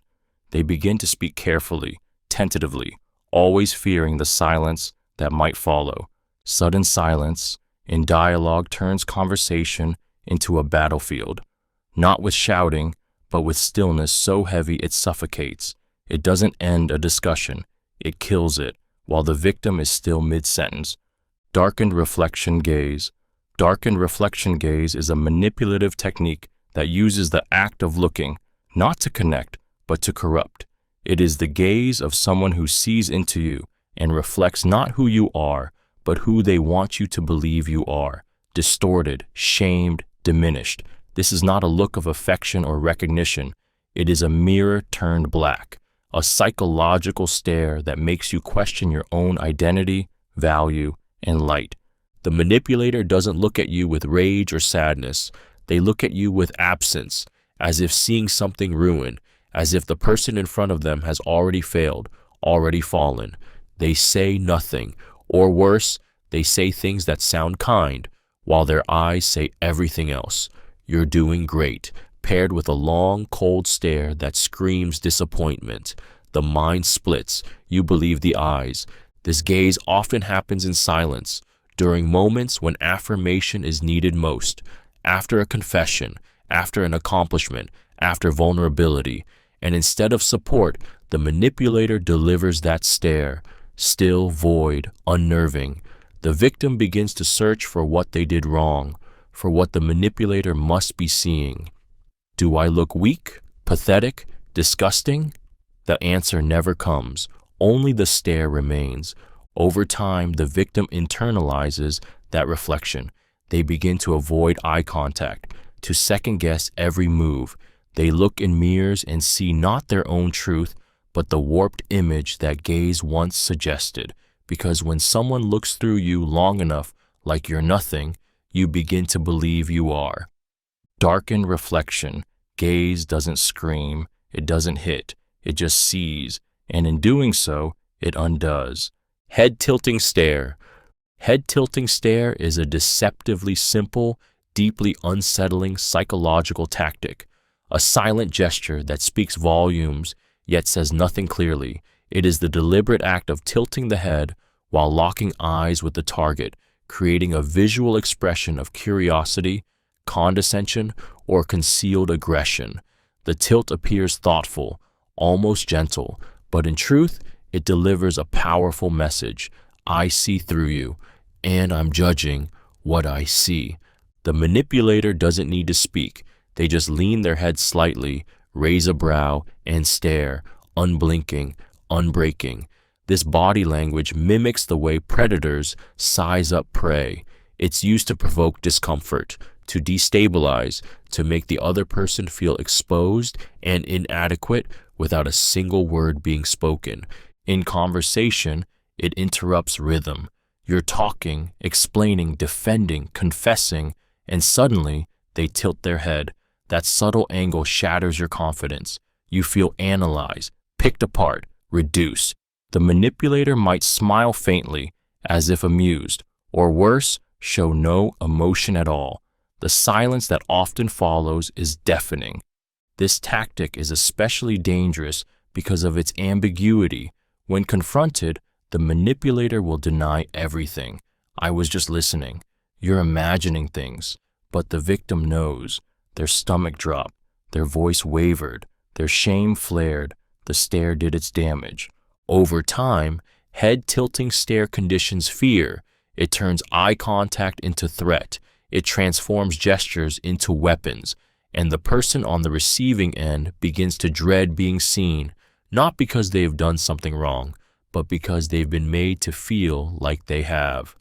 They begin to speak carefully, tentatively, always fearing the silence that might follow. Sudden silence in dialogue turns conversation into a battlefield, not with shouting, but with stillness so heavy it suffocates. It doesn't end a discussion, it kills it, while the victim is still mid-sentence. Darkened reflection gaze. Darkened reflection gaze is a manipulative technique that uses the act of looking, not to connect, but to corrupt. It is the gaze of someone who sees into you and reflects not who you are, but who they want you to believe you are. Distorted, shamed, diminished. This is not a look of affection or recognition. It is a mirror turned black, a psychological stare that makes you question your own identity, value, and light. The manipulator doesn't look at you with rage or sadness. They look at you with absence, as if seeing something ruin, as if the person in front of them has already failed, already fallen. They say nothing, or worse, they say things that sound kind, while their eyes say everything else. You're doing great, paired with a long, cold stare that screams disappointment. The mind splits, you believe the eyes. This gaze often happens in silence, during moments when affirmation is needed most, after a confession, after an accomplishment, after vulnerability. And instead of support, the manipulator delivers that stare, still, void, unnerving. The victim begins to search for what they did wrong, for what the manipulator must be seeing. Do I look weak, pathetic, disgusting? The answer never comes. Only the stare remains. Over time, the victim internalizes that reflection. They begin to avoid eye contact, to second-guess every move. They look in mirrors and see not their own truth, but the warped image that gaze once suggested. Because when someone looks through you long enough, like you're nothing, you begin to believe you are. Darkened reflection. Gaze doesn't scream, it doesn't hit, it just sees, and in doing so, it undoes. Head-tilting stare. Head-tilting stare is a deceptively simple, deeply unsettling psychological tactic, a silent gesture that speaks volumes yet says nothing clearly. It is the deliberate act of tilting the head while locking eyes with the target, creating a visual expression of curiosity, condescension, or concealed aggression. The tilt appears thoughtful, almost gentle, but in truth, it delivers a powerful message. I see through you. and I'm judging what I see. The manipulator doesn't need to speak. They just lean their head slightly, raise a brow, and stare, unblinking, unbreaking. This body language mimics the way predators size up prey. It's used to provoke discomfort, to destabilize, to make the other person feel exposed and inadequate without a single word being spoken. In conversation, it interrupts rhythm. You're talking, explaining, defending, confessing, and suddenly they tilt their head. That subtle angle shatters your confidence. You feel analyzed, picked apart, reduced. The manipulator might smile faintly, as if amused, or worse, show no emotion at all. The silence that often follows is deafening. This tactic is especially dangerous because of its ambiguity. When confronted, the manipulator will deny everything. I was just listening. You're imagining things. But the victim knows. Their stomach dropped. Their voice wavered. Their shame flared. The stare did its damage. Over time, head-tilting stare conditions fear. It turns eye contact into threat. It transforms gestures into weapons. And the person on the receiving end begins to dread being seen, not because they have done something wrong, but because they've been made to feel like they have.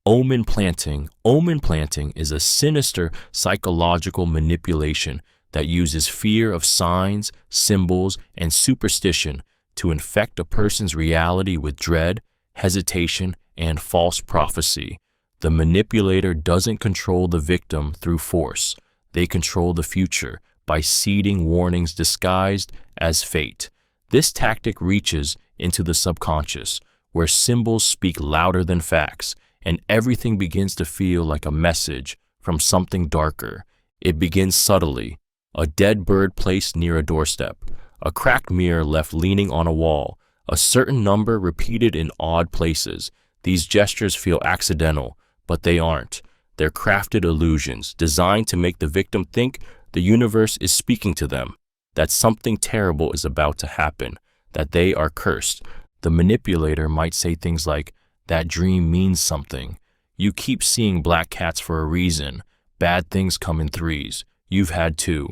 Omen Planting. Omen Planting is a sinister psychological manipulation that uses fear of signs, symbols, and superstition to infect a person's reality with dread, hesitation, and false prophecy. The manipulator doesn't control the victim through force. They control the future by seeding warnings disguised as fate. This tactic reaches into the subconscious, where symbols speak louder than facts, and everything begins to feel like a message from something darker. It begins subtly. A dead bird placed near a doorstep, a cracked mirror left leaning on a wall, a certain number repeated in odd places. These gestures feel accidental, but they aren't. They're crafted illusions designed to make the victim think the universe is speaking to them, that something terrible is about to happen, that they are cursed. The manipulator might say things like, "That dream means something. You keep seeing black cats for a reason. Bad things come in threes. You've had two."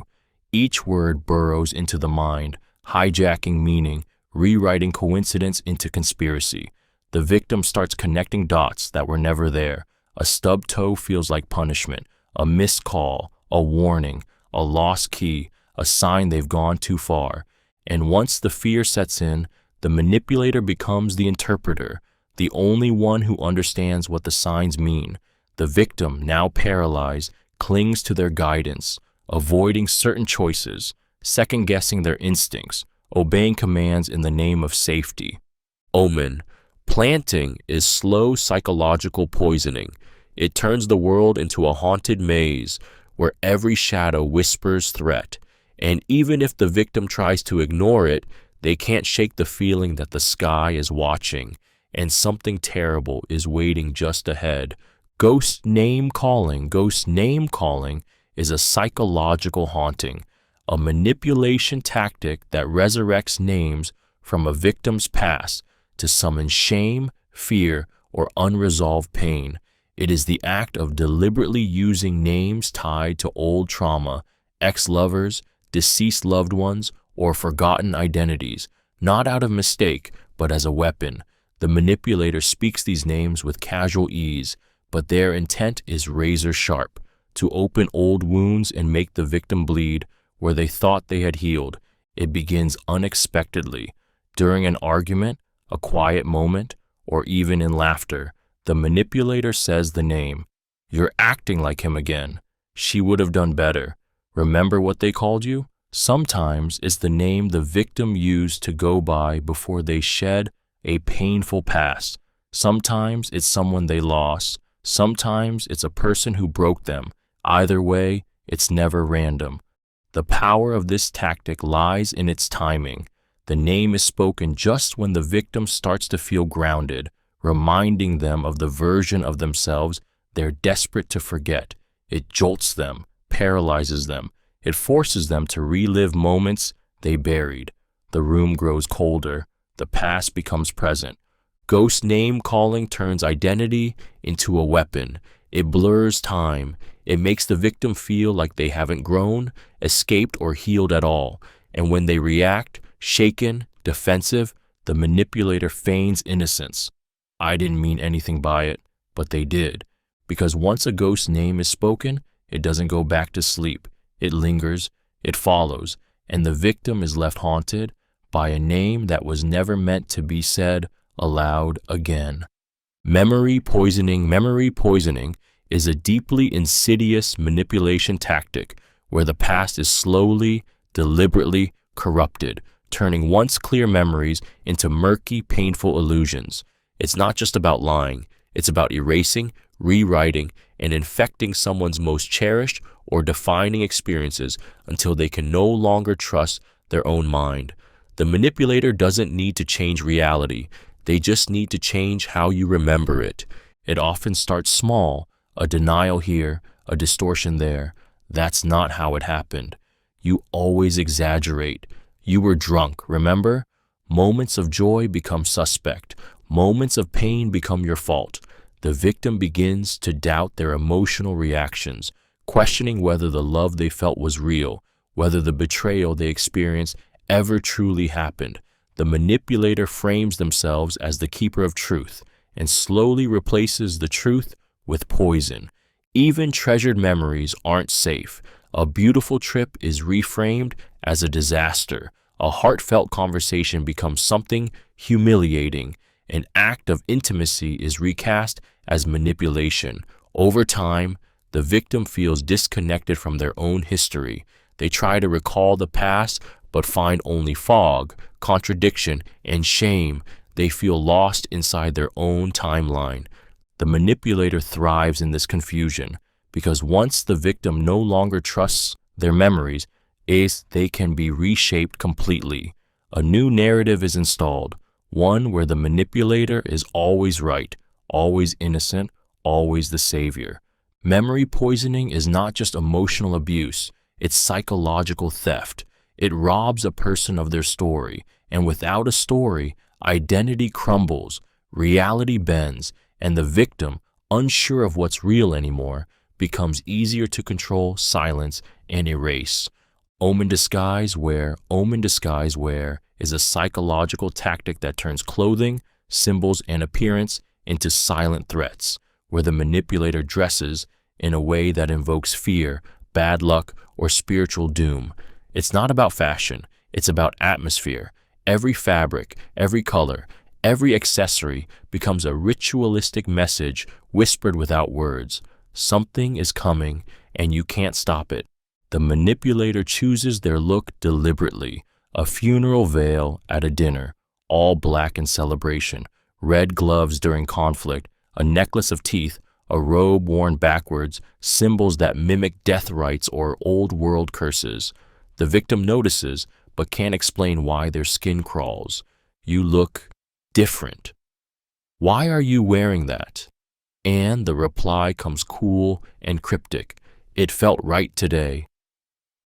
Each word burrows into the mind, hijacking meaning, rewriting coincidence into conspiracy. The victim starts connecting dots that were never there. A stubbed toe feels like punishment, a missed call, a warning, a lost key, a sign they've gone too far. And once the fear sets in, the manipulator becomes the interpreter, the only one who understands what the signs mean. The victim, now paralyzed, clings to their guidance, avoiding certain choices, second-guessing their instincts, obeying commands in the name of safety. Omen. Planting is slow psychological poisoning. It turns the world into a haunted maze where every shadow whispers threat. And even if the victim tries to ignore it, they can't shake the feeling that the sky is watching and something terrible is waiting just ahead. Ghost name calling is a psychological haunting, a manipulation tactic that resurrects names from a victim's past to summon shame, fear, or unresolved pain. It is the act of deliberately using names tied to old trauma, ex-lovers, deceased loved ones, or forgotten identities, not out of mistake, but as a weapon. The manipulator speaks these names with casual ease, but their intent is razor sharp, to open old wounds and make the victim bleed where they thought they had healed. It begins unexpectedly, during an argument, a quiet moment, or even in laughter. The manipulator says the name. "You're acting like him again. She would have done better. Remember what they called you?" Sometimes it's the name the victim used to go by before they shed a painful past. Sometimes it's someone they lost. Sometimes it's a person who broke them. Either way, it's never random. The power of this tactic lies in its timing. The name is spoken just when the victim starts to feel grounded, reminding them of the version of themselves they're desperate to forget. It jolts them, paralyzes them. It forces them to relive moments they buried. The room grows colder. The past becomes present. Ghost name calling turns identity into a weapon. It blurs time. It makes the victim feel like they haven't grown, escaped, or healed at all. And when they react, shaken, defensive, the manipulator feigns innocence. I didn't mean anything by it, but they did. Because once a ghost name is spoken, it doesn't go back to sleep. It lingers, it follows, and the victim is left haunted by a name that was never meant to be said aloud again. Memory poisoning is a deeply insidious manipulation tactic where the past is slowly, deliberately corrupted, turning once clear memories into murky, painful illusions. It's not just about lying, it's about erasing, rewriting, and infecting someone's most cherished or defining experiences until they can no longer trust their own mind. The manipulator doesn't need to change reality, they just need to change how you remember it. It often starts small, a denial here, a distortion there. That's not how it happened. You always exaggerate. You were drunk, remember? Moments of joy become suspect. Moments of pain become your fault. The victim begins to doubt their emotional reactions, questioning whether the love they felt was real, whether the betrayal they experienced ever truly happened. The manipulator frames themselves as the keeper of truth and slowly replaces the truth with poison. Even treasured memories aren't safe. A beautiful trip is reframed as a disaster. A heartfelt conversation becomes something humiliating. An act of intimacy is recast as manipulation. Over time, the victim feels disconnected from their own history. They try to recall the past, but find only fog, contradiction, and shame. They feel lost inside their own timeline. The manipulator thrives in this confusion because once the victim no longer trusts their memories, they can be reshaped completely. A new narrative is installed, one where the manipulator is always right, always innocent, always the savior. Memory poisoning is not just emotional abuse, it's psychological theft. It robs a person of their story, and without a story, identity crumbles, reality bends, and the victim, unsure of what's real anymore, becomes easier to control, silence, and erase. Omen Disguise Wear is a psychological tactic that turns clothing, symbols, and appearance into silent threats, where the manipulator dresses in a way that invokes fear, bad luck, or spiritual doom. It's not about fashion, it's about atmosphere. Every fabric, every color, every accessory becomes a ritualistic message whispered without words. Something is coming, and you can't stop it. The manipulator chooses their look deliberately. A funeral veil at a dinner, all black in celebration, red gloves during conflict, a necklace of teeth, a robe worn backwards, symbols that mimic death rites or old world curses. The victim notices, but can't explain why their skin crawls. You look different. Why are you wearing that? And the reply comes cool and cryptic. It felt right today.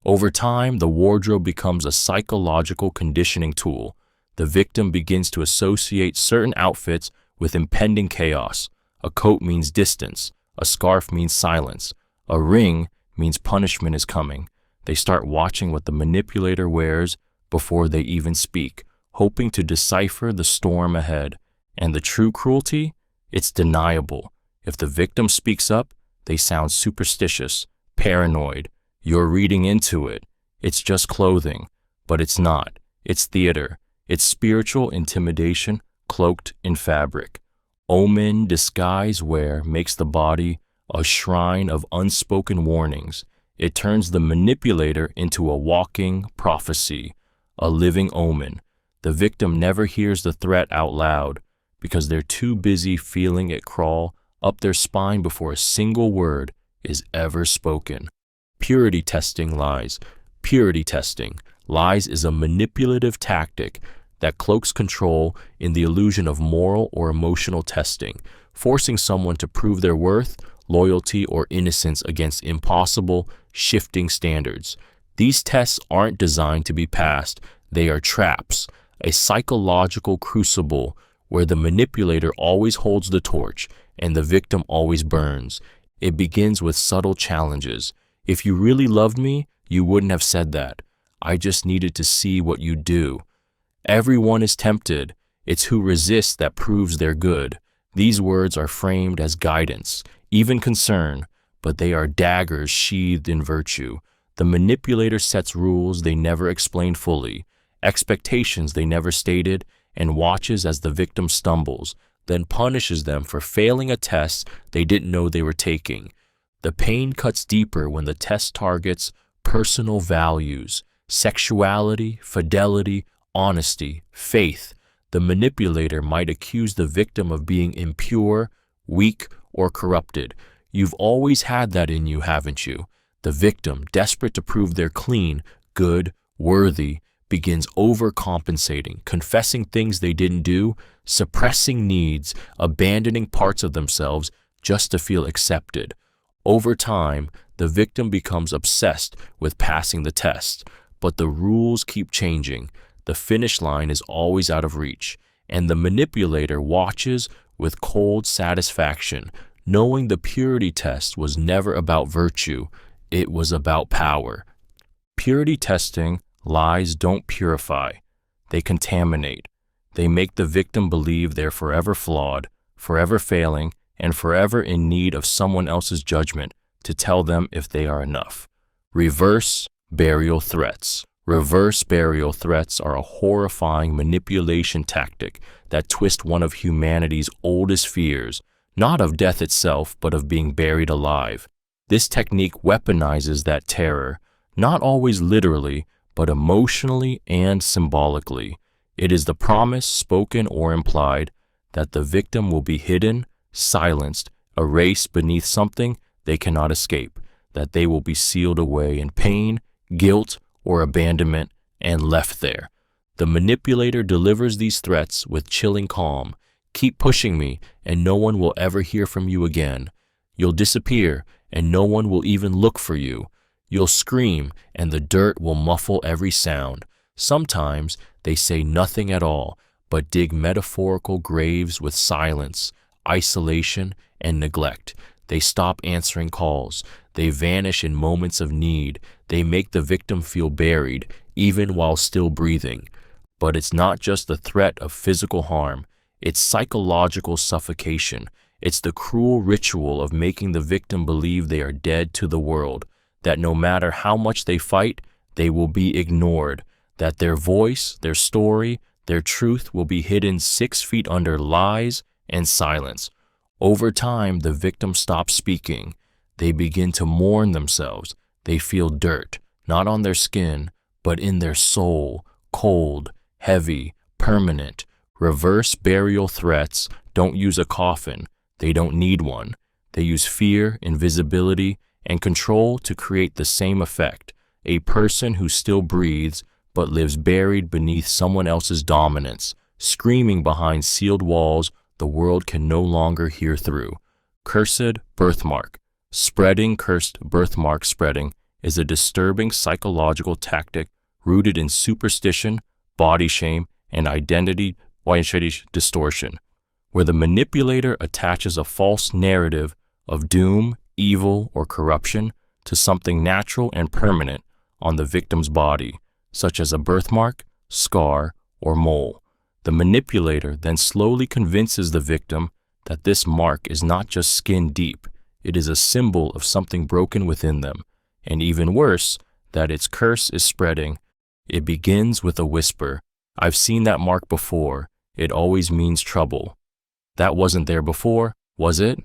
Over time, the wardrobe becomes a psychological conditioning tool. The victim begins to associate certain outfits with impending chaos. A coat means distance. A scarf means silence. A ring means punishment is coming. They start watching what the manipulator wears before they even speak, hoping to decipher the storm ahead. And the true cruelty? It's deniable. If the victim speaks up, they sound superstitious, paranoid. You're reading into it. It's just clothing. But it's not. It's theater. It's spiritual intimidation cloaked in fabric. Omen Disguise Wear makes the body a shrine of unspoken warnings. It turns the manipulator into a walking prophecy, a living omen. The victim never hears the threat out loud because they're too busy feeling it crawl up their spine before a single word is ever spoken. Purity testing lies. Purity testing. Lies is a manipulative tactic that cloaks control in the illusion of moral or emotional testing, forcing someone to prove their worth, loyalty, or innocence against impossible, shifting standards. These tests aren't designed to be passed. They are traps, a psychological crucible where the manipulator always holds the torch and the victim always burns. It begins with subtle challenges. If you really loved me, you wouldn't have said that. I just needed to see what you do. Everyone is tempted. It's who resists that proves they're good. These words are framed as guidance, even concern, but they are daggers sheathed in virtue. The manipulator sets rules they never explain fully, expectations they never stated, and watches as the victim stumbles, then punishes them for failing a test they didn't know they were taking. The pain cuts deeper when the test targets personal values, sexuality, fidelity, honesty, faith. The manipulator might accuse the victim of being impure, weak, or corrupted. You've always had that in you, haven't you? The victim, desperate to prove they're clean, good, worthy, begins overcompensating, confessing things they didn't do, suppressing needs, abandoning parts of themselves just to feel accepted. Over time, the victim becomes obsessed with passing the test, but the rules keep changing. The finish line is always out of reach, and the manipulator watches with cold satisfaction, knowing the purity test was never about virtue, it was about power. Purity testing, lies don't purify, they contaminate. They make the victim believe they're forever flawed, forever failing, and forever in need of someone else's judgment to tell them if they are enough. Reverse burial threats. Reverse burial threats are a horrifying manipulation tactic that twist one of humanity's oldest fears, not of death itself, but of being buried alive. This technique weaponizes that terror, not always literally, but emotionally and symbolically. It is the promise, spoken or implied, that the victim will be hidden, silenced, erased beneath something they cannot escape, that they will be sealed away in pain, guilt, or abandonment, and left there. The manipulator delivers these threats with chilling calm. Keep pushing me, and no one will ever hear from you again. You'll disappear, and no one will even look for you. You'll scream, and the dirt will muffle every sound. Sometimes they say nothing at all, but dig metaphorical graves with silence, isolation, and neglect. They stop answering calls. They vanish in moments of need. They make the victim feel buried, even while still breathing. But it's not just the threat of physical harm. It's psychological suffocation. It's the cruel ritual of making the victim believe they are dead to the world, that no matter how much they fight, they will be ignored, that their voice, their story, their truth will be hidden 6 feet under lies and silence. Over time, the victim stops speaking. They begin to mourn themselves. They feel dirt, not on their skin, but in their soul, cold, heavy, permanent. Reverse burial threats don't use a coffin. They don't need one. They use fear, invisibility, and control to create the same effect. A person who still breathes, but lives buried beneath someone else's dominance, screaming behind sealed walls the world can no longer hear through. Cursed birthmark. Spreading cursed birthmark spreading is a disturbing psychological tactic rooted in superstition, body shame, and identity distortion, where the manipulator attaches a false narrative of doom, evil, or corruption to something natural and permanent on the victim's body, such as a birthmark, scar, or mole. The manipulator then slowly convinces the victim that this mark is not just skin deep, it is a symbol of something broken within them, and even worse, that its curse is spreading. It begins with a whisper. I've seen that mark before. It always means trouble. That wasn't there before, was it?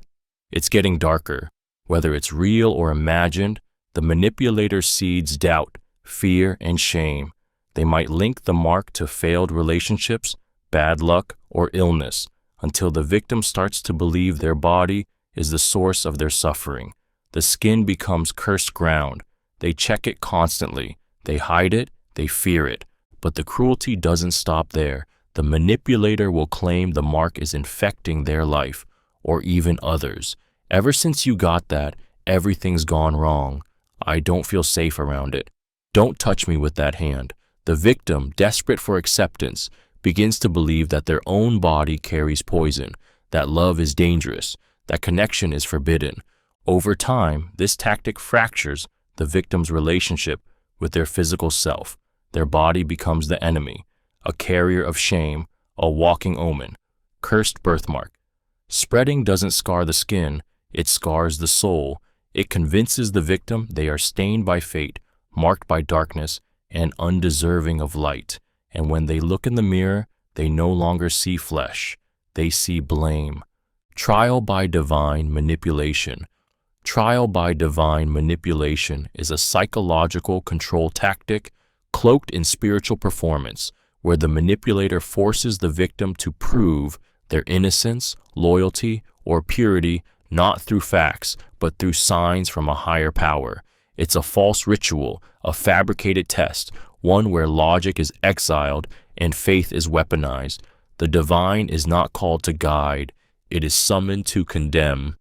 It's getting darker. Whether it's real or imagined, the manipulator seeds doubt, fear, and shame. They might link the mark to failed relationships, bad luck, or illness, until the victim starts to believe their body is the source of their suffering. The skin becomes cursed ground. They check it constantly. They hide it. They fear it. But the cruelty doesn't stop there. The manipulator will claim the mark is infecting their life, or even others. Ever since you got that, everything's gone wrong. I don't feel safe around it. Don't touch me with that hand. The victim, desperate for acceptance, begins to believe that their own body carries poison, that love is dangerous, that connection is forbidden. Over time, this tactic fractures the victim's relationship with their physical self. Their body becomes the enemy, a carrier of shame, a walking omen, cursed birthmark. Spreading doesn't scar the skin, it scars the soul. It convinces the victim they are stained by fate, marked by darkness, and undeserving of light. And when they look in the mirror, they no longer see flesh, they see blame. Trial by divine manipulation. Trial by divine manipulation is a psychological control tactic cloaked in spiritual performance, where the manipulator forces the victim to prove their innocence, loyalty, or purity not through facts, but through signs from a higher power. It's a false ritual, a fabricated test, one where logic is exiled and faith is weaponized. The divine is not called to guide, it is summoned to condemn.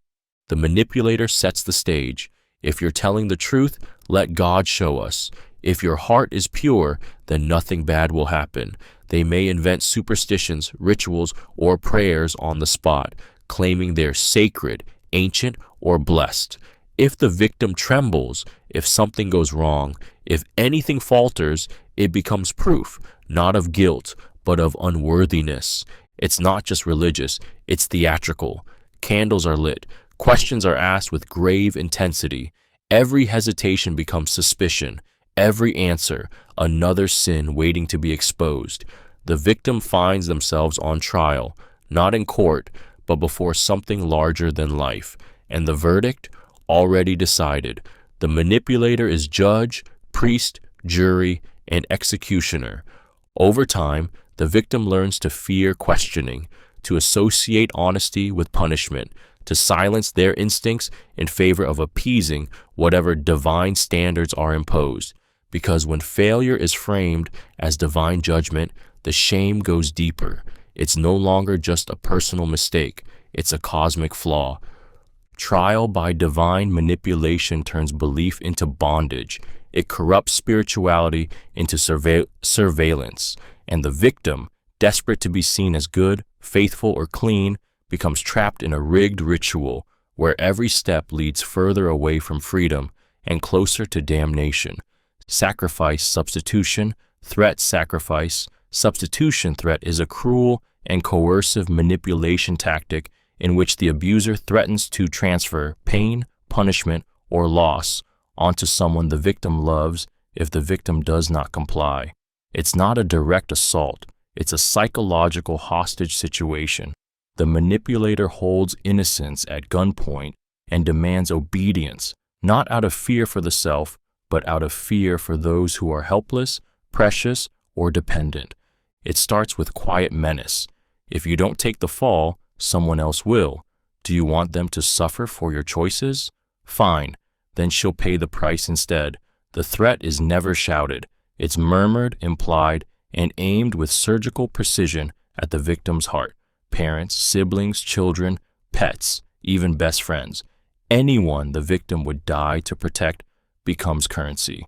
The manipulator sets the stage. If you're telling the truth, let God show us. If your heart is pure, then nothing bad will happen. They may invent superstitions, rituals, or prayers on the spot, claiming they're sacred, ancient, or blessed. If the victim trembles, if something goes wrong, if anything falters, it becomes proof, not of guilt, but of unworthiness. It's not just religious, it's theatrical. Candles are lit, questions are asked with grave intensity. Every hesitation becomes suspicion, every answer, another sin waiting to be exposed. The victim finds themselves on trial, not in court, but before something larger than life. And the verdict? Already decided. The manipulator is judge, priest, jury, and executioner. Over time, the victim learns to fear questioning, to associate honesty with punishment, to silence their instincts in favor of appeasing whatever divine standards are imposed. Because when failure is framed as divine judgment, the shame goes deeper. It's no longer just a personal mistake, it's a cosmic flaw. Trial by divine manipulation turns belief into bondage. It corrupts spirituality into surveillance, and the victim, desperate to be seen as good, faithful, or clean, becomes trapped in a rigged ritual where every step leads further away from freedom and closer to damnation. Sacrifice, substitution, threat, sacrifice. Substitution threat is a cruel and coercive manipulation tactic in which the abuser threatens to transfer pain, punishment, or loss onto someone the victim loves if the victim does not comply. It's not a direct assault, it's a psychological hostage situation. The manipulator holds innocence at gunpoint and demands obedience, not out of fear for the self, but out of fear for those who are helpless, precious, or dependent. It starts with quiet menace. If you don't take the fall, someone else will. Do you want them to suffer for your choices? Fine, then she'll pay the price instead. The threat is never shouted. It's murmured, implied, and aimed with surgical precision at the victim's heart. Parents, siblings, children, pets, even best friends. Anyone the victim would die to protect becomes currency.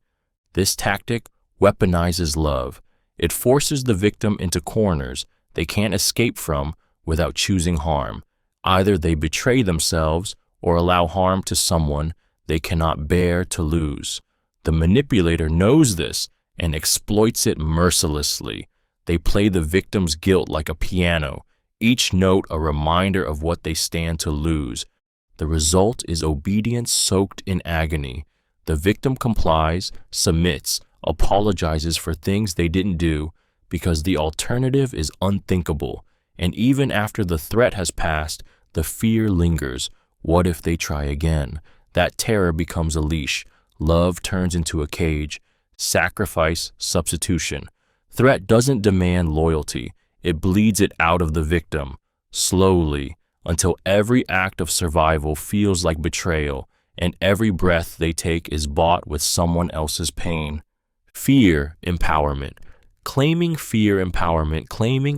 This tactic weaponizes love. It forces the victim into corners they can't escape from without choosing harm. Either they betray themselves or allow harm to someone they cannot bear to lose. The manipulator knows this and exploits it mercilessly. They play the victim's guilt like a piano, each note a reminder of what they stand to lose. The result is obedience soaked in agony. The victim complies, submits, apologizes for things they didn't do because the alternative is unthinkable. And even after the threat has passed, the fear lingers. What if they try again? That terror becomes a leash. Love turns into a cage. Sacrifice, substitution. Threat doesn't demand loyalty. It bleeds it out of the victim, slowly, until every act of survival feels like betrayal, and every breath they take is bought with someone else's pain. Fear empowerment. Claiming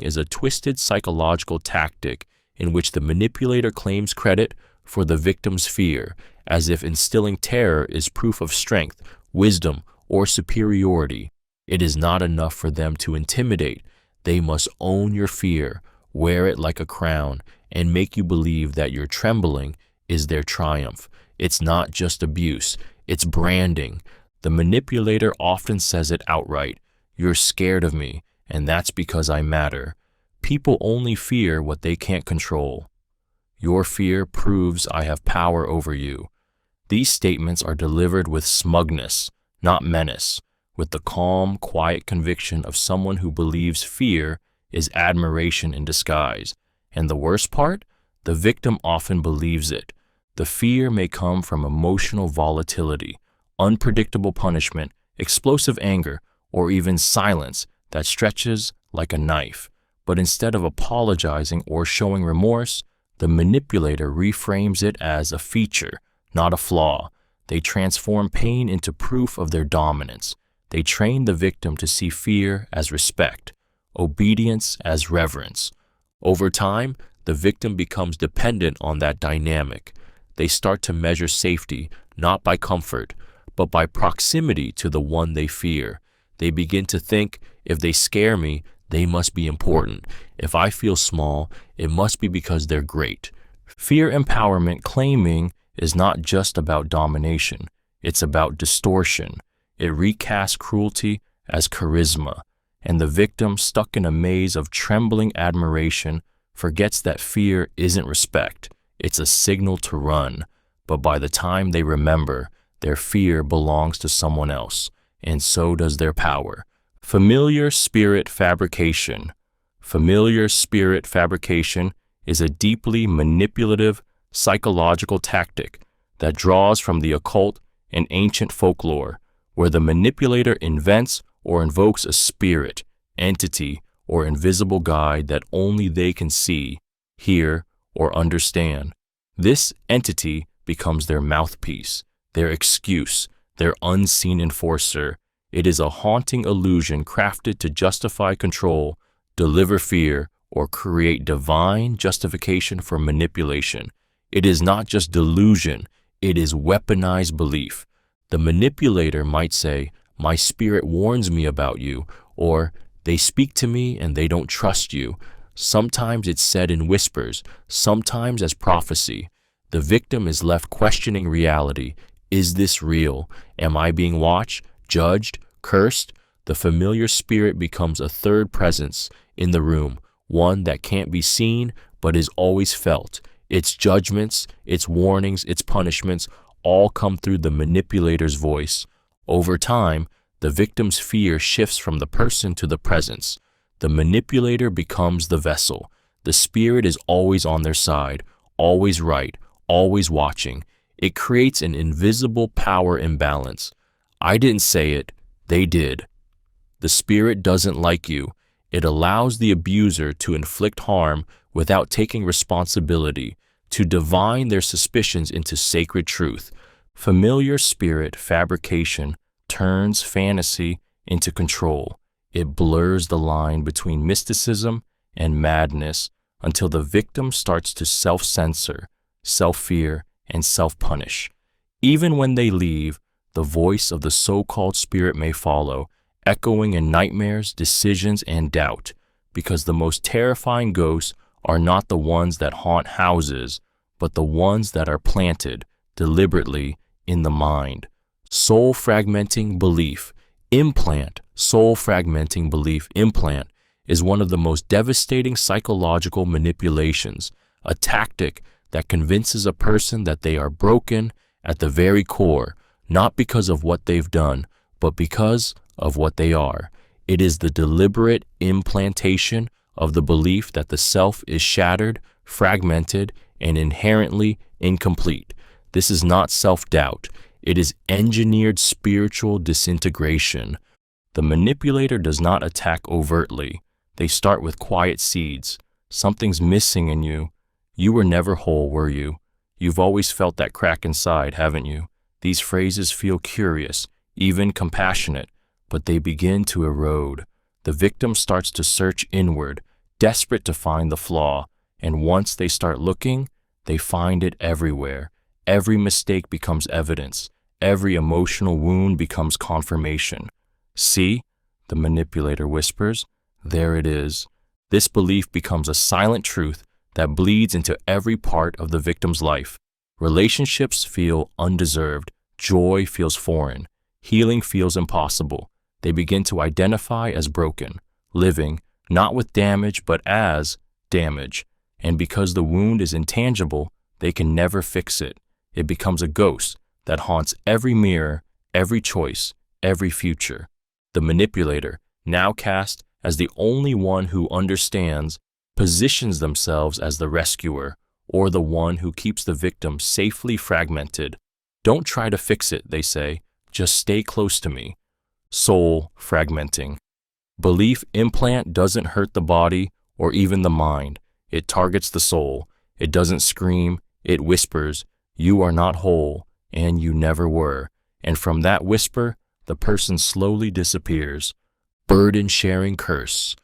is a twisted psychological tactic in which the manipulator claims credit for the victim's fear, as if instilling terror is proof of strength, wisdom, or superiority. It is not enough for them to intimidate. They must own your fear, wear it like a crown, and make you believe that your trembling is their triumph. It's not just abuse, it's branding. The manipulator often says it outright. You're scared of me, and that's because I matter. People only fear what they can't control. Your fear proves I have power over you. These statements are delivered with smugness, not menace, with the calm, quiet conviction of someone who believes fear is admiration in disguise. And the worst part? The victim often believes it. The fear may come from emotional volatility, unpredictable punishment, explosive anger, or even silence that stretches like a knife. But instead of apologizing or showing remorse, the manipulator reframes it as a feature, not a flaw. They transform pain into proof of their dominance. They train the victim to see fear as respect, obedience as reverence. Over time, the victim becomes dependent on that dynamic. They start to measure safety not by comfort, but by proximity to the one they fear. They begin to think, if they scare me, they must be important. If I feel small, it must be because they're great. Fear empowerment claiming is not just about domination. It's about distortion. It recasts cruelty as charisma, and the victim, stuck in a maze of trembling admiration, forgets that fear isn't respect. It's a signal to run. But by the time they remember, their fear belongs to someone else, and so does their power. Familiar spirit fabrication. Familiar spirit fabrication is a deeply manipulative psychological tactic that draws from the occult and ancient folklore, where the manipulator invents or invokes a spirit, entity, or invisible guide that only they can see, hear, or understand. This entity becomes their mouthpiece, their excuse, their unseen enforcer. It is a haunting illusion crafted to justify control, deliver fear, or create divine justification for manipulation. It is not just delusion, it is weaponized belief. The manipulator might say, "My spirit warns me about you," or "They speak to me and they don't trust you." Sometimes it's said in whispers, sometimes as prophecy. The victim is left questioning reality. Is this real? Am I being watched, judged, cursed? The familiar spirit becomes a third presence in the room, one that can't be seen but is always felt. Its judgments, its warnings, its punishments all come through the manipulator's voice. Over time, the victim's fear shifts from the person to the presence. The manipulator becomes the vessel. The spirit is always on their side, always right, always watching. It creates an invisible power imbalance. I didn't say it, they did. The spirit doesn't like you. It allows the abuser to inflict harm without taking responsibility, to divine their suspicions into sacred truth. Familiar spirit fabrication turns fantasy into control. It blurs the line between mysticism and madness until the victim starts to self-censor, self-fear, and self-punish. Even when they leave, the voice of the so-called spirit may follow, echoing in nightmares, decisions, and doubt, because the most terrifying ghosts are not the ones that haunt houses, but the ones that are planted deliberately in the mind. Soul-fragmenting belief implant, soul-fragmenting belief implant is one of the most devastating psychological manipulations, a tactic that convinces a person that they are broken at the very core, not because of what they've done, but because of what they are. It is the deliberate implantation of the belief that the self is shattered, fragmented, and inherently incomplete. This is not self-doubt. It is engineered spiritual disintegration. The manipulator does not attack overtly. They start with quiet seeds. Something's missing in you. You were never whole, were you? You've always felt that crack inside, haven't you? These phrases feel curious, even compassionate, but they begin to erode. The victim starts to search inward, desperate to find the flaw, and once they start looking, they find it everywhere. Every mistake becomes evidence. Every emotional wound becomes confirmation. See, the manipulator whispers, There it is. This belief becomes a silent truth that bleeds into every part of the victim's life. Relationships feel undeserved. Joy feels foreign. Healing feels impossible. They begin to identify as broken, living not with damage but as damage. And because the wound is intangible, they can never fix it. It becomes a ghost that haunts every mirror, every choice, every future. The manipulator, now cast as the only one who understands, positions themselves as the rescuer, or the one who keeps the victim safely fragmented. Don't try to fix it, they say. Just stay close to me. Soul fragmenting. Belief implant doesn't hurt the body or even the mind. It targets the soul. It doesn't scream. It whispers, "You are not whole, and you never were." And from that whisper, the person slowly disappears. Burden-sharing curse.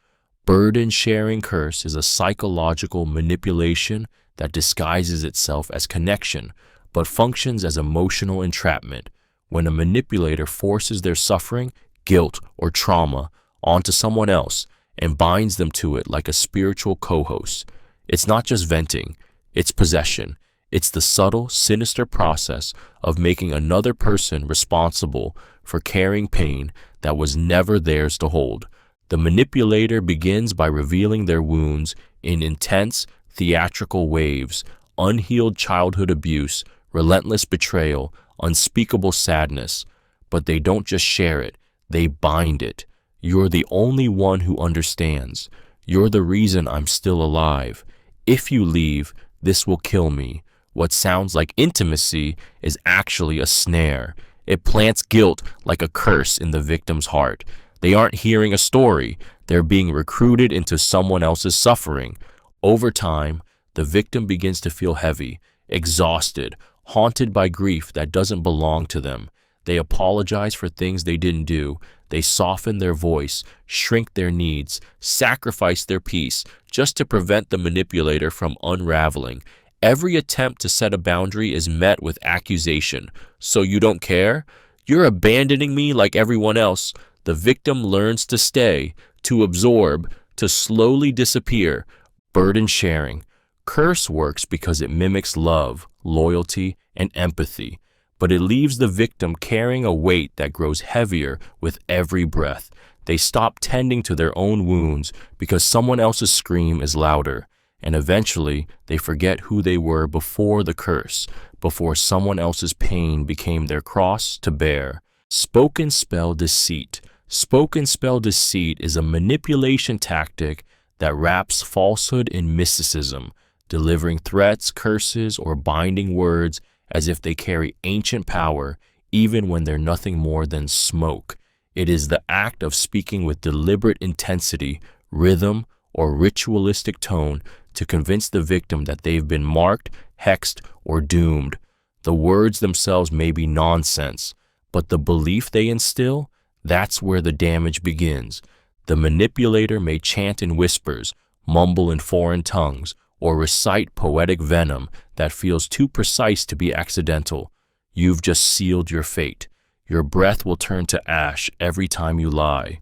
Burden-sharing curse is a psychological manipulation that disguises itself as connection, but functions as emotional entrapment. When a manipulator forces their suffering, guilt, or trauma onto someone else and binds them to it like a spiritual co-host, it's not just venting, it's possession. It's the subtle, sinister process of making another person responsible for carrying pain that was never theirs to hold. The manipulator begins by revealing their wounds in intense, theatrical waves: unhealed childhood abuse, relentless betrayal, unspeakable sadness. But they don't just share it, they bind it. You're the only one who understands. You're the reason I'm still alive. If you leave, this will kill me. What sounds like intimacy is actually a snare. It plants guilt like a curse in the victim's heart. They aren't hearing a story, they're being recruited into someone else's suffering. Over time, the victim begins to feel heavy, exhausted, haunted by grief that doesn't belong to them. They apologize for things they didn't do. They soften their voice, shrink their needs, sacrifice their peace just to prevent the manipulator from unraveling. Every attempt to set a boundary is met with accusation. So you don't care? You're abandoning me like everyone else. The victim learns to stay, to absorb, to slowly disappear. Burden sharing. Curse works because it mimics love, loyalty, and empathy, but it leaves the victim carrying a weight that grows heavier with every breath. They stop tending to their own wounds because someone else's scream is louder, and eventually they forget who they were before the curse, before someone else's pain became their cross to bear. Spoken spell deceit. Spoken spell deceit is a manipulation tactic that wraps falsehood in mysticism, delivering threats, curses, or binding words as if they carry ancient power, even when they're nothing more than smoke. It is the act of speaking with deliberate intensity, rhythm, or ritualistic tone to convince the victim that they've been marked, hexed, or doomed. The words themselves may be nonsense, but the belief they instill, that's where the damage begins. The manipulator may chant in whispers, mumble in foreign tongues, or recite poetic venom that feels too precise to be accidental. You've just sealed your fate. Your breath will turn to ash every time you lie.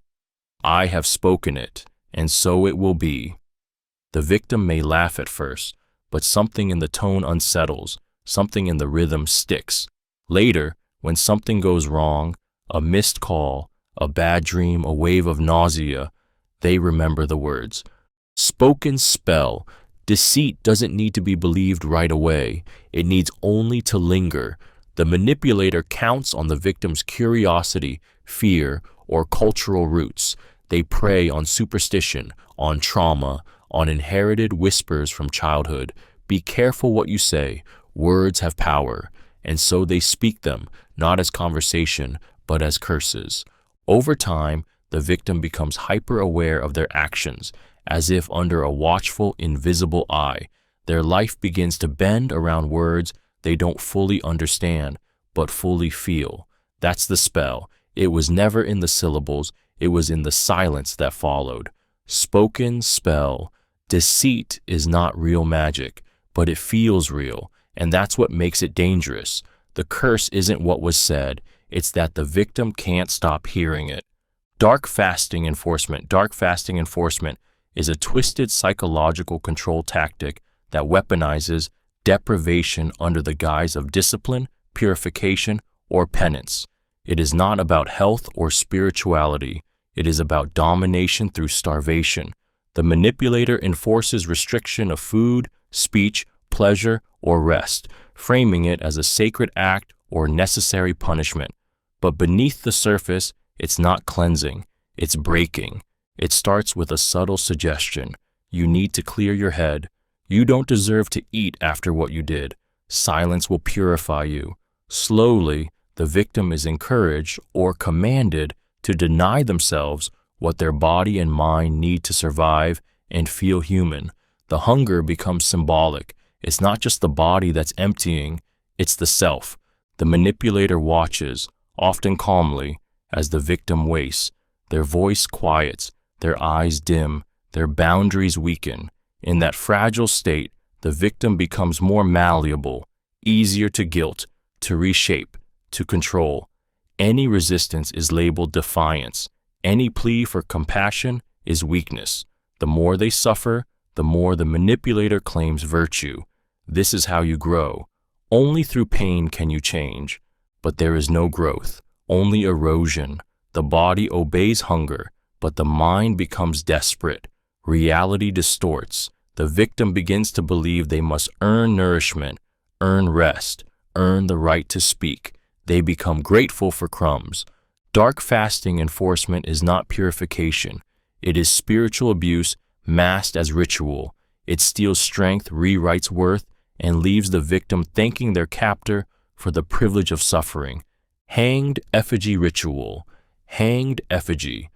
I have spoken it, and so it will be. The victim may laugh at first, but something in the tone unsettles, something in the rhythm sticks. Later, when something goes wrong, a missed call, a bad dream, a wave of nausea, they remember the words. Spoken spell. Deceit doesn't need to be believed right away. It needs only to linger. The manipulator counts on the victim's curiosity, fear, or cultural roots. They prey on superstition, on trauma, on inherited whispers from childhood. Be careful what you say. Words have power. And so they speak them, not as conversation, but as curses. Over time, the victim becomes hyper-aware of their actions, as if under a watchful, invisible eye. Their life begins to bend around words they don't fully understand, but fully feel. That's the spell. It was never in the syllables, it was in the silence that followed. Spoken spell. Deceit is not real magic, but it feels real, and that's what makes it dangerous. The curse isn't what was said, it's that the victim can't stop hearing it. Dark fasting enforcement. Dark fasting enforcement is a twisted psychological control tactic that weaponizes deprivation under the guise of discipline, purification, or penance. It is not about health or spirituality. It is about domination through starvation. The manipulator enforces restriction of food, speech, pleasure, or rest, framing it as a sacred act or necessary punishment. But beneath the surface, it's not cleansing, it's breaking. It starts with a subtle suggestion. You need to clear your head. You don't deserve to eat after what you did. Silence will purify you. Slowly, the victim is encouraged or commanded to deny themselves what their body and mind need to survive and feel human. The hunger becomes symbolic. It's not just the body that's emptying, it's the self. The manipulator watches, often calmly, as the victim wastes. Their voice quiets, their eyes dim, their boundaries weaken. In that fragile state, the victim becomes more malleable, easier to guilt, to reshape, to control. Any resistance is labeled defiance. Any plea for compassion is weakness. The more they suffer, the more the manipulator claims virtue. This is how you grow. Only through pain can you change. But there is no growth, only erosion. The body obeys hunger, but the mind becomes desperate. Reality distorts. The victim begins to believe they must earn nourishment, earn rest, earn the right to speak. They become grateful for crumbs. Dark fasting enforcement is not purification. It is spiritual abuse masked as ritual. It steals strength, rewrites worth, and leaves the victim thanking their captor for the privilege of suffering. Hanged Effigy Ritual. Hanged Effigy.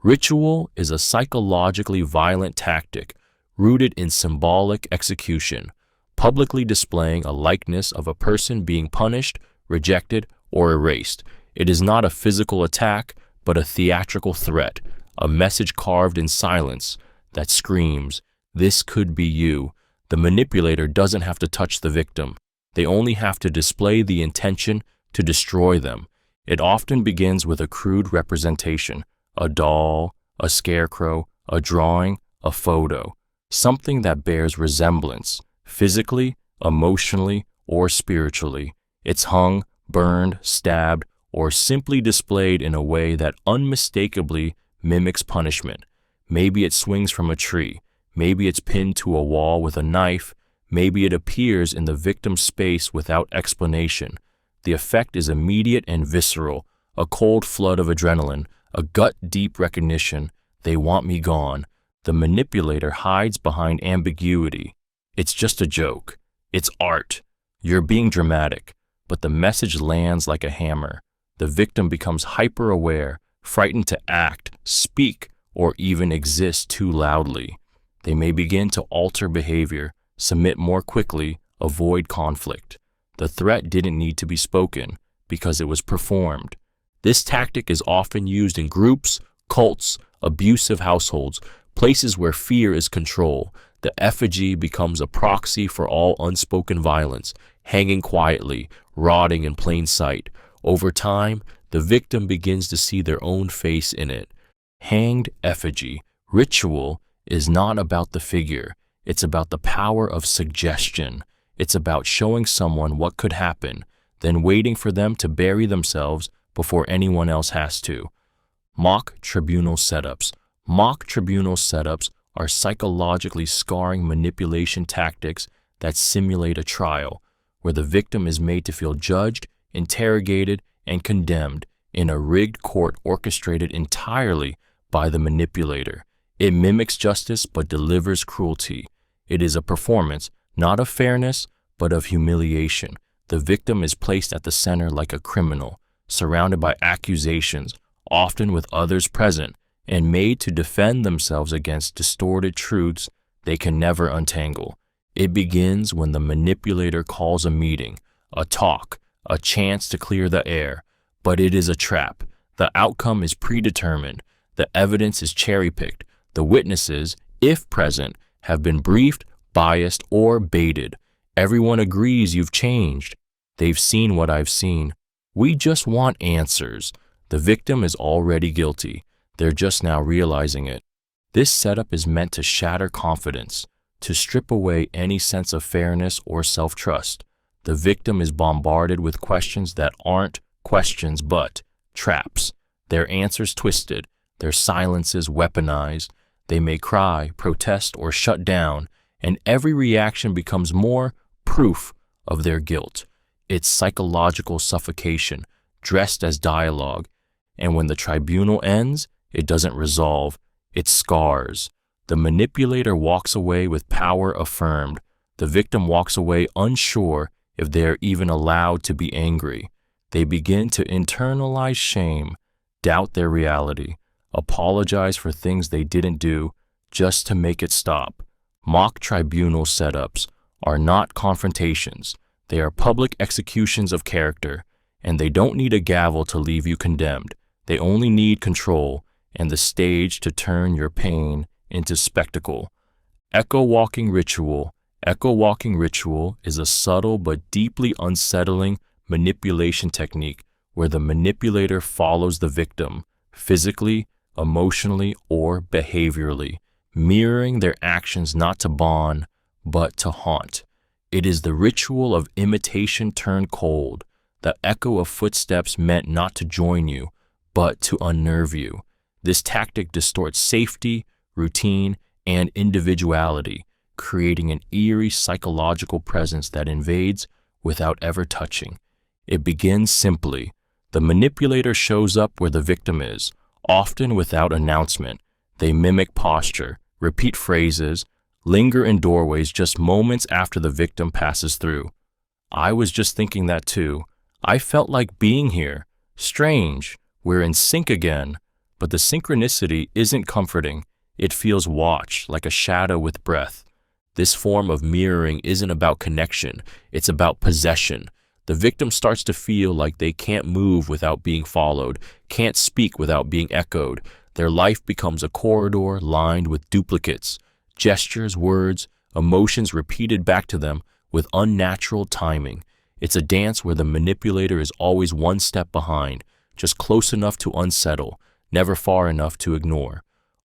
Ritual is a psychologically violent tactic rooted in symbolic execution, publicly displaying a likeness of a person being punished, rejected, or erased. It is not a physical attack, but a theatrical threat, a message carved in silence that screams, "This could be you." The manipulator doesn't have to touch the victim. They only have to display the intention to destroy them. It often begins with a crude representation, a doll, a scarecrow, a drawing, a photo, something that bears resemblance, physically, emotionally, or spiritually. It's hung, burned, stabbed, or simply displayed in a way that unmistakably mimics punishment. Maybe it swings from a tree, maybe it's pinned to a wall with a knife, maybe it appears in the victim's space without explanation. The effect is immediate and visceral, a cold flood of adrenaline, a gut-deep recognition, they want me gone. The manipulator hides behind ambiguity. It's just a joke. It's art. You're being dramatic, but the message lands like a hammer. The victim becomes hyper-aware, frightened to act, speak, or even exist too loudly. They may begin to alter behavior, submit more quickly, avoid conflict. The threat didn't need to be spoken because it was performed. This tactic is often used in groups, cults, abusive households, places where fear is control. The effigy becomes a proxy for all unspoken violence, hanging quietly, rotting in plain sight. Over time, the victim begins to see their own face in it. Hanged effigy. Ritual is not about the figure. It's about the power of suggestion. It's about showing someone what could happen, then waiting for them to bury themselves before anyone else has to. Mock tribunal setups. Mock tribunal setups are psychologically scarring manipulation tactics that simulate a trial, where the victim is made to feel judged, interrogated, and condemned in a rigged court orchestrated entirely by the manipulator. It mimics justice but delivers cruelty. It is a performance, not of fairness, but of humiliation. The victim is placed at the center like a criminal, surrounded by accusations, often with others present, and made to defend themselves against distorted truths they can never untangle. It begins when the manipulator calls a meeting, a talk, a chance to clear the air, but it is a trap. The outcome is predetermined. The evidence is cherry-picked. The witnesses, if present, have been briefed, biased, or baited. Everyone agrees you've changed. They've seen what I've seen. We just want answers. The victim is already guilty. They're just now realizing it. This setup is meant to shatter confidence, to strip away any sense of fairness or self-trust. The victim is bombarded with questions that aren't questions but traps. Their answers twisted, their silences weaponized. They may cry, protest, or shut down, and every reaction becomes more proof of their guilt. It's psychological suffocation, dressed as dialogue, and when the tribunal ends, it doesn't resolve, it scars. The manipulator walks away with power affirmed. The victim walks away unsure if they're even allowed to be angry. They begin to internalize shame, doubt their reality, apologize for things they didn't do just to make it stop. Mock tribunal setups are not confrontations. They are public executions of character, and they don't need a gavel to leave you condemned. They only need control and the stage to turn your pain into spectacle. Echo-walking ritual. Echo-walking ritual is a subtle but deeply unsettling manipulation technique where the manipulator follows the victim, physically, emotionally, or behaviorally, mirroring their actions not to bond, but to haunt. It is the ritual of imitation turned cold, the echo of footsteps meant not to join you, but to unnerve you. This tactic distorts safety, routine, and individuality, creating an eerie psychological presence that invades without ever touching. It begins simply. The manipulator shows up where the victim is, often without announcement. They mimic posture, repeat phrases, linger in doorways just moments after the victim passes through. I was just thinking that too. I felt like being here. Strange. We're in sync again. But the synchronicity isn't comforting. It feels watched, like a shadow with breath. This form of mirroring isn't about connection. It's about possession. The victim starts to feel like they can't move without being followed, can't speak without being echoed. Their life becomes a corridor lined with duplicates, gestures, words, emotions repeated back to them with unnatural timing. It's a dance where the manipulator is always one step behind, just close enough to unsettle, never far enough to ignore.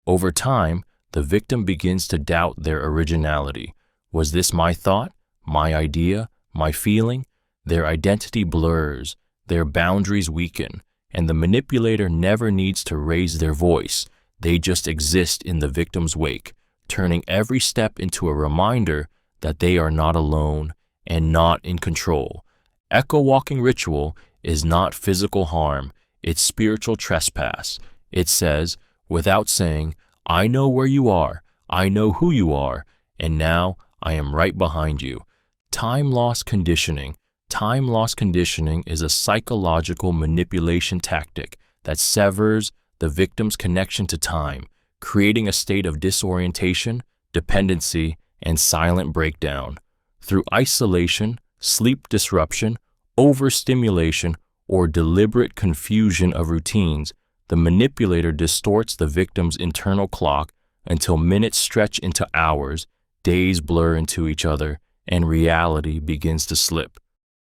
Over time, the victim begins to doubt their originality. Was this my thought, my idea, my feeling? Their identity blurs, their boundaries weaken, and the manipulator never needs to raise their voice. They just exist in the victim's wake, turning every step into a reminder that they are not alone and not in control. Echo-walking ritual is not physical harm, it's spiritual trespass. It says, without saying, I know where you are, I know who you are, and now I am right behind you. Time loss conditioning. Time loss conditioning is a psychological manipulation tactic that severs the victim's connection to time, creating a state of disorientation, dependency, and silent breakdown. Through isolation, sleep disruption, overstimulation, or deliberate confusion of routines, the manipulator distorts the victim's internal clock until minutes stretch into hours, days blur into each other, and reality begins to slip.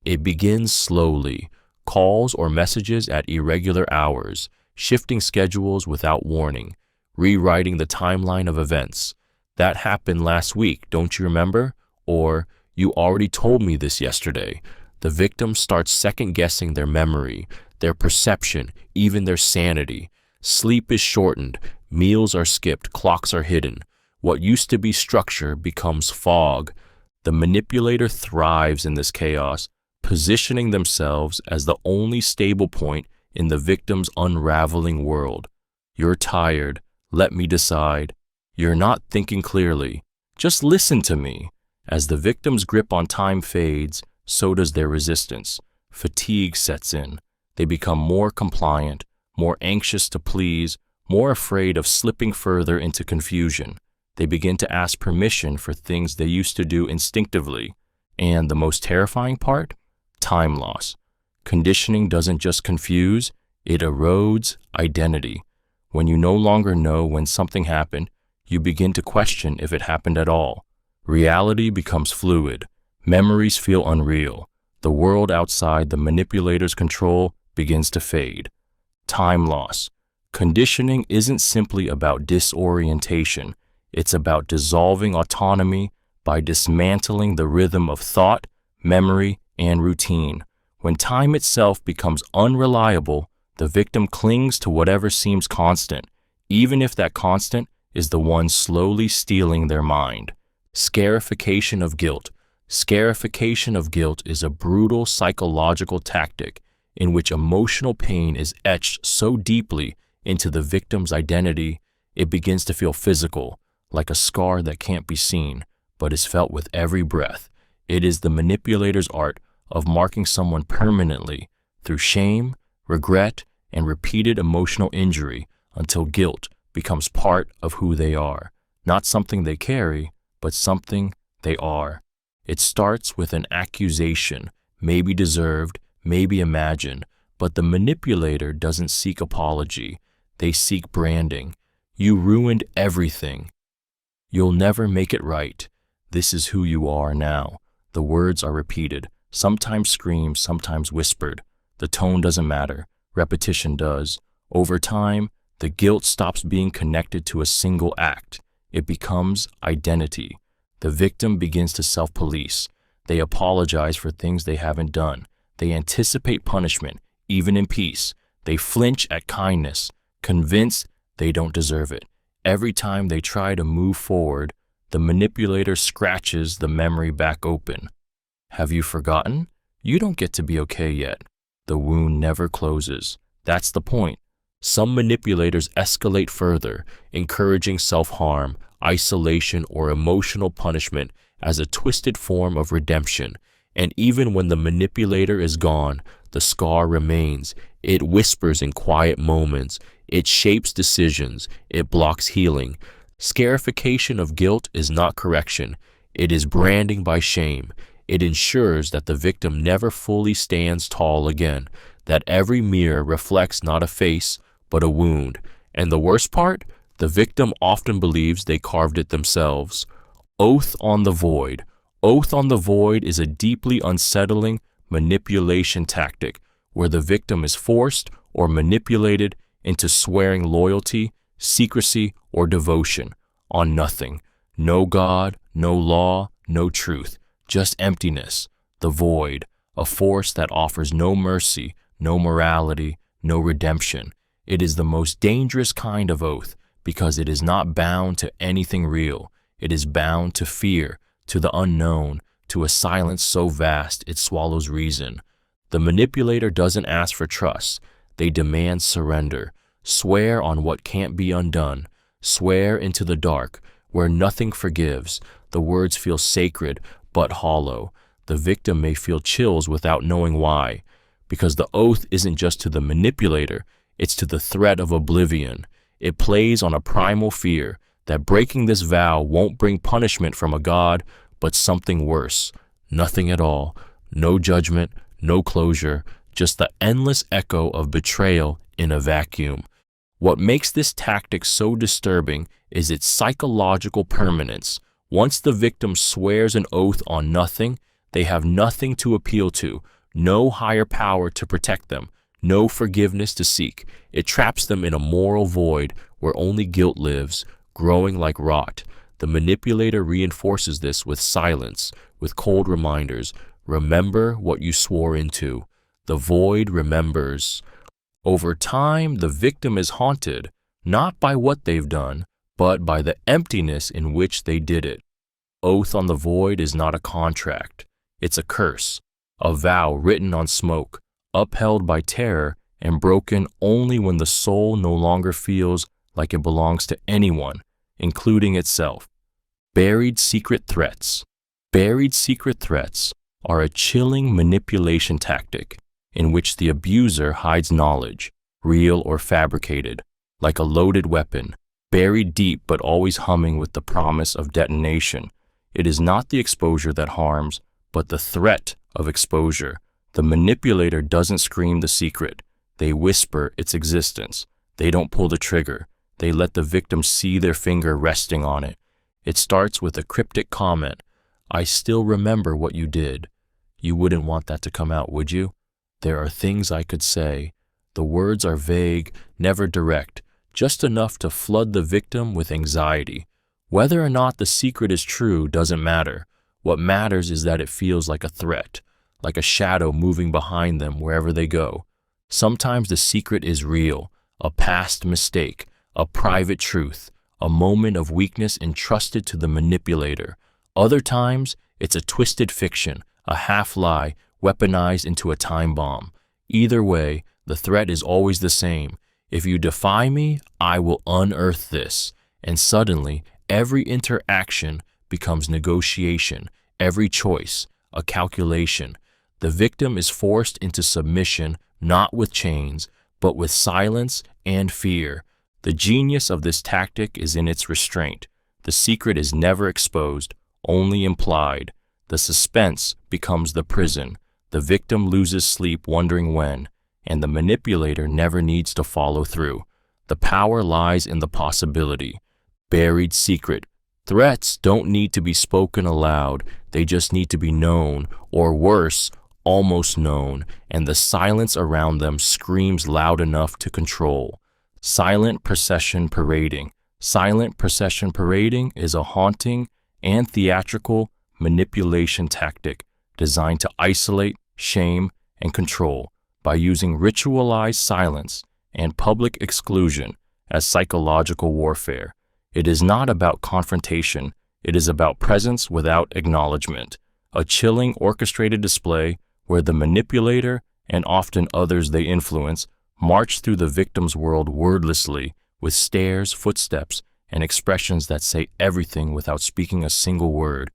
It begins slowly, calls or messages at irregular hours, shifting schedules without warning, rewriting the timeline of events. That happened last week, don't you remember? Or, you already told me this yesterday. The victim starts second-guessing their memory, their perception, even their sanity. Sleep is shortened, meals are skipped, clocks are hidden. What used to be structure becomes fog. The manipulator thrives in this chaos, positioning themselves as the only stable point in the victim's unraveling world. You're tired. Let me decide. You're not thinking clearly. Just listen to me. As the victim's grip on time fades, so does their resistance. Fatigue sets in. They become more compliant, more anxious to please, more afraid of slipping further into confusion. They begin to ask permission for things they used to do instinctively. And the most terrifying part? Time loss. Conditioning doesn't just confuse, it erodes identity. When you no longer know when something happened, you begin to question if it happened at all. Reality becomes fluid. Memories feel unreal. The world outside the manipulator's control begins to fade. Time loss. Conditioning isn't simply about disorientation. It's about dissolving autonomy by dismantling the rhythm of thought, memory, and routine. When time itself becomes unreliable, the victim clings to whatever seems constant, even if that constant is the one slowly stealing their mind. Scarification of guilt. Scarification of guilt is a brutal psychological tactic in which emotional pain is etched so deeply into the victim's identity, it begins to feel physical, like a scar that can't be seen, but is felt with every breath. It is the manipulator's art of marking someone permanently through shame, regret, and repeated emotional injury until guilt becomes part of who they are, not something they carry, but something they are. It starts with an accusation, maybe deserved, maybe imagined, but the manipulator doesn't seek apology. They seek branding. You ruined everything. You'll never make it right. This is who you are now. The words are repeated, sometimes screamed, sometimes whispered. The tone doesn't matter. Repetition does. Over time, the guilt stops being connected to a single act. It becomes identity. The victim begins to self-police. They apologize for things they haven't done. They anticipate punishment, even in peace. They flinch at kindness, convinced they don't deserve it. Every time they try to move forward, the manipulator scratches the memory back open. Have you forgotten? You don't get to be okay yet. The wound never closes. That's the point. Some manipulators escalate further, encouraging self-harm, isolation, or emotional punishment as a twisted form of redemption. And even when the manipulator is gone, the scar remains. It whispers in quiet moments. It shapes decisions. It blocks healing. Scarification of guilt is not correction. It is branding by shame. It ensures that the victim never fully stands tall again, that every mirror reflects not a face, but a wound. And the worst part? The victim often believes they carved it themselves. Oath on the Void. Oath on the Void is a deeply unsettling manipulation tactic where the victim is forced or manipulated into swearing loyalty, secrecy, or devotion on nothing. No God, no law, no truth, just emptiness, the void, a force that offers no mercy, no morality, no redemption. It is the most dangerous kind of oath because it is not bound to anything real. It is bound to fear, to the unknown, to a silence so vast it swallows reason. The manipulator doesn't ask for trust. They demand surrender. Swear on what can't be undone. Swear into the dark, where nothing forgives. The words feel sacred, but hollow. The victim may feel chills without knowing why, because the oath isn't just to the manipulator, it's to the threat of oblivion. It plays on a primal fear that breaking this vow won't bring punishment from a god, but something worse. Nothing at all. No judgment, no closure, just the endless echo of betrayal in a vacuum. What makes this tactic so disturbing is its psychological permanence. Once the victim swears an oath on nothing, they have nothing to appeal to, no higher power to protect them, no forgiveness to seek. It traps them in a moral void where only guilt lives, growing like rot. The manipulator reinforces this with silence, with cold reminders. Remember what you swore into. The void remembers. Over time, the victim is haunted, not by what they've done, but by the emptiness in which they did it. Oath on the Void is not a contract. It's a curse, a vow written on smoke, upheld by terror and broken only when the soul no longer feels like it belongs to anyone, including itself. Buried secret threats. Buried secret threats are a chilling manipulation tactic in which the abuser hides knowledge, real or fabricated, like a loaded weapon, buried deep but always humming with the promise of detonation. It is not the exposure that harms, but the threat of exposure. The manipulator doesn't scream the secret. They whisper its existence. They don't pull the trigger. They let the victim see their finger resting on it. It starts with a cryptic comment. I still remember what you did. You wouldn't want that to come out, would you? There are things I could say. The words are vague, never direct, just enough to flood the victim with anxiety. Whether or not the secret is true doesn't matter. What matters is that it feels like a threat, like a shadow moving behind them wherever they go. Sometimes the secret is real, a past mistake, a private truth, a moment of weakness entrusted to the manipulator. Other times, it's a twisted fiction, a half-lie weaponized into a time bomb. Either way, the threat is always the same. If you defy me, I will unearth this. And suddenly, every interaction becomes negotiation, every choice, a calculation. The victim is forced into submission not with chains, but with silence and fear. The genius of this tactic is in its restraint. The secret is never exposed, only implied. The suspense becomes the prison. The victim loses sleep wondering when, and the manipulator never needs to follow through. The power lies in the possibility. Buried secret. Threats don't need to be spoken aloud, they just need to be known, or worse, almost known, and the silence around them screams loud enough to control. Silent procession parading. Silent procession parading is a haunting and theatrical manipulation tactic designed to isolate, shame, and control by using ritualized silence and public exclusion as psychological warfare. It is not about confrontation, it is about presence without acknowledgement, a chilling orchestrated display where the manipulator, and often others they influence, march through the victim's world wordlessly with stares, footsteps, and expressions that say everything without speaking a single word.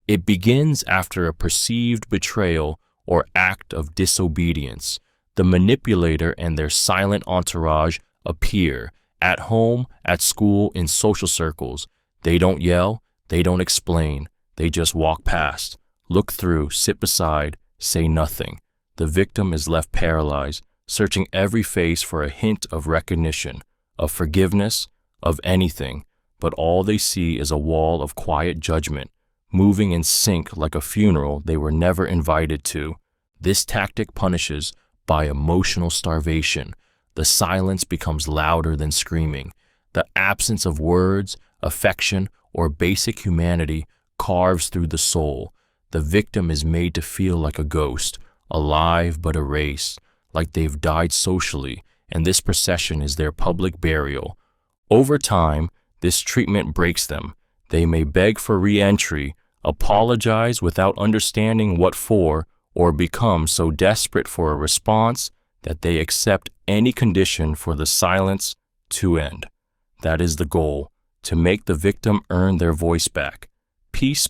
It begins after a perceived betrayal or act of disobedience. The manipulator and their silent entourage appear at home, at school, in social circles. They don't yell, they don't explain, they just walk past, look through, sit beside, say nothing. The victim is left paralyzed, searching every face for a hint of recognition, of forgiveness, of anything, but all they see is a wall of quiet judgment, moving in sync like a funeral they were never invited to. This tactic punishes by emotional starvation. The silence becomes louder than screaming. The absence of words, affection, or basic humanity carves through the soul. The victim is made to feel like a ghost, alive but erased, like they've died socially, and this procession is their public burial. Over time, this treatment breaks them. They may beg for re-entry, apologize without understanding what for, or become so desperate for a response that they accept any condition for the silence to end. That is the goal, to make the victim earn their voice back, piece,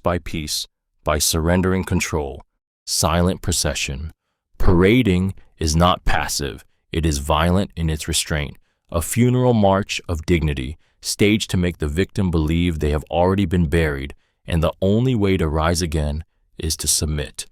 by surrendering control. Silent procession. Parading is not passive, it is violent in its restraint, a funeral march of dignity, staged to make the victim believe they have already been buried, and the only way to rise again is to submit.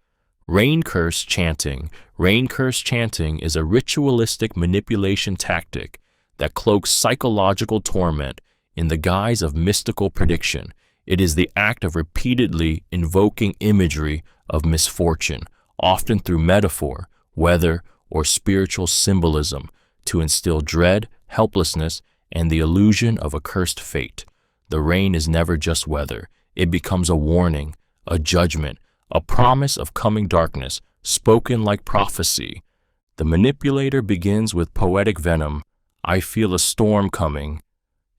Rain Curse Chanting. Rain Curse Chanting is a ritualistic manipulation tactic that cloaks psychological torment in the guise of mystical prediction. It is the act of repeatedly invoking imagery of misfortune, often through metaphor, weather, or spiritual symbolism, to instill dread, helplessness, and the illusion of a cursed fate. The rain is never just weather. It becomes a warning, a judgment, a promise of coming darkness, spoken like prophecy. The manipulator begins with poetic venom. I feel a storm coming.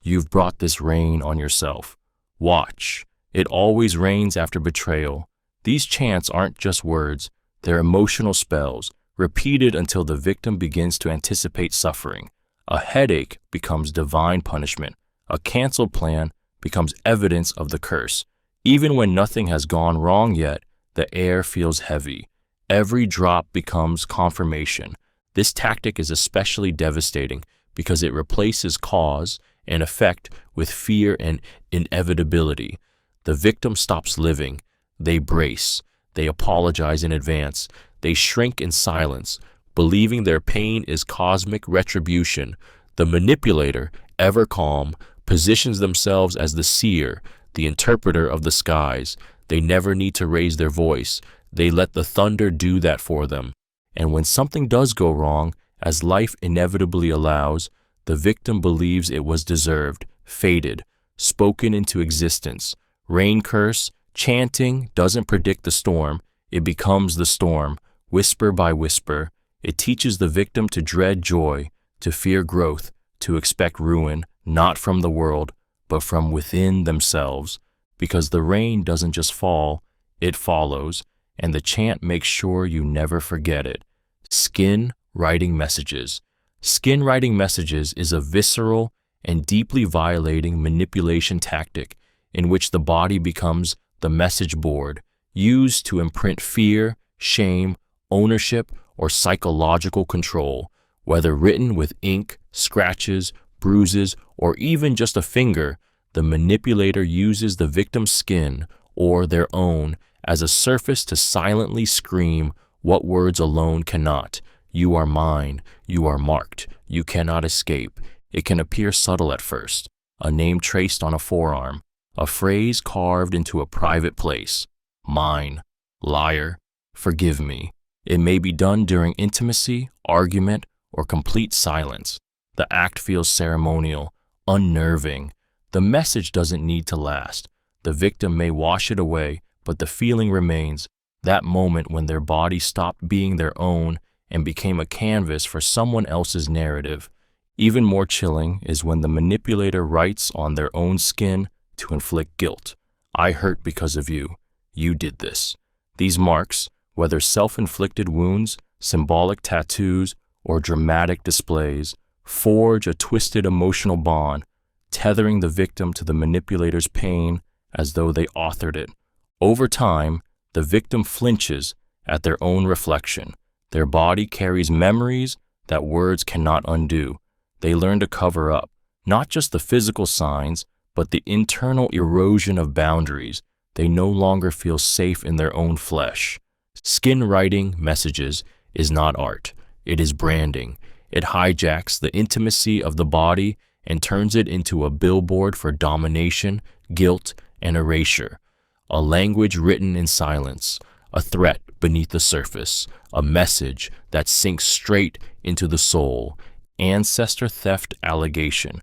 You've brought this rain on yourself. Watch. It always rains after betrayal. These chants aren't just words. They're emotional spells, repeated until the victim begins to anticipate suffering. A headache becomes divine punishment. A canceled plan becomes evidence of the curse. Even when nothing has gone wrong yet, the air feels heavy. Every drop becomes confirmation. This tactic is especially devastating because it replaces cause and effect with fear and inevitability. The victim stops living. They brace. They apologize in advance. They shrink in silence, believing their pain is cosmic retribution. The manipulator, ever calm, positions themselves as the seer, the interpreter of the skies. They never need to raise their voice. They let the thunder do that for them. And when something does go wrong, as life inevitably allows, The victim believes it was deserved, fated, spoken into existence. Rain curse, chanting doesn't predict the storm, it becomes the storm, whisper by whisper. It teaches the victim to dread joy, to fear growth, to expect ruin, not from the world, but from within themselves. Because the rain doesn't just fall, it follows, and the chant makes sure you never forget it. Skin writing messages. Skin writing messages is a visceral and deeply violating manipulation tactic in which the body becomes the message board, used to imprint fear, shame, ownership, or psychological control. Whether written with ink, scratches, bruises, or even just a finger, the manipulator uses the victim's skin, or their own, as a surface to silently scream what words alone cannot. You are mine, you are marked, you cannot escape. It can appear subtle at first, a name traced on a forearm, a phrase carved into a private place. Mine, liar, forgive me. It may be done during intimacy, argument, or complete silence. The act feels ceremonial, unnerving. The message doesn't need to last. The victim may wash it away, but the feeling remains, that moment when their body stopped being their own and became a canvas for someone else's narrative. Even more chilling is when the manipulator writes on their own skin to inflict guilt. I hurt because of you. You did this. These marks, whether self-inflicted wounds, symbolic tattoos, or dramatic displays, forge a twisted emotional bond, tethering the victim to the manipulator's pain as though they authored it. Over time, the victim flinches at their own reflection. Their body carries memories that words cannot undo. They learn to cover up, not just the physical signs, but the internal erosion of boundaries. They no longer feel safe in their own flesh. Skin writing messages is not art. It is branding. It hijacks the intimacy of the body and turns it into a billboard for domination, guilt, and erasure. A language written in silence, a threat beneath the surface, a message that sinks straight into the soul. Ancestor theft allegation.